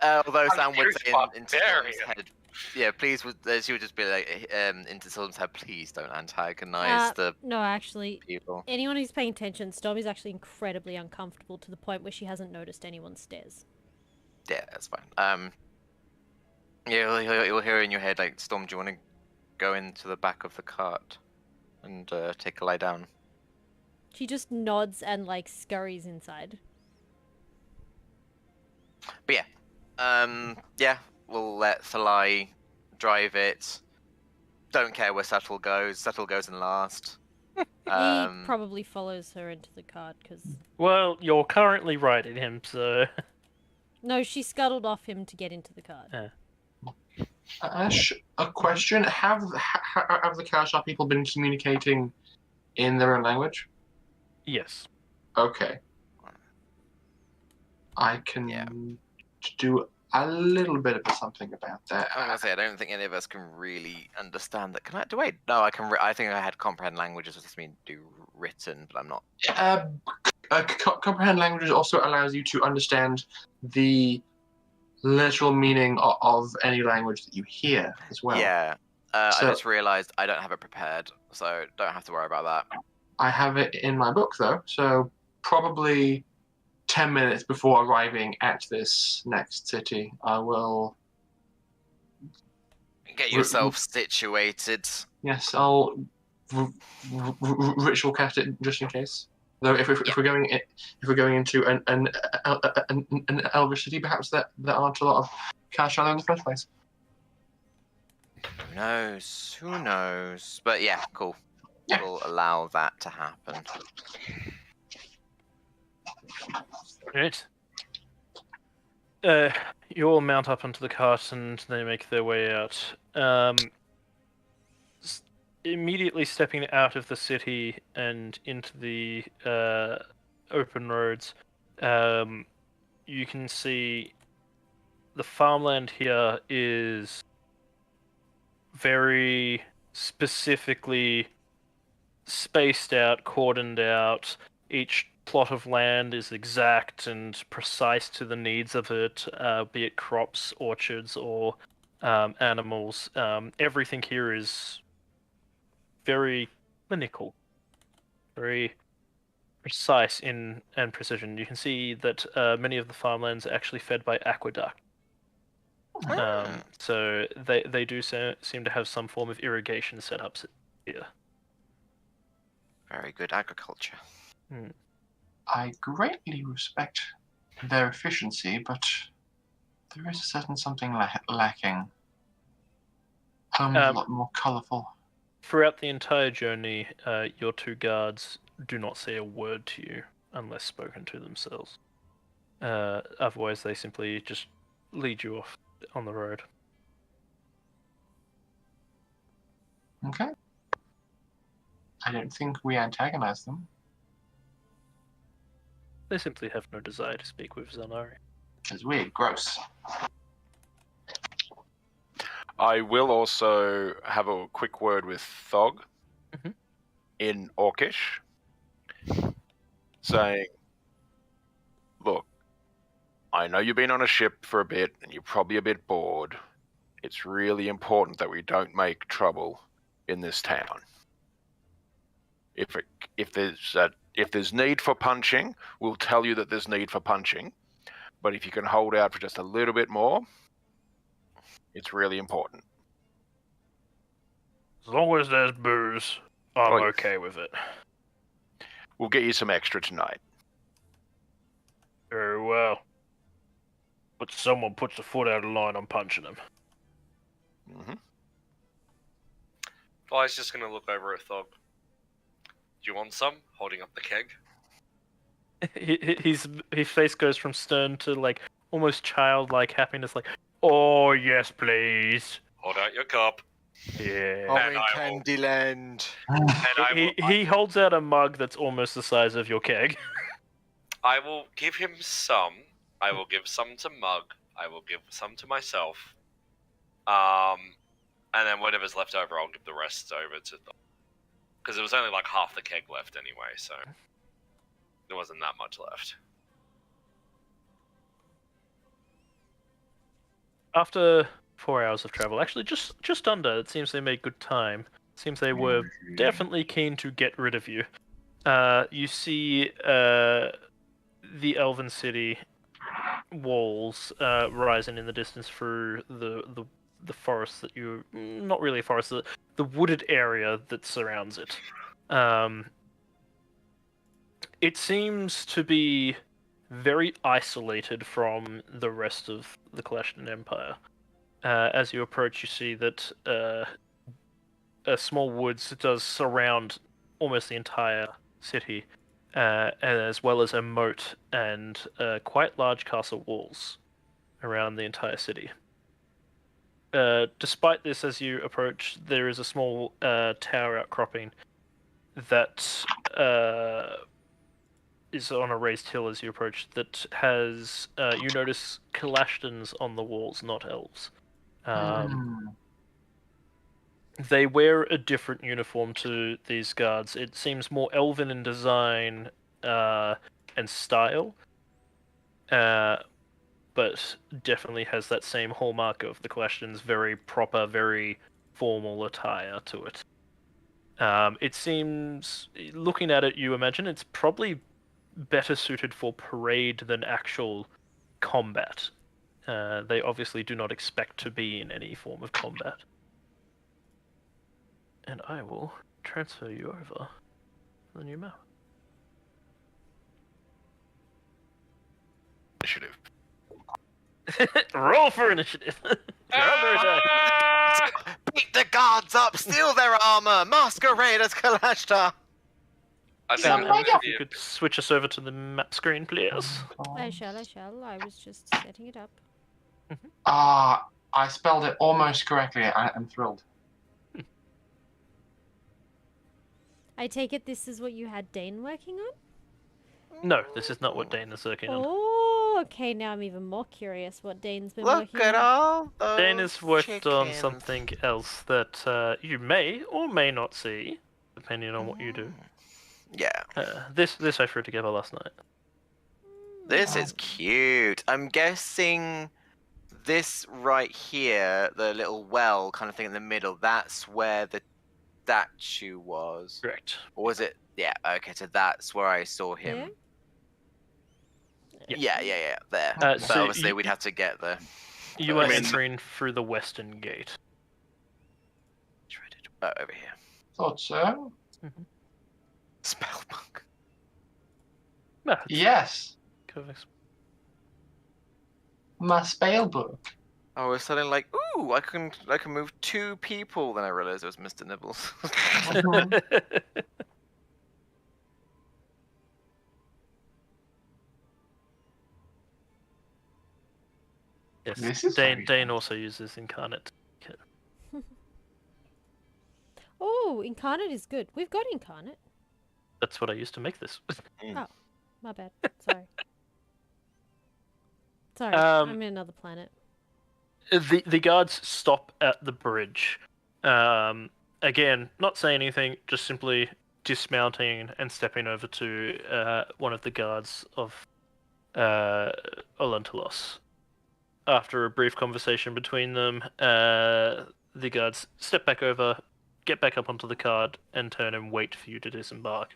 Although Sam would say into Storm's head, yeah, please, she would just be like, into Storm's head, please don't antagonize the
No, actually,
people.
anyone who's paying attention, Storm is actually incredibly uncomfortable to the point where she hasn't noticed anyone's stares.
Yeah, that's fine. Yeah, you'll hear in your head, like, Storm, do you want to go into the back of the cart and take a lie down?
She just nods and, like, scurries inside.
But yeah, we'll let Thalai drive it. Don't care where Settle goes. Settle goes in last.
He probably follows her into the cart, because...
Well, you're currently riding him, so...
No, she scuttled off him to get into the cart.
Ash, a question. Have the Kashar people been communicating in their own language?
Yes.
Okay. I can do a little bit of something about that.
I was gonna say, I don't think any of us can really understand that. Can I? Wait, no, I can. I think I had comprehend languages, which means do written, but I'm not.
Comprehend languages also allows you to understand the literal meaning of any language that you hear as well.
Yeah. I just realised I don't have it prepared, so don't have to worry about that.
I have it in my book though, so probably 10 minutes before arriving at this next city, I will
get yourself situated.
Yes, I'll ritual cast it just in case. Though if we're going into an elvish city, perhaps there aren't a lot of Kashar in the first place.
Who knows? Who knows? But yeah, cool.
Yeah.
We'll allow that to happen.
Right. You all mount up onto the cart and they make their way out. Immediately stepping out of the city and into the open roads, you can see the farmland here is very specifically spaced out, cordoned out. Each plot of land is exact and precise to the needs of it, be it crops, orchards, or animals. Everything here is very clinical, very precise and precision. You can see that many of the farmlands are actually fed by aqueduct. So they do seem to have some form of irrigation setups here.
Very good agriculture.
I greatly respect their efficiency, but there is a certain something lacking. Home is a lot more colourful.
Throughout the entire journey, your two guards do not say a word to you unless spoken to themselves. Otherwise, they simply just lead you off on the road.
Okay. I don't think we antagonize them.
They simply have no desire to speak with Xel'nari.
Which is weird, gross.
I will also have a quick word with Thog in Orcish, saying, look, I know you've been on a ship for a bit and you're probably a bit bored. It's really important that we don't make trouble in this town. If there's need for punching, we'll tell you that there's need for punching. But if you can hold out for just a little bit more, it's really important.
As long as there's booze, I'm okay with it.
We'll get you some extra tonight.
Very well. But someone puts a foot out of line, I'm punching him.
Fly's just gonna look over at Thog. Do you want some? Holding up the keg.
His face goes from stern to like almost childlike happiness, like, oh yes, please.
Hold out your cup.
Yeah.
Orange Candyland.
He holds out a mug that's almost the size of your keg.
I will give him some. I will give some to Mug. I will give some to myself. And then whatever's left over, I'll give the rest over to them. Because there was only like half the keg left anyway, so there wasn't that much left.
After 4 hours of travel, actually just under, it seems they made good time. It seems they were definitely keen to get rid of you. You see the Elven City walls rising in the distance through the forest that you... Not really a forest, the wooded area that surrounds it. It seems to be very isolated from the rest of the Kalashtan Empire. As you approach, you see that a small woods does surround almost the entire city, as well as a moat and quite large castle walls around the entire city. Despite this, as you approach, there is a small tower outcropping that is on a raised hill as you approach, that has, you notice Kalashtans on the walls, not elves. They wear a different uniform to these guards. It seems more elven in design and style, but definitely has that same hallmark of the Kalashtans, very proper, very formal attire to it. It seems, looking at it, you imagine it's probably better suited for parade than actual combat. They obviously do not expect to be in any form of combat. And I will transfer you over to the new map.
Initiative.
Roll for initiative. You're under attack.
Beat the guards up, steal their armor, masquerade as Kalashtar.
I think
Alex,
that
if
would
you
be
could switch us over to the map screen, please.
I shall. I was just setting it up.
I spelled it almost correctly. I'm thrilled.
I take it this is what you had Dane working on?
No, this is not what Dane is working on.
Oh, okay. Now I'm even more curious what Dane's been
Look
working
at
on.
all those
Dane has worked on
chickens.
something else that you may or may not see, depending on what you do.
Yeah,
This I threw together last night.
this is cute. I'm guessing this right here, the little well kind of thing in the middle, that's where the statue was.
Correct.
Or was it? Yeah, okay, so that's where I saw him.
Yeah.
Yeah, there.
Uh,
But
so
obviously
you-
we'd have to get there.
You are
I mean-
entering through the western gate.
Over here.
Thought so.
Spellbook.
No, it's
Yes,
correct.
my spell book.
I was suddenly like, ooh, I can move 2 people. Then I realized it was Mr. Nibbles.
Yes,
This is very
Dane
fun.
also uses incarnate.
Oh, incarnate is good. We've got incarnate.
That's what I used to make this.
My bad. Sorry. Sorry,
Um,
I'm in another planet.
The guards stop at the bridge. Again, not saying anything, just simply dismounting and stepping over to one of the guards of Olantalos. After a brief conversation between them, the guards step back over, get back up onto the card, and turn and wait for you to disembark.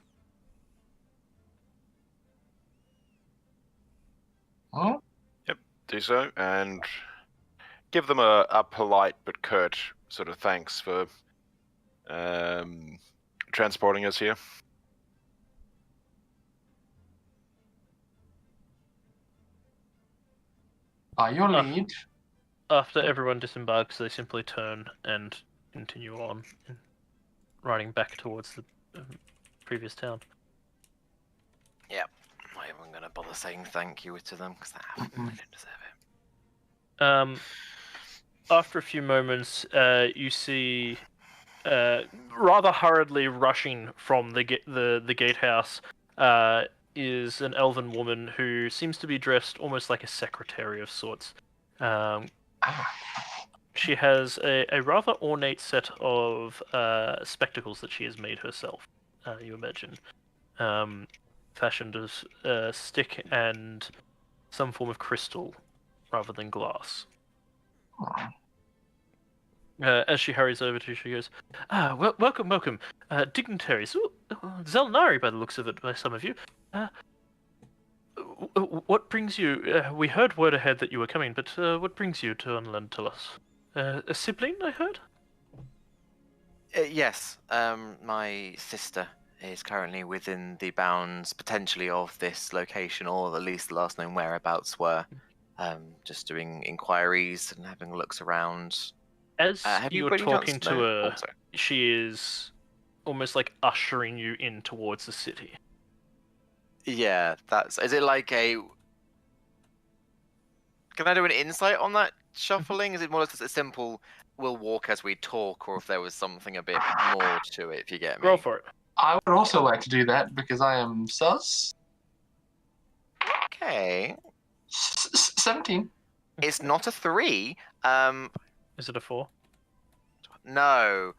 Huh?
Do so, and give them a polite but curt sort of thanks for transporting us here.
By your lead.
After everyone disembarks, they simply turn and continue on, riding back towards the previous town.
I'm not even gonna bother saying thank you to them because they don't deserve it.
After a few moments, you see, rather hurriedly rushing from the gatehouse, is an elven woman who seems to be dressed almost like a secretary of sorts. She has a rather ornate set of spectacles that she has made herself, you imagine. Fashioned as stick and some form of crystal rather than glass. As she hurries over to you, she goes, welcome, dignitaries. Ooh, Xel'nari by the looks of it, by some of you. What brings you... we heard word ahead that you were coming, but what brings you to Unlantalos? A sibling, I heard?
Yes, my sister is currently within the bounds, potentially, of this location, or at least the last known whereabouts were. Just doing inquiries and having looks around.
As
Have
you
you
were
got any
talking
chance
to
know-
her,
Oh, sorry.
she is almost like ushering you in towards the city.
Yeah, that's. Is it like a? Can I do an insight on that shuffling? Is it more or less a simple? We'll walk as we talk, or if there was something a bit more to it? If you get me.
Roll for it.
I would also like to do that because I am sus.
Okay.
17.
It's not a 3.
Is it a 4?
No.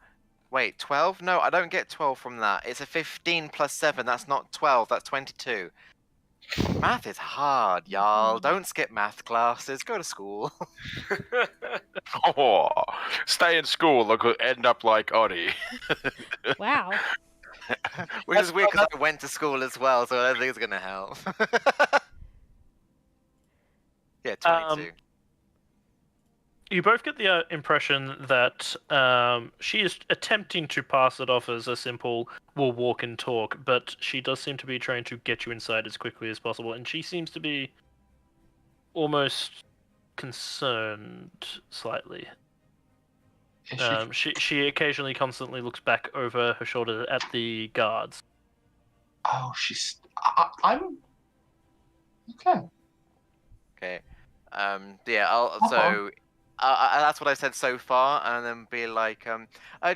Wait, 12? No, I don't get 12 from that. It's a 15 plus 7. That's not 12. That's 22. Math is hard, y'all. Don't skip math classes. Go to school.
Oh, stay in school. Look, end up like Oddie.
Wow.
Which is weird because I went to school as well, so I don't think it's going to help. Yeah, 22.
You both get the impression that she is attempting to pass it off as a simple "we'll walk and talk," but she does seem to be trying to get you inside as quickly as possible, and she seems to be almost concerned slightly.
Is she
She occasionally constantly looks back over her shoulder at the guards.
Oh, I'm okay.
Okay. Yeah. So, that's what I said so far, and then be like,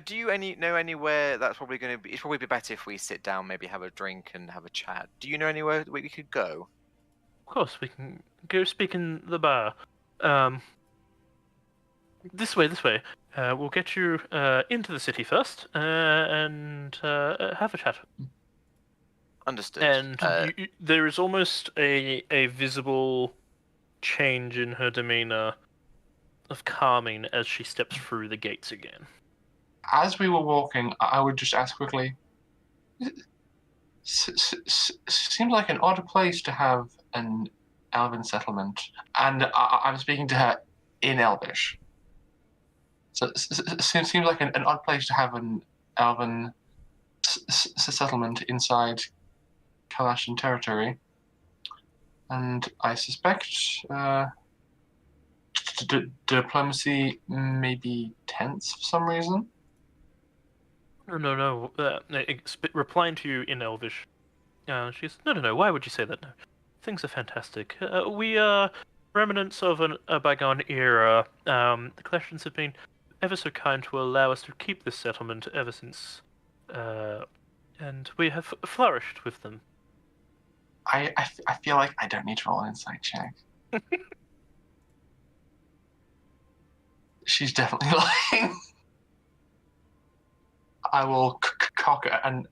do you know anywhere that's probably going to be? It's probably be better if we sit down, maybe have a drink and have a chat. Do you know anywhere we could go?
Of course, we can go speak in the bar. This way, this way. We'll get you into the city first, and have a chat.
Understood.
And there is almost a visible change in her demeanor of calming as she steps through the gates again.
As we were walking, I would just ask quickly. Seems like an odd place to have an elven settlement, and I'm speaking to her in Elvish. So seems like an odd place to have an elven settlement inside Kalashan territory, and I suspect diplomacy may be tense for some reason.
No. Replying to you in Elvish, she's no. Why would you say that? No, things are fantastic. We are remnants of a bygone era. The Clashons have been ever so kind to allow us to keep this settlement ever since, and we have flourished with them.
I feel like I don't need to roll an insight check. She's definitely lying. I will cock an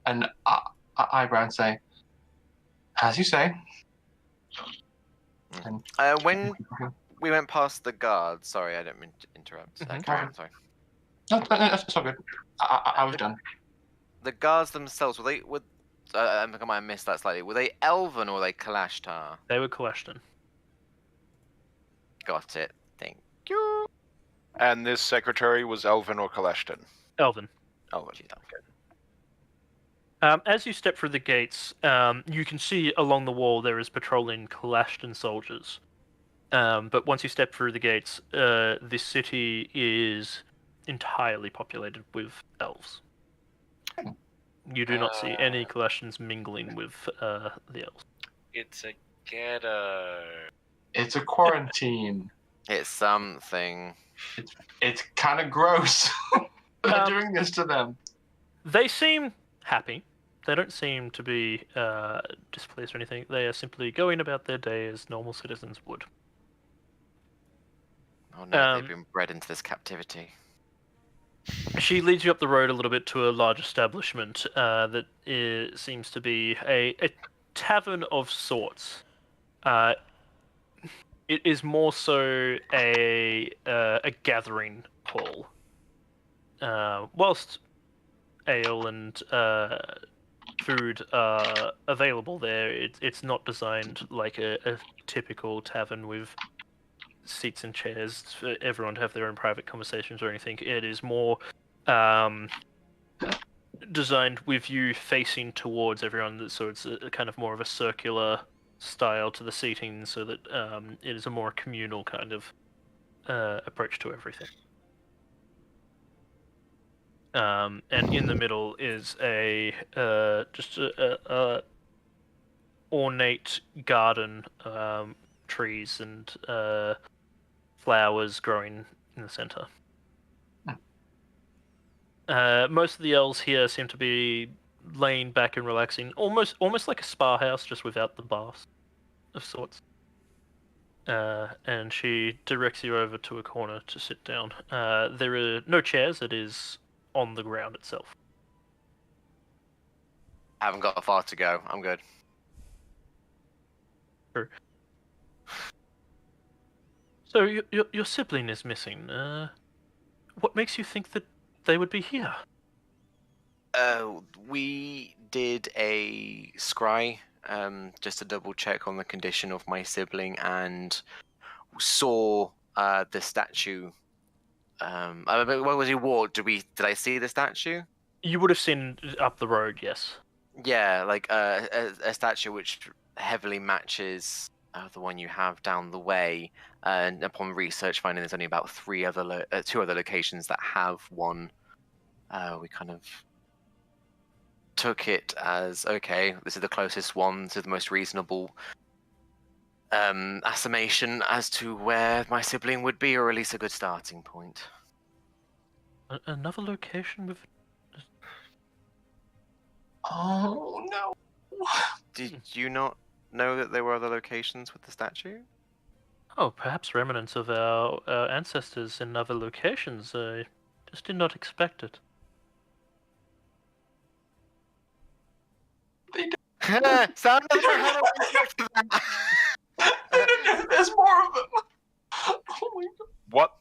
eyebrow and say, as you say. And
when we went past the guards, sorry, I don't mean to interrupt. Carry on, sorry.
No, it's all good. I was done.
The guards themselves, I might have missed that slightly. Were they Elven or were they Kalashtar?
They were Kalashtan.
Got it. Thank you.
And this secretary was Elvin or Kalashtan?
Elven.
Elvin.
As you step through the gates, you can see along the wall there is patrolling Kalashtan soldiers. But once you step through the gates, this city is entirely populated with elves. You do not see any Kalashans mingling with the elves.
It's a ghetto.
It's a quarantine.
It's something.
It's kind of gross. They're doing this to them.
They seem happy. They don't seem to be displeased or anything. They are simply going about their day as normal citizens would.
Oh no, they've been bred into this captivity.
She leads you up the road a little bit to a large establishment that seems to be a tavern of sorts. It is more so a gathering hall. Whilst ale and food are available there, it's not designed like a typical tavern with seats and chairs for everyone to have their own private conversations or anything. It is more designed with you facing towards everyone, so it's a kind of more of a circular style to the seating, so that it is a more communal kind of approach to everything. And in the middle is just a ornate garden, trees and flowers growing in the center. Most of the elves here seem to be laying back and relaxing, almost like a spa house, just without the baths of sorts. And she directs you over to a corner to sit down. There are no chairs. It is on the ground itself.
I haven't got far to go. I'm good.
Sure. So your sibling is missing. What makes you think that they would be here?
We did a scry, just to double check on the condition of my sibling, and saw the statue. What was he wore? Did I see the statue?
You would have seen up the road, yes.
Yeah, like a statue which heavily matches the one you have down the way. And upon research, finding there's only about two other locations that have one. We kind of took it as, okay, this is the closest one to the most reasonable estimation as to where my sibling would be, or at least a good starting point.
Another location with...
Oh no!
Did you not know that there were other locations with the statue?
Oh, perhaps remnants of our ancestors in other locations. I just did not expect it.
Sound of the
There's more of them. Oh my god!
What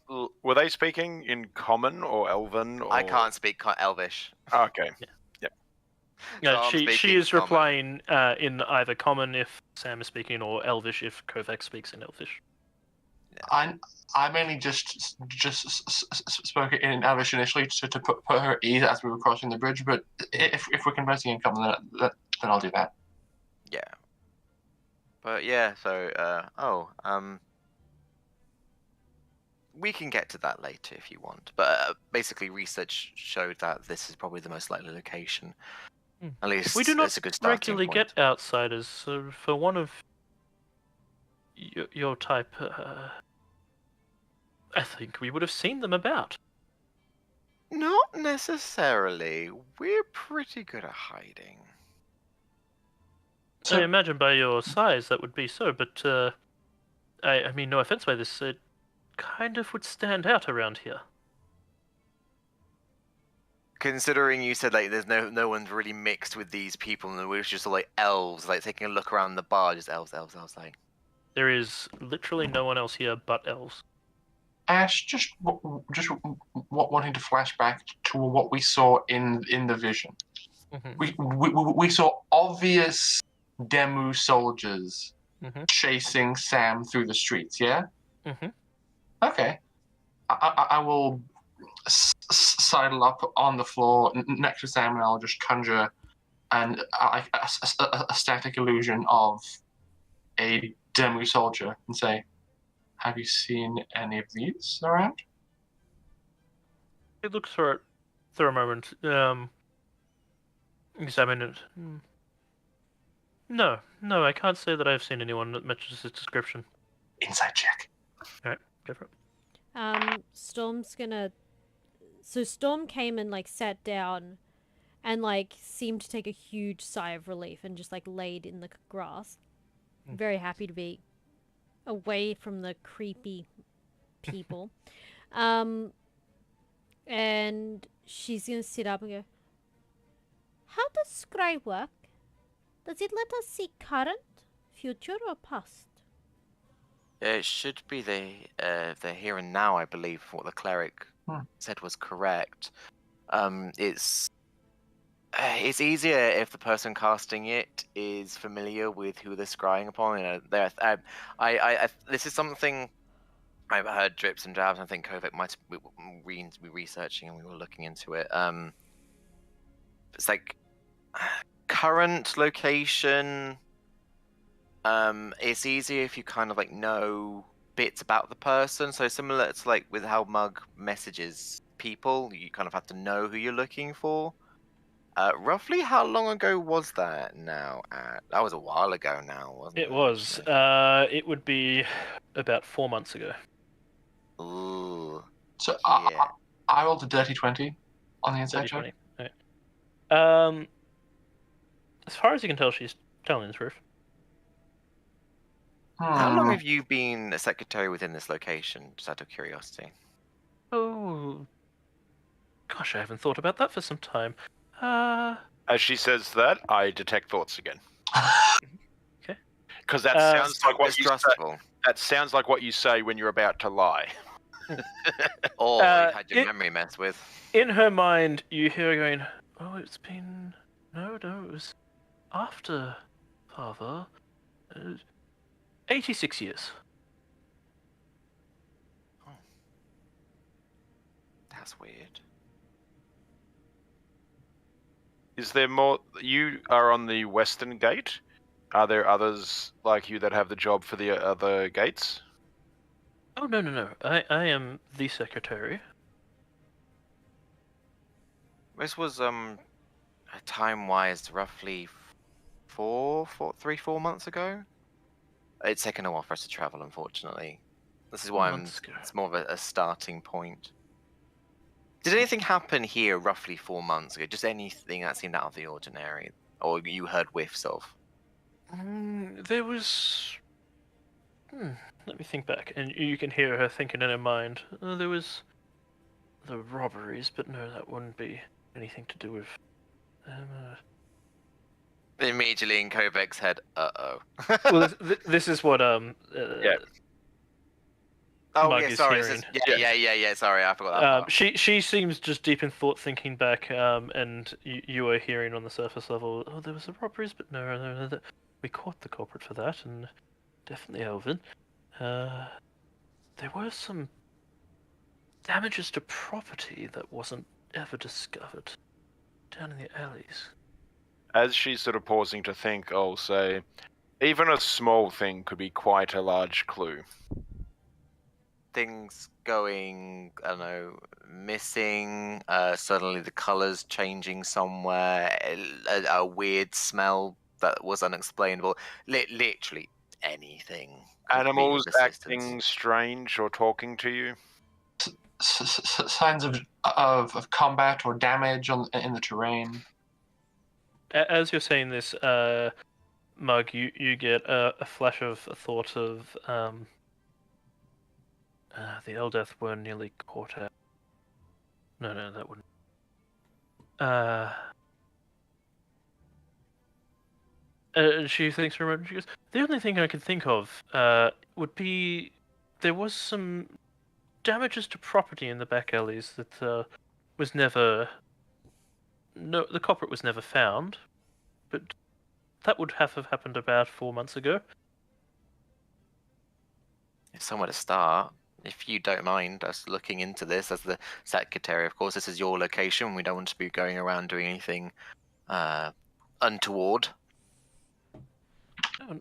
were they speaking in Common or Elven? Or...
I can't speak Elvish.
Okay.
No,
So I'm
she
speaking
is
Common.
replying in either Common if Sam is speaking, or Elvish if Kovac speaks in Elvish.
I mainly just spoke it in Elvish initially to put her at ease as we were crossing the bridge. But if we're conversing in common, then I'll do that.
Yeah. But yeah, so we can get to that later if you want. But basically, research showed that this is probably the most likely location. At least
We do not
it's a good starting
regularly
point.
get outsiders, so for one of your type, I think we would have seen them about.
Not necessarily. We're pretty good at hiding.
I imagine by your size that would be so, but I mean, no offense by this, it kind of would stand out around here.
Considering you said like there's no one's really mixed with these people, and we're just like elves, like taking a look around the bar, just elves, like.
There is literally no one else here but elves.
Ash, just wanting to flash back to what we saw in the vision. We saw obvious Demu soldiers chasing Sam through the streets. Yeah. Okay. I will sidle up on the floor next to Sam, and I'll just conjure a static illusion of a Demu soldier and say, "Have you seen any of these around?"
He looks for it for a moment. Examine it. No, I can't say that I've seen anyone that matches this description.
Inside check.
All right, go for it.
Storm's gonna... So Storm came and, like, sat down and, like, seemed to take a huge sigh of relief and just, like, laid in the grass. Very happy to be away from the creepy people. And she's gonna sit up and go, "How does scry work? Does it let us see current, future, or past?"
It should be the here and now, I believe, what the cleric said was correct. It's easier if the person casting it is familiar with who they're scrying upon. You know, this is something I've heard drips and drabs. And I think Kovac might be researching, and we were looking into it. It's like current location. It's easier if you kind of like know bits about the person. So similar to like with how Mug messages people, you kind of have to know who you're looking for. Roughly how long ago was that now? That was a while ago now, wasn't it?
It was. It would be about 4 months ago.
Ooh.
So
Yeah.
I rolled a dirty 20 on the inside check.
20. Right. As far as you can tell, she's telling the truth.
How long have you been a secretary within this location, just out of curiosity?
Oh, gosh, I haven't thought about that for some time.
As she says that, I detect thoughts again.
Okay.
Because that sounds like what you say.
Distrustful.
That sounds like what you say when you're about to lie.
Or you had your memory messed with.
In her mind, you hear her going, "Oh, it's been... No, it was after Father. 86 years.
Oh. That's weird.
Is there more? You are on the western gate. Are there others like you that have the job for the other gates?
Oh, no. I am the secretary.
This was time-wise, roughly 4 months ago. It's taken a while for us to travel, unfortunately. This is why it's more of a starting point. Did anything happen here roughly 4 months ago? Just anything that seemed out of the ordinary, or you heard whiffs of?
There was. Let me think back, and you can hear her thinking in her mind. There was the robberies, but no, that wouldn't be anything to do with.
Immediately in Kovek's head, uh-oh.
Well, this is what
Yeah.
Oh,
Mug
yeah,
is
sorry.
hearing.
Yeah, sorry, I forgot that part.
She seems just deep in thought, thinking back, and you are hearing on the surface level. Oh, there was the robberies, but no, we caught the culprit for that, and definitely Elvin. There were some damages to property that wasn't ever discovered down in the alleys.
As she's sort of pausing to think, I'll say, even a small thing could be quite a large clue.
Things going, I don't know, missing, suddenly the colours changing somewhere, a weird smell that was unexplainable. Literally anything.
Animals acting strange or talking to you?
Signs of combat or damage in the terrain.
As you're saying this, Mug, you get a flash of a thought of the Eldeath were nearly caught out. No, that wouldn't. She thinks for a moment. She goes, "The only thing I can think of would be there was some damages to property in the back alleys that was never. No, the culprit was never found, but that would have happened about 4 months ago."
It's somewhere to start. If you don't mind us looking into this as the secretary, of course, this is your location. We don't want to be going around doing anything untoward.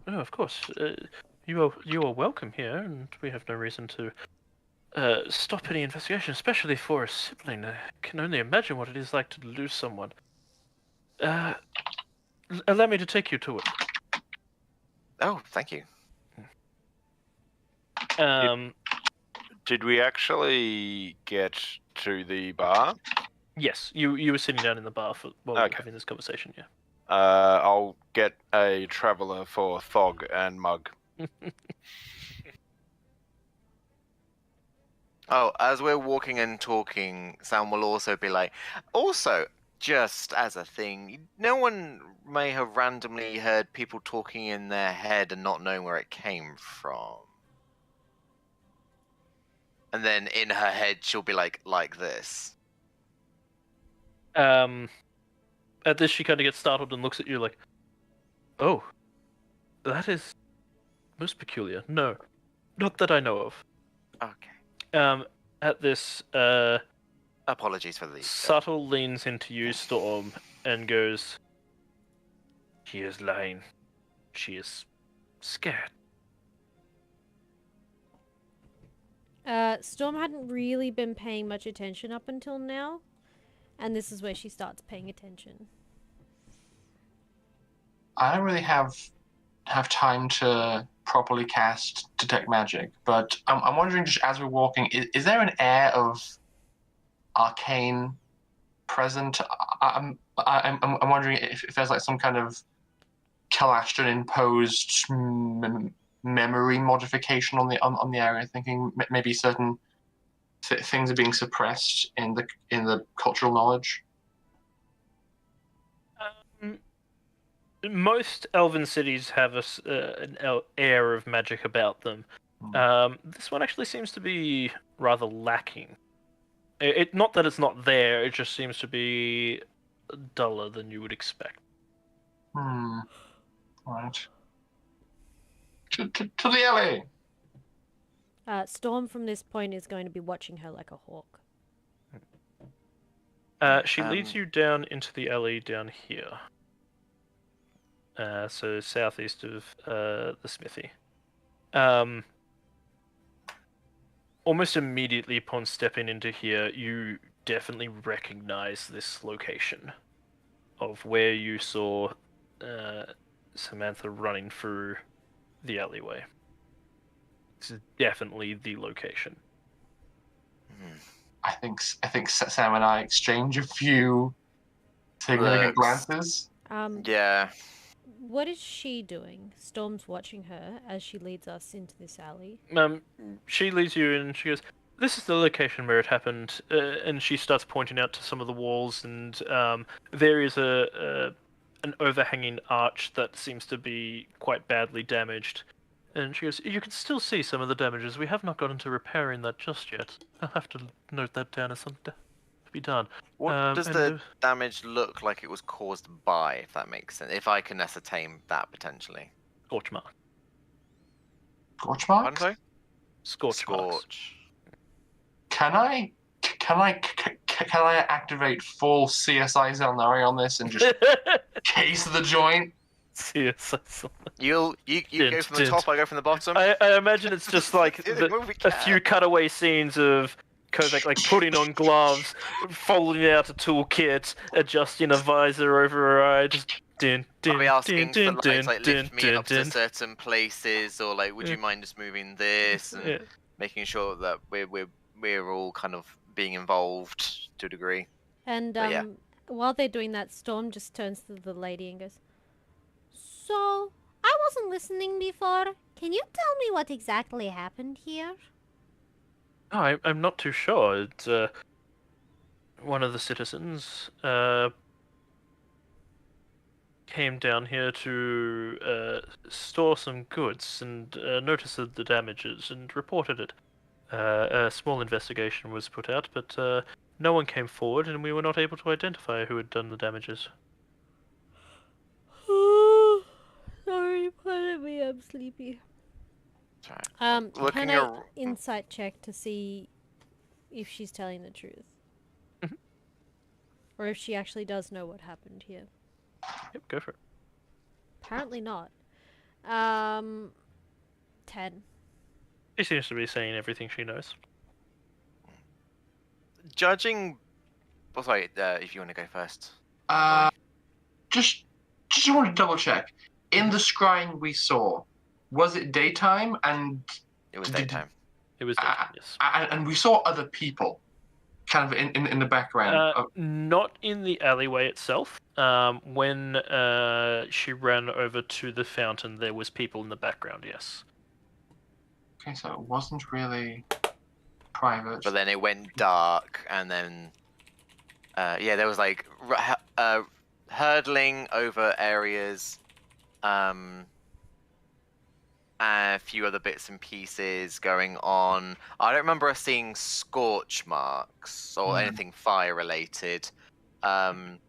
No, of course. You are welcome here, and we have no reason to stop any investigation, especially for a sibling. I can only imagine what it is like to lose someone. Allow me to take you to it.
Oh, thank you.
Did we actually get to the bar?
Yes, you were sitting down in the bar while we were having this conversation, yeah.
I'll get a traveller for Thog and Mug.
Oh, as we're walking and talking, Sam will also be like, also, just as a thing, no one may have randomly heard people talking in their head and not knowing where it came from. And then in her head, she'll be like this.
At this, she kind of gets startled and looks at you like, "Oh, that is most peculiar. No, not that I know of."
Okay.
At this,
Apologies for the...
Subtle leans into you, Storm, and goes, "She is lying. She is scared."
Storm hadn't really been paying much attention up until now, and this is where she starts paying attention.
I don't really have time to properly cast Detect Magic, but I'm wondering, just as we're walking, is there an air of arcane present? I'm wondering if there's like some kind of Kalastran imposed memory modification on the area. Thinking maybe certain things are being suppressed in the cultural knowledge.
Most elven cities have an air of magic about them. This one actually seems to be rather lacking. It not that it's not there, it just seems to be duller than you would expect.
Right. To the alley!
Storm from this point is going to be watching her like a hawk.
She leads you down into the alley down here. So southeast of the smithy. Almost immediately upon stepping into here, you definitely recognize this location. of where you saw Samantha running through the alleyway. This is definitely the location.
I think Sam and I exchange a few significant
Looks.
glances.
Yeah.
What is she doing? Storm's watching her as she leads us into this alley.
She leads you in and she goes, "This is the location where it happened," and she starts pointing out to some of the walls, and there is an overhanging arch that seems to be quite badly damaged. And she goes, "You can still see some of the damages. We have not gotten to repairing that just yet. I'll have to note that down as something to be done."
What does
and,
the damage look like it was caused by, if that makes sense? If I can ascertain that potentially.
Scorch mark.
Scorch
Pardon,
marks?
sorry?
Scorch marks.
Scorch.
Can I activate full CSI Xel'nari on this and just case the joint?
Yes,
You go from the top, I go from the bottom.
I imagine it's just like a few cutaway scenes of Kovac like putting on gloves, folding out a toolkit, adjusting a visor over her eye, just
I'll be asking for lights, like lift me up to certain places, or like, would you mind just moving this, and making sure that we're all kind of being involved to a degree.
And
yeah.
while they're doing that, Storm just turns to the lady and goes, "So, I wasn't listening before. Can you tell me what exactly happened here?"
Oh, I'm not too sure. It's one of the citizens came down here to store some goods and noticed the damages and reported it. A small investigation was put out, but no one came forward, and we were not able to identify who had done the damages.
Sorry, pardon me, I'm sleepy.
Sorry.
Can I insight check to see if she's telling the truth?
Mhm.
Or if she actually does know what happened here?
Yep, go for it.
Apparently not. 10.
She seems to be saying everything she knows.
Judging... Oh, sorry, if you want to go first.
Just want to double check. In the scrying we saw, was it daytime? And
It was daytime.
It was daytime, yes.
And we saw other people, kind of in the background.
Not in the alleyway itself. When she ran over to the fountain, there was people in the background, yes.
Okay, so it wasn't really private.
But then it went dark, and then... there was like hurdling over areas, and a few other bits and pieces going on. I don't remember us seeing scorch marks or anything fire related. But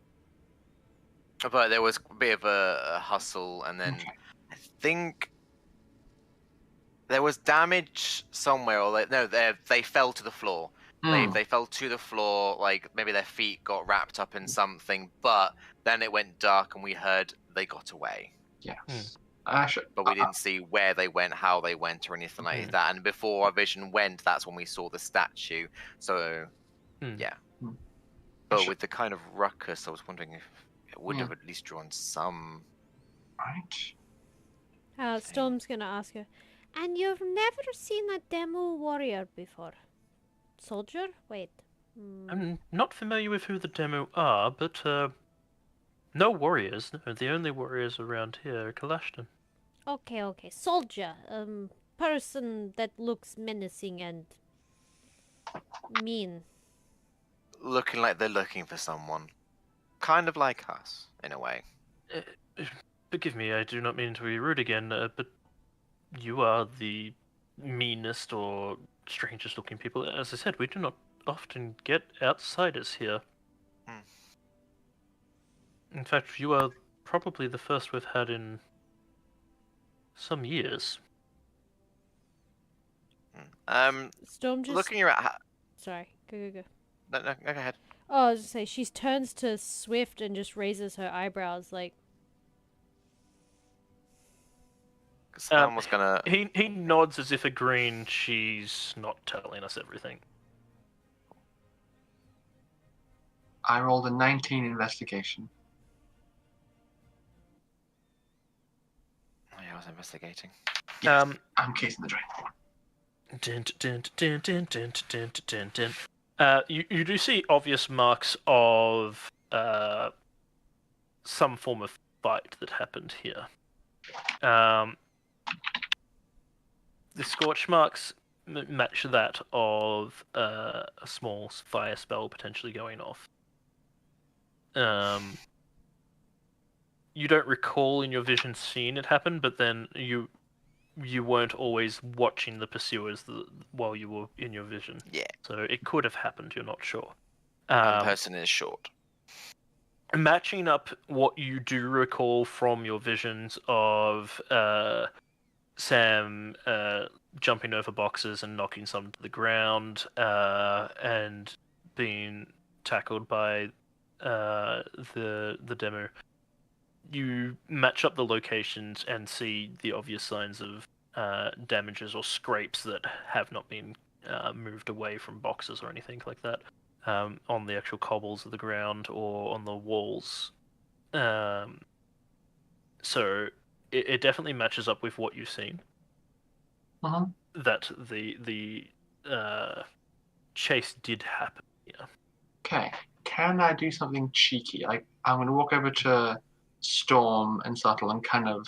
there was a bit of a hustle, and then I think there was damage somewhere, or they fell to the floor. They fell to the floor, like maybe their feet got wrapped up in something, but then it went dark and we heard they got away.
Yes.
But we didn't see where they went, how they went, or anything like that. And before our vision went, that's when we saw the statue. So, yeah. But with the kind of ruckus, I was wondering if it would have at least drawn some...
Right.
Storm's gonna ask her, "And you've never seen a demo warrior before? Soldier? Wait.
I'm not familiar with who the demo are, but no warriors. No, the only warriors around here are Kalashtan.
Okay. Soldier. Person that looks menacing and mean.
Looking like they're looking for someone. Kind of like us, in a way.
Forgive me, I do not mean to be rude again, but you are the meanest or strangest looking people. As I said, we do not often get outsiders here. In fact, you are probably the first we've had in some years.
Storm just...
Looking around...
Sorry, go.
No, go ahead.
Oh, I was just say, she turns to Swift and just raises her eyebrows like...
Sam was gonna...
He nods as if agreeing she's not telling us everything.
I rolled a 19 investigation.
was investigating.
Yes,
Um,
I'm casing the drain.
You do see obvious marks of some form of fight that happened here. The scorch marks match that of a small fire spell potentially going off. You don't recall in your vision seeing it happen, but then you weren't always watching the pursuers while you were in your vision.
Yeah.
So it could have happened, you're not sure.
One person is short.
Matching up what you do recall from your visions of Sam jumping over boxes and knocking some to the ground and being tackled by the demo, you match up the locations and see the obvious signs of damages or scrapes that have not been moved away from boxes or anything like that on the actual cobbles of the ground or on the walls. So it definitely matches up with what you've seen. That the chase did happen. Yeah.
Okay. Can I do something cheeky? Like, I'm going to walk over to Storm and Subtle and kind of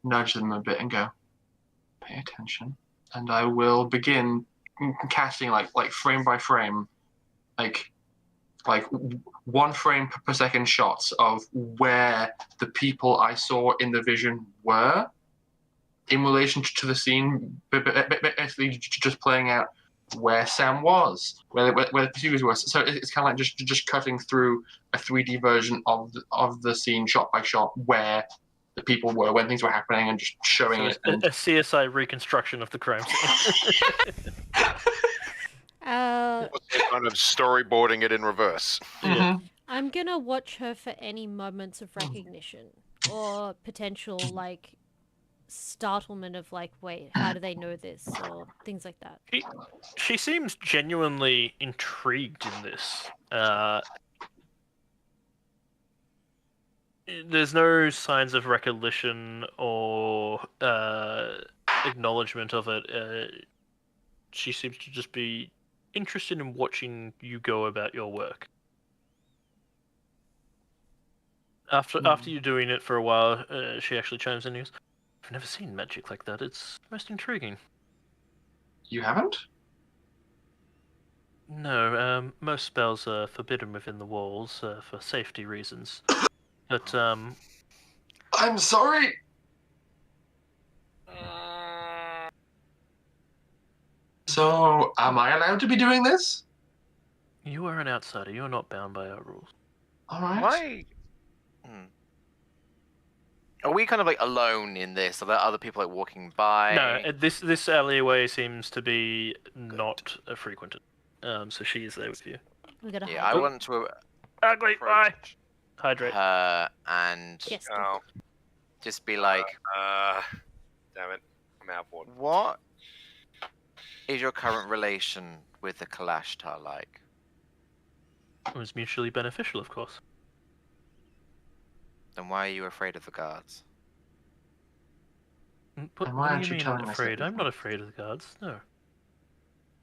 nudge them a bit and go, pay attention. And I will begin casting like frame by frame, like 1 frame per second shots of where the people I saw in the vision were in relation to the scene, basically just playing out where Sam was, where the pursuers were. So it's kind of like just cutting through a 3D version of the scene shot by shot where the people were when things were happening and just showing
So
it.
a CSI reconstruction of the crime scene.
Kind of storyboarding it in reverse.
Yeah.
I'm gonna watch her for any moments of recognition or potential like startlement of like, wait, how do they know this, or things like that.
She seems genuinely intrigued in this. There's no signs of recollection or acknowledgement of it. She seems to just be interested in watching you go about your work. After you're doing it for a while, she actually chimes in and goes, I've never seen magic like that. It's most intriguing.
You haven't?
No, most spells are forbidden within the walls for safety reasons. But,
I'm sorry! So, am I allowed to be doing this?
you are an outsider. You're not bound by our rules.
Alright.
Why? Are we kind of like alone in this? Are there other people like walking by?
No, this alleyway seems to be not frequented. So she is there with you.
We gotta
Yeah, I
hydrate.
want to
Ugly, bye!
approach
Hydrate.
her and
Yes.
Oh,
just be like,
damn it. I'm out of water.
what is your current relation with the Kalashtar like?
It was mutually beneficial, of course.
Then why are you afraid of the guards?
But
And
what
why
do
aren't
you
you
mean
telling
I'm
us
afraid? I'm
everything?
not afraid of the guards, no.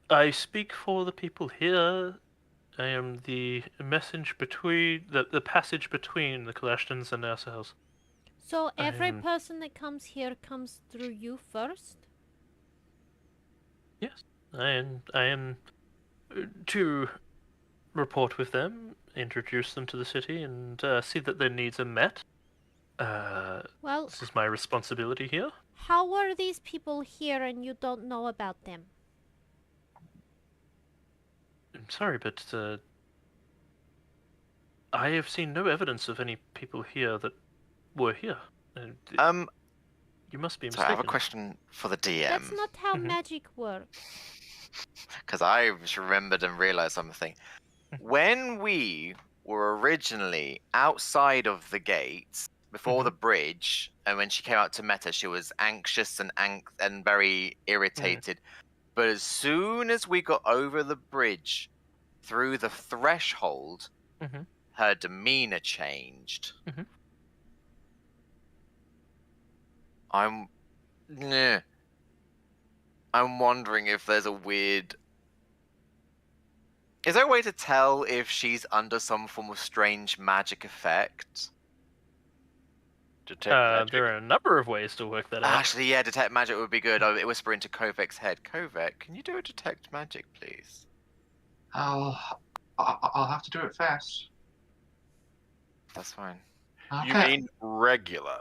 I speak for the people here. I am the message between... the passage between the Kalashtians and ourselves.
So every
I'm-
person that comes here comes through you first?
Yes, I am to report with them, introduce them to the city, and see that their needs are met.
Well,
This is my responsibility here.
how are these people here and you don't know about them?
I'm sorry, but I have seen no evidence of any people here that were here. You must be
So
mistaken.
I have a question for the DM.
That's not how
Mhm.
magic works.
Because I just remembered and realized something. When we were originally outside of the gates, before the bridge, and when she came out to Meta, she was anxious and very irritated. But as soon as we got over the bridge, through the threshold,
Mhm.
her demeanor changed. I'm wondering if there's a weird. Is there a way to tell if she's under some form of strange magic effect?
Detect magic.
There are a number of ways to work that out.
Actually, yeah, detect magic would be good. I'll whisper into Kovek's head. Kovek, can you do a detect magic, please?
I'll have to do it fast.
That's fine.
Okay.
You mean regular?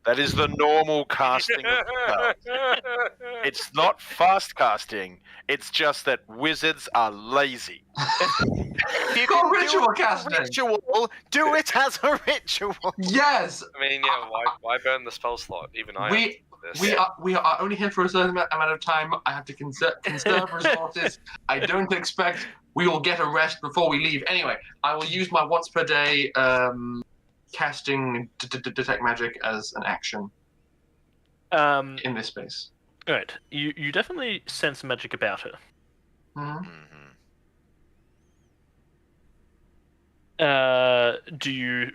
That is the normal casting of spells. It's not fast casting. It's just that wizards are lazy.
If you
Got
can
ritual
do a
casting.
ritual, do it as a ritual.
Yes.
I mean, yeah, why burn the spell slot? Even I
We-
have to do this.
We are only here for a certain amount of time. I have to conserve resources. I don't expect we will get a rest before we leave. Anyway, I will use my once per day casting detect magic as an action in this space.
Right. You definitely sense magic about her.
Mhm.
Do you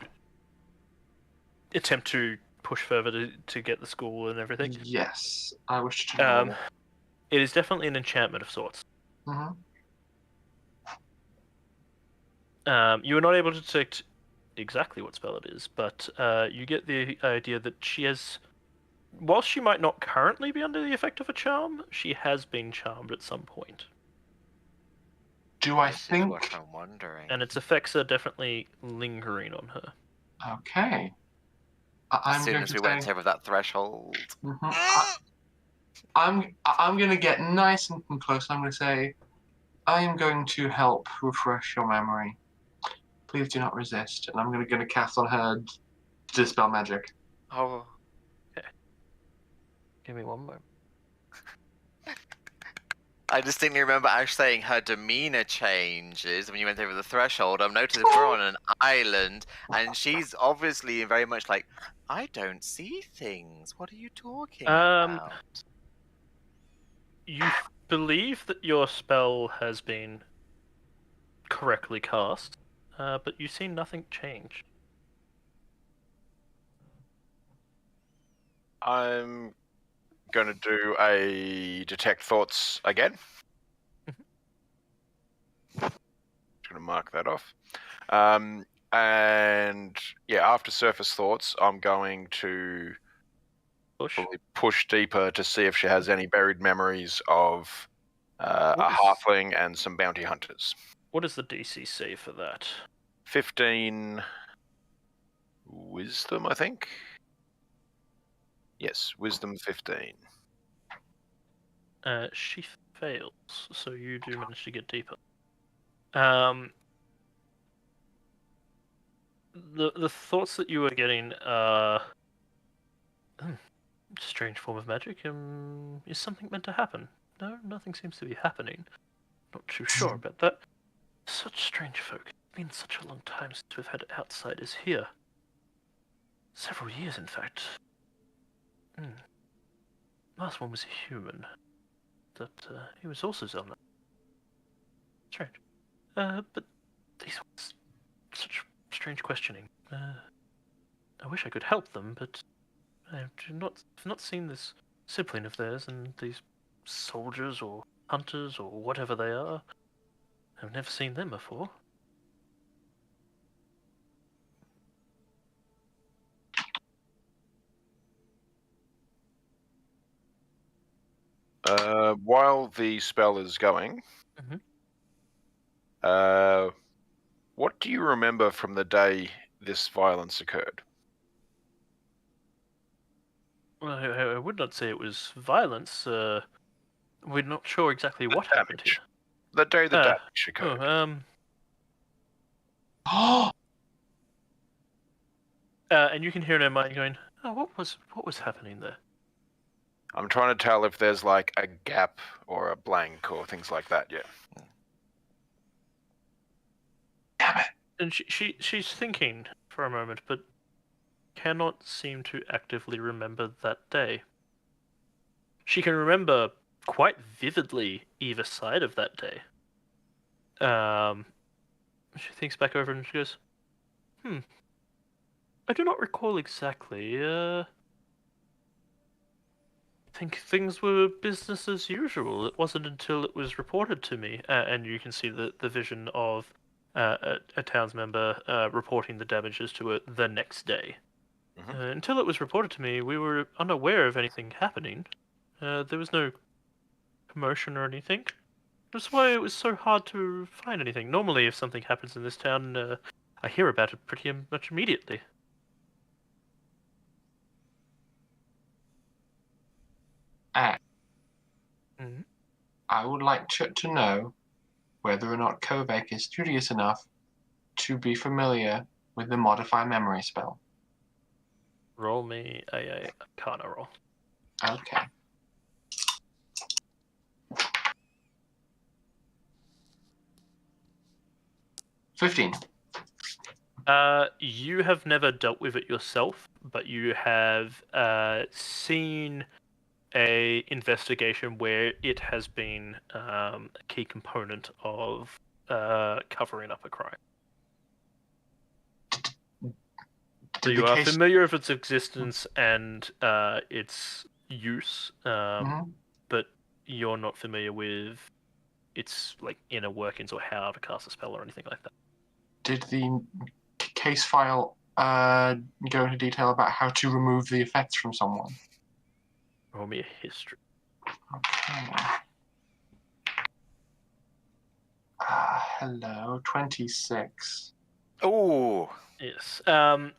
attempt to push further to get the school and everything?
Yes, I wish to know.
It is definitely an enchantment of sorts.
Mhm.
You are not able to detect exactly what spell it is, but you get the idea that she has, whilst she might not currently be under the effect of a charm, she has been charmed at some point.
Do I
This is
think?
what I'm wondering.
And its effects are definitely lingering on her.
Okay.
As
I'm
soon
going
as
to
we
say.
went over that threshold.
I'm going to get nice and close. I'm going to say, I am going to help refresh your memory. Please do not resist. And I'm going to cast on her dispel magic.
Oh.
Give me one moment.
I distinctly remember Ash saying her demeanor changes when you went over the threshold. I've noticed if we're on an island, and she's obviously very much like, I don't see things. What are you talking about?
You believe that your spell has been correctly cast, but you see nothing change.
I'm going to do a detect thoughts again. Just going to mark that off. And yeah, after surface thoughts, I'm going to probably push deeper to see if she has any buried memories of a halfling and some bounty hunters.
What does the DC say for that?
15 wisdom, I think. Yes, wisdom 15.
She fails, so you do manage to get deeper. The thoughts that you were getting are strange form of magic. Is something meant to happen? No, nothing seems to be happening. Not too sure about that. Such strange folk. It's been such a long time since we've had outsiders here. Several years, in fact. Last one was a human. That he was also Xel'nari. Strange. But these ones, such strange questioning. I wish I could help them, but I've not seen this sibling of theirs and these soldiers or hunters or whatever they are. I've never seen them before.
While the spell is going, what do you remember from the day this violence occurred?
Well, I would not say it was violence. We're not sure exactly what happened here.
The day the damage occurred.
And you can hear in her mind going, "Oh, what was happening there?"
I'm trying to tell if there's like a gap or a blank or things like that. Yeah.
Damn it.
And she's thinking for a moment, but cannot seem to actively remember that day. She can remember quite vividly either side of that day. She thinks back over and she goes, I do not recall exactly. think things were business as usual. It wasn't until it was reported to me, and you can see the vision of a towns member reporting the damages to it the next day. Until it was reported to me, we were unaware of anything happening. There was no commotion or anything. That's why it was so hard to find anything. Normally, if something happens in this town, I hear about it pretty much immediately.
I would like to know whether or not Kovac is studious enough to be familiar with the Modify Memory spell.
Roll me a Arcana roll.
Okay. $15.
You have never dealt with it yourself, but you have seen a investigation where it has been a key component of covering up a crime. So you are familiar with its existence and its use, but you're not familiar with its inner workings or how to cast a spell or anything like that.
Did the case file go into detail about how to remove the effects from someone?
Roll me a history.
Okay. Hello, 26.
Oh.
Yes.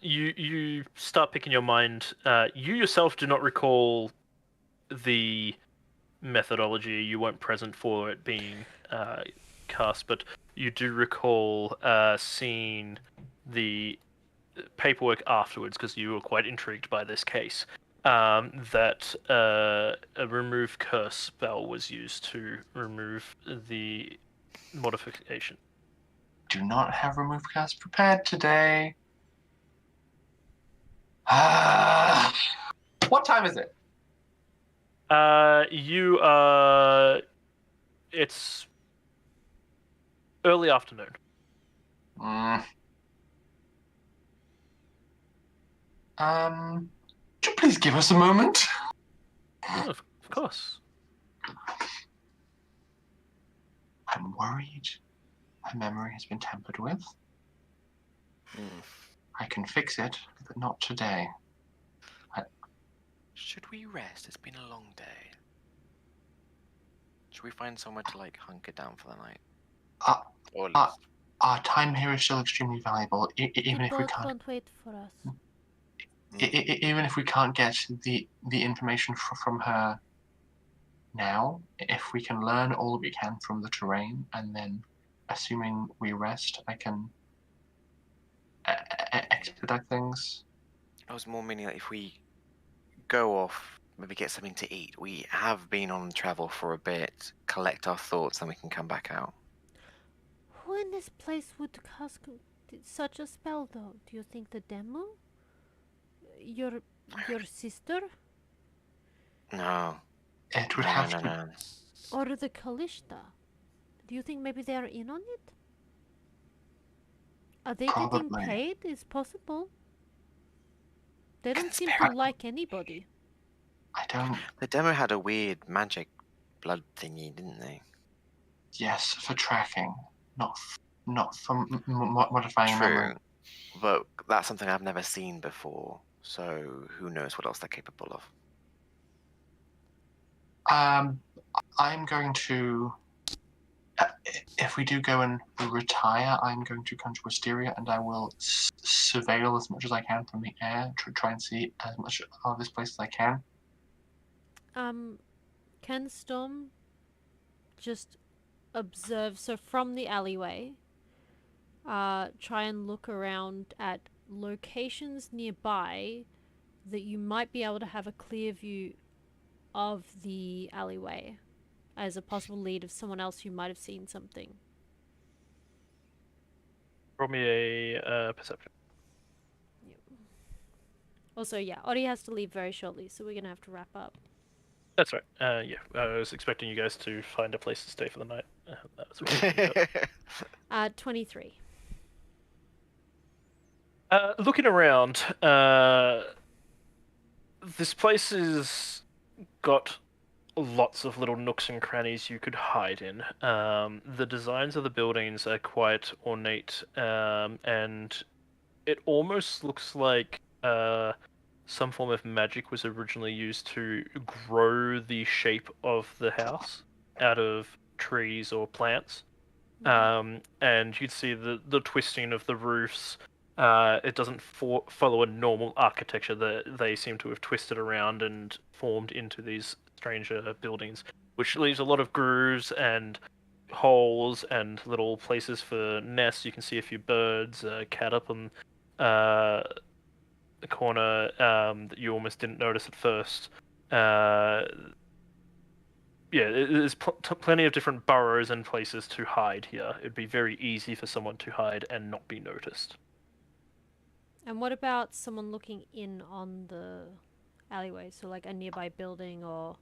You start picking your mind. You yourself do not recall the methodology. You weren't present for it being cast, but you do recall seeing the paperwork afterwards because you were quite intrigued by this case. That a remove curse spell was used to remove the modification.
Do not have remove cast prepared today. What time is it?
It's early afternoon.
Could you please give us a moment?
Oh, of course.
I'm worried. My memory has been tampered with. I can fix it, but not today.
Should we rest? It's been a long day. Should we find somewhere to hunker down for the night?
Our time here is still extremely valuable, even if we
boat
can't.
won't wait for us.
Even if we can't get the information from her now, if we can learn all that we can from the terrain, and then, assuming we rest, I can expedite things.
I was more meaning that if we go off, maybe get something to eat. We have been on travel for a bit, collect our thoughts, then we can come back out.
Who in this place would cast such a spell, though? Do you think the demo? Your sister?
No.
It would have to be.
No.
Or the Kalishta? Do you think maybe they are in on it? Are they getting
Probably.
paid? It's possible. They don't seem to
Conspiracy.
like anybody.
I don't.
The demo had a weird magic blood thingy, didn't they?
Yes, for tracking, not for modifying memory.
True. But that's something I've never seen before, so who knows what else they're capable of.
I'm going to. If we do go and retire, I'm going to come to Wisteria and I will surveil as much as I can from the air, try and see as much of this place as I can.
Can Storm just observe, so from the alleyway, try and look around at locations nearby that you might be able to have a clear view of the alleyway as a possible lead of someone else who might have seen something.
Roll me a perception.
Yep. Also, yeah, Ori has to leave very shortly, so we're gonna have to wrap up.
That's right. Yeah, I was expecting you guys to find a place to stay for the night. That's what
23.
Looking around, this place is got lots of little nooks and crannies you could hide in. The designs of the buildings are quite ornate, and it almost looks like some form of magic was originally used to grow the shape of the house out of trees or plants. And you'd see the twisting of the roofs. It doesn't follow a normal architecture that they seem to have twisted around and formed into these stranger buildings, which leaves a lot of grooves and holes and little places for nests. You can see a few birds, a cat up on the corner that you almost didn't notice at first. Yeah, there's plenty of different burrows and places to hide here. It'd be very easy for someone to hide and not be noticed.
And what about someone looking in on the alleyway? So like a nearby building or...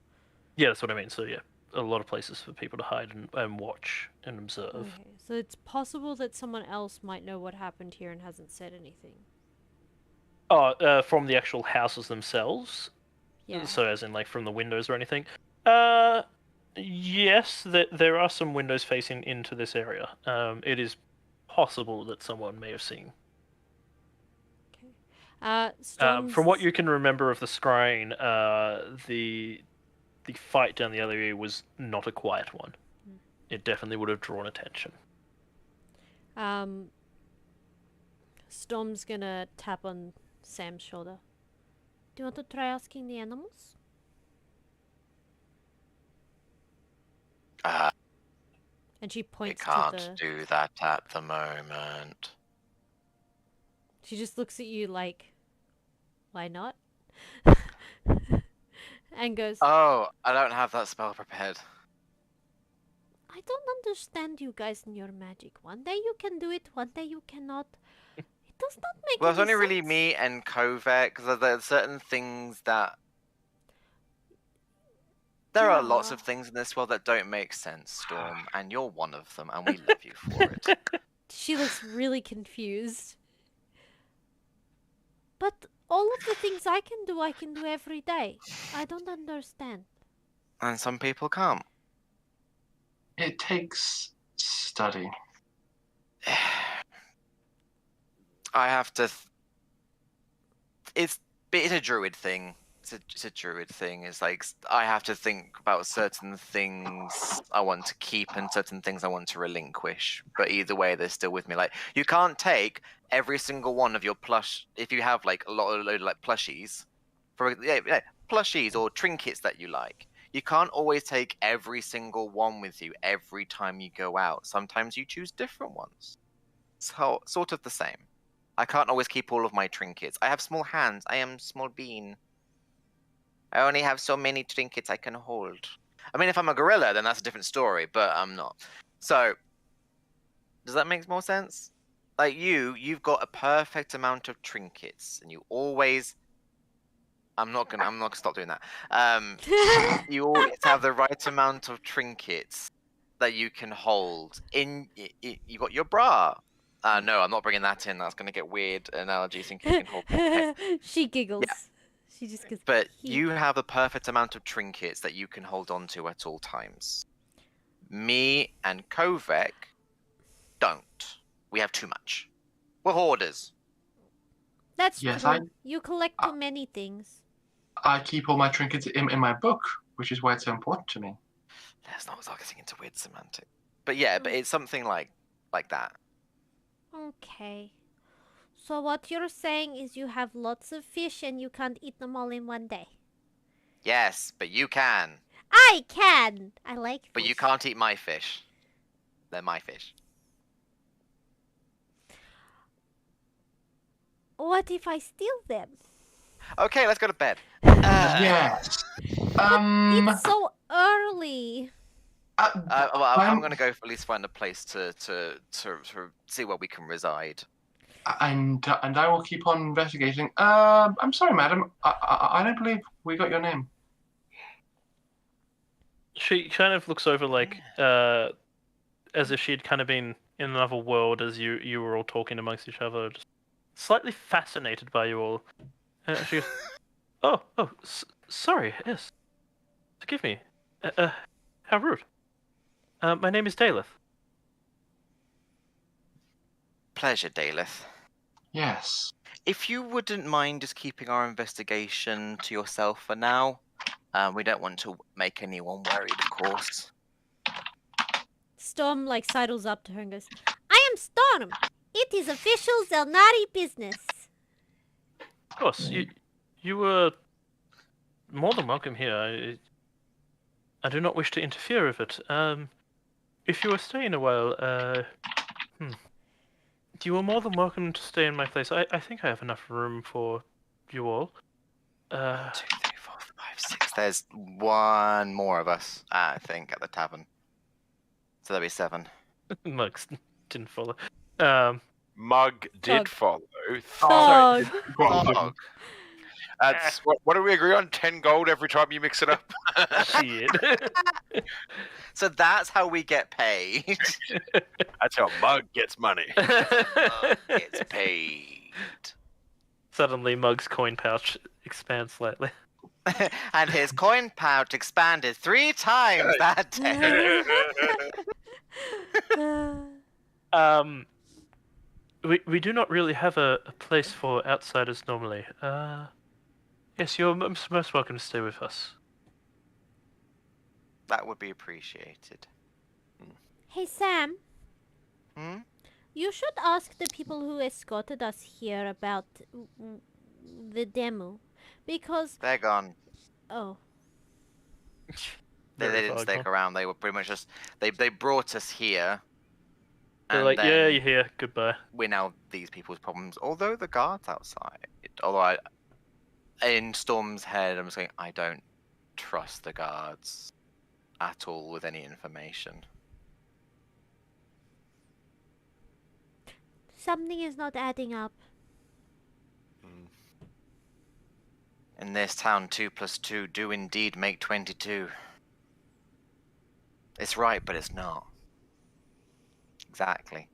Yeah, that's what I mean. So yeah, a lot of places for people to hide and watch and observe.
Okay, so it's possible that someone else might know what happened here and hasn't said anything.
Oh, from the actual houses themselves?
Yeah.
So as in like from the windows or anything? Yes, there are some windows facing into this area. It is possible that someone may have seen. From what you can remember of the scrying, the fight down the alleyway was not a quiet one. It definitely would have drawn attention.
Storm's gonna tap on Sam's shoulder. Do you want to try asking the animals? And she
We
points to
can't
the...
do that at the moment.
She just looks at you like, why not? And goes,
Oh, I don't have that spell prepared.
I don't understand you guys and your magic. One day you can do it, one day you cannot. It does not make
Well, it's
any
only really
sense.
me and Kovac, because there are certain things that... There are lots
Yeah.
of things in this world that don't make sense, Storm, and you're one of them, and we love you for it.
She looks really confused. But all of the things I can do every day. I don't understand.
And some people can't.
It takes study.
I have to... It's a druid thing. It's a druid thing. It's like, I have to think about certain things I want to keep and certain things I want to relinquish. But either way, they're still with me. Like, you can't take every single one of your plush... If you have, like, a load of, like, plushies... plushies or trinkets that you like. You can't always take every single one with you every time you go out. Sometimes you choose different ones. So, sort of the same. I can't always keep all of my trinkets. I have small hands. I am small bean. I only have so many trinkets I can hold. I mean, if I'm a gorilla, then that's a different story, but I'm not. So, does that make more sense? Like you've got a perfect amount of trinkets, and you always... I'm not gonna stop doing that. You always have the right amount of trinkets that you can hold. You got your bra. No, I'm not bringing that in. That's gonna get weird analogy thinking you can hold more pets.
She giggles.
Yeah.
She just goes.
But you have a perfect amount of trinkets that you can hold on to at all times. Me and Kovac don't. We have too much. We're hoarders.
That's
Yes,
true. You collect too many things.
I keep all my trinkets in my book, which is why it's so important to me.
Let's not start getting into weird semantics. But yeah, but it's something like that.
Okay. So what you're saying is you have lots of fish and you can't eat them all in one day.
Yes, but you can.
I can! I like fish.
But you can't eat my fish. They're my fish.
What if I steal them?
Okay, let's go to bed.
Yes.
It's so early.
Well, I'm going to go at least find a place to see where we can reside.
And I will keep on investigating. I'm sorry, madam. I don't believe we got your name.
She kind of looks over like as if she'd kind of been in another world as you were all talking amongst each other, just slightly fascinated by you all. She goes, oh, sorry, yes. Forgive me. How rude. My name is Daleth.
Pleasure, Daleth.
Yes.
If you wouldn't mind just keeping our investigation to yourself for now, we don't want to make anyone worried, of course.
Storm like sidles up to her and goes, I am Storm. It is official Xel'nari business.
Of course, you were more than welcome here. I do not wish to interfere with it. If you were staying a while, you are more than welcome to stay in my place. I think I have enough room for you all.
1, 2, 3, 4, 5, 6. There's one more of us, I think, at the tavern. So that'll be 7.
Mugs didn't follow.
Mug did
Tug.
follow.
Fog.
Fog.
That's what do we agree on? 10 gold every time you mix it up.
Shit.
So that's how we get paid.
That's how Mug gets money.
It's paid.
Suddenly, Mug's coin pouch expands slightly.
And his coin pouch expanded 3 times that day.
We do not really have a place for outsiders normally. Yes, you're most welcome to stay with us.
That would be appreciated.
Hey, Sam.
Hmm?
You should ask the people who escorted us here about the demo. Because...
They're gone.
Oh.
They
Very
didn't
far
stick
gone.
around. They were pretty much just... They brought us here.
They're
And
like,
then
yeah, you're here. Goodbye.
we're now these people's problems. Although the guards outside... Although in Storm's head, I'm just going, I don't trust the guards at all with any information.
Something is not adding up.
In this town, 2 + 2 do indeed make 22. It's right, but it's not. Exactly.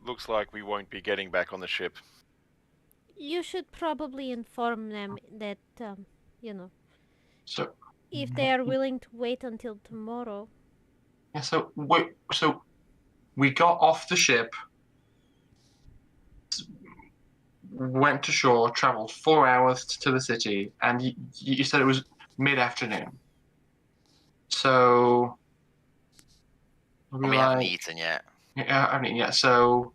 Looks like we won't be getting back on the ship.
You should probably inform them that,
So
if they are willing to wait until tomorrow.
yeah, so we got off the ship, went to shore, traveled 4 hours to the city, and you said it was mid-afternoon. So
We haven't eaten yet.
Yeah, I mean, yeah. So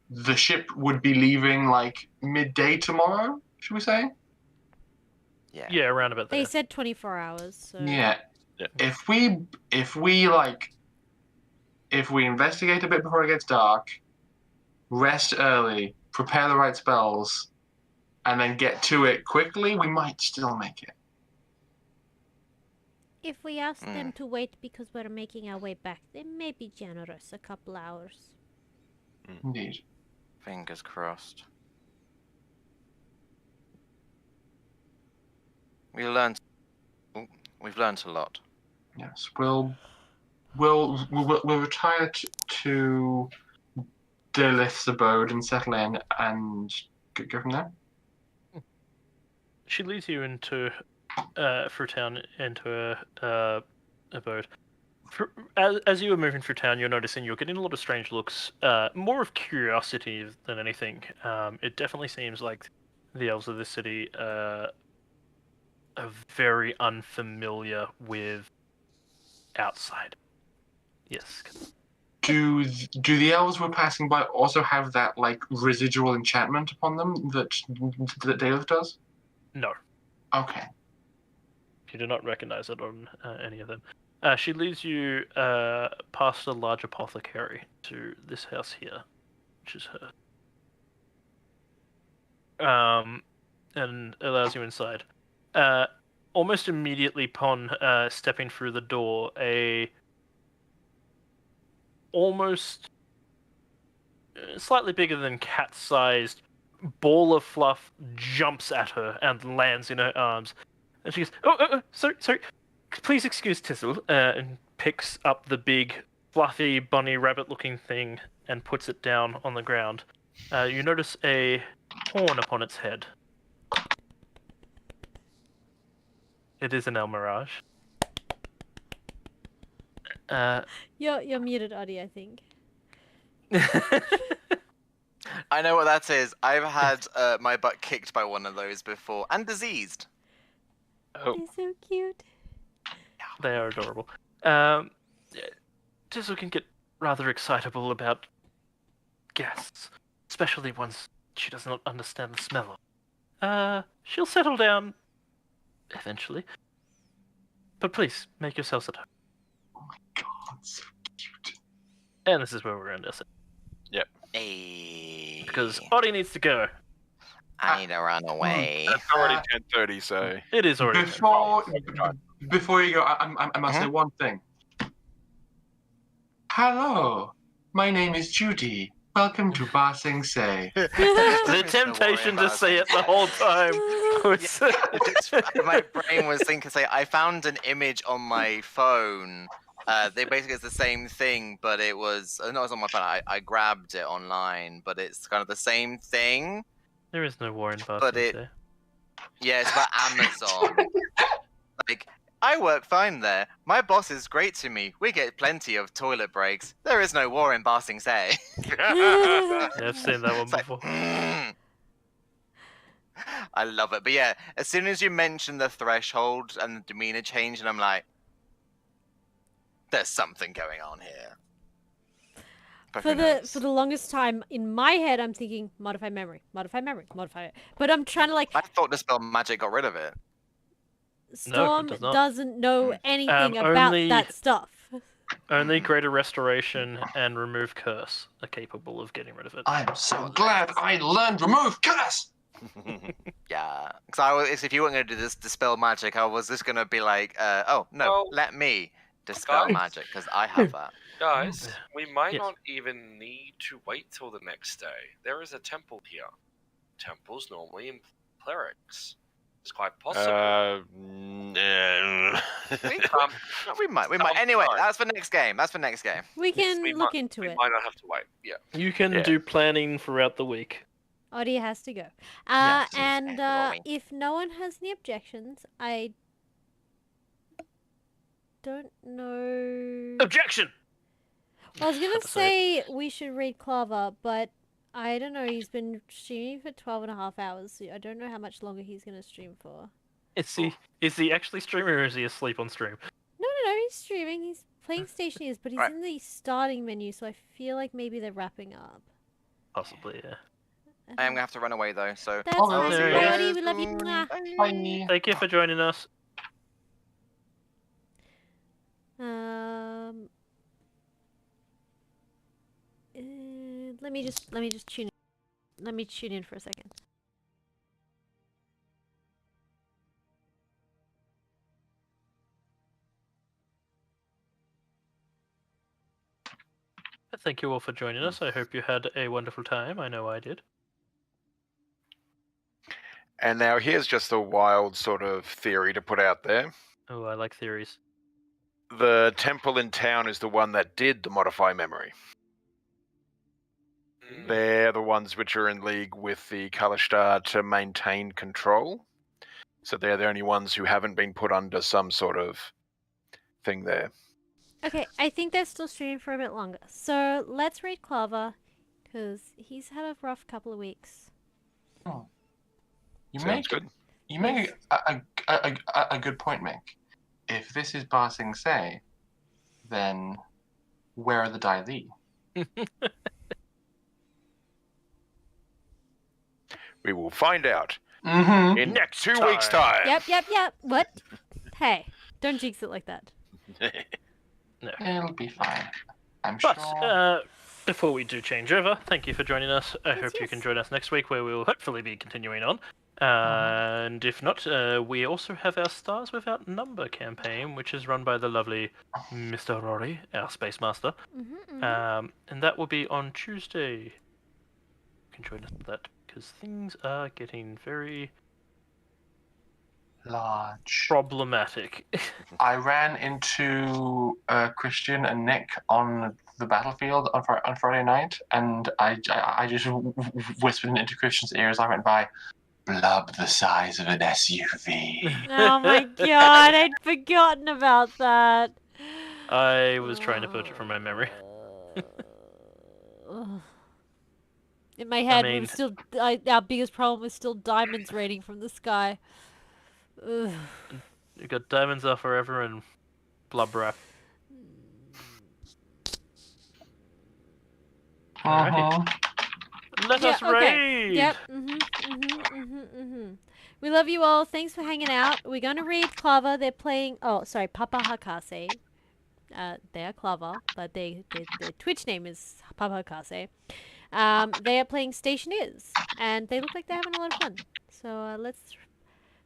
the ship would be leaving like midday tomorrow. Should we say?
Yeah, around about there.
They said 24 hours, so...
Yeah.
Yeah.
If we investigate a bit before it gets dark, rest early, prepare the right spells, and then get to it quickly, we might still make it.
If we ask them to wait because we're making our way back, they may be generous. A couple hours.
Indeed.
Fingers crossed. We've learned a lot.
Yes. We'll retire to Delith's abode and settle in and go from there.
She leads you into through town into her abode. As you were moving through town, you're noticing you're getting a lot of strange looks, more of curiosity than anything. It definitely seems like the elves of this city are very unfamiliar with outside. Yes.
Do the elves we're passing by also have that like residual enchantment upon them that Daleth does?
No,
Okay.
you do not recognize it on any of them. She leads you past a large apothecary to this house here, which is her. And allows you inside. Almost immediately upon stepping through the door, a almost slightly bigger than cat-sized ball of fluff jumps at her and lands in her arms. And she goes, oh, sorry, please excuse Tissel, and picks up the big, fluffy, bunny rabbit-looking thing and puts it down on the ground. You notice a horn upon its head. It is an El Mirage.
You're muted, Audie, I think.
I know what that is. I've had my butt kicked by one of those before, and diseased.
Oh,
They're so cute.
They are adorable. Tizzle can get rather excitable about guests, especially ones she does not understand the smell of. She'll settle down eventually. But please, make yourselves at home.
Oh my god, so cute.
And this is where we're going to sit.
Hey.
Because Audie needs to go.
I need to run away.
it's already 10:30, so
It is already
Before you go, I must say one thing. Hello, my name is Judy. Welcome to Ba Sing Se.
the temptation to say it the whole time. was-
My brain was thinking, I found an image on my phone. They basically it's the same thing, but it was no, it was on my phone. I grabbed it online, but it's kind of the same thing.
There is no war in Boston.
But yeah, it's about Amazon. Like, I work fine there. My boss is great to me. We get plenty of toilet breaks. There is no war in Ba Sing Se.
Yeah, I've seen that one
It's like,
before.
I love it. But yeah, as soon as you mention the threshold and the demeanor change, and I'm like, there's something going on here. But
For
who knows?
the longest time in my head, I'm thinking modify memory, modify memory, modify it. But I'm trying to like.
I thought Dispel Magic got rid of it.
Storm
does not.
doesn't know anything about
only-
that stuff.
Only Greater Restoration and Remove Curse are capable of getting rid of it.
I'm so glad I learned Remove Curse!
Yeah, because if you weren't going to do this Dispel Magic, I was just going to be like, oh, no,
Well,
let me Dispel
guys.
Magic, because I have that.
Guys, we might
Yes.
not even need to wait till the next day. There is a temple here. Temples normally in clerics. It's quite possible.
We might. Anyway, that's for next game.
We can
we
look
might-
into
we
it.
might not have to wait. Yeah.
You can
Yeah.
do planning throughout the week.
Audie has to go.
Yes.
And
Rory.
if no one has any objections, I don't know.
Objection!
I was gonna
Have to say
say we should read Clover, but I don't know. He's been streaming for 12.5 hours. So I don't know how much longer he's gonna stream for.
Is he actually streaming or is he asleep on stream?
No, he's streaming. He's playing Stationeers, but he's
Right.
in the starting menu, so I feel like maybe they're wrapping up.
Possibly, yeah.
I am going to have to run away, though, so...
That's
Oh,
fine,
there
Bye,
he
Audie. We love you. Mwah.
Bye.
Thank you for joining us.
Let me just tune in. Let me tune in for a second.
Thank you all for joining us. I hope you had a wonderful time. I know I did.
And now here's just a wild sort of theory to put out there.
Oh, I like theories.
The temple in town is the one that did the modify memory. They're the ones which are in league with the Kalashtar to maintain control. So they're the only ones who haven't been put under some sort of thing there.
Okay, I think they're still streaming for a bit longer. So let's read Clover, because he's had a rough couple of weeks.
You
Sounds
make
good.
You make a good point, Mick. If this is Ba Sing Se, then where are the Dai Li?
We will find out
Mm-hmm.
in next 2 weeks' time.
Yep. What? Hey, don't jinx it like that.
No.
It'll be fine. I'm
But
sure.
before we do change over, thank you for joining us. I
Yes,
hope you
yes.
can join us next week, where we will hopefully be continuing on. And if not, we also have our Stars Without Number campaign, which is run by the lovely Mr. Rory, our Space Master. And that will be on Tuesday. You can join us for that, because things are getting very
Large.
problematic.
I ran into Christian and Nick on the battlefield on Friday night, and I just whispered into Christian's ear as I went by, blub the size of an SUV.
Oh my god, I'd forgotten about that.
I was trying to purge it from my memory.
In my head, we
mean-
were still our biggest problem was still diamonds raining from the sky. Ugh.
You got diamonds are forever and blub wrap. Let us raid!
Yep. We love you all. Thanks for hanging out. We're gonna read Clover. They're playing. Oh, sorry, Papa Hakase. They are Clover, but their Twitch name is Papa Hakase. They are playing Stationers, and they look like they're having a lot of fun. So let's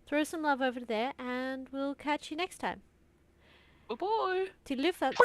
throw some love over there, and we'll catch you next time.
Bye bye.
Toodaloo, folks.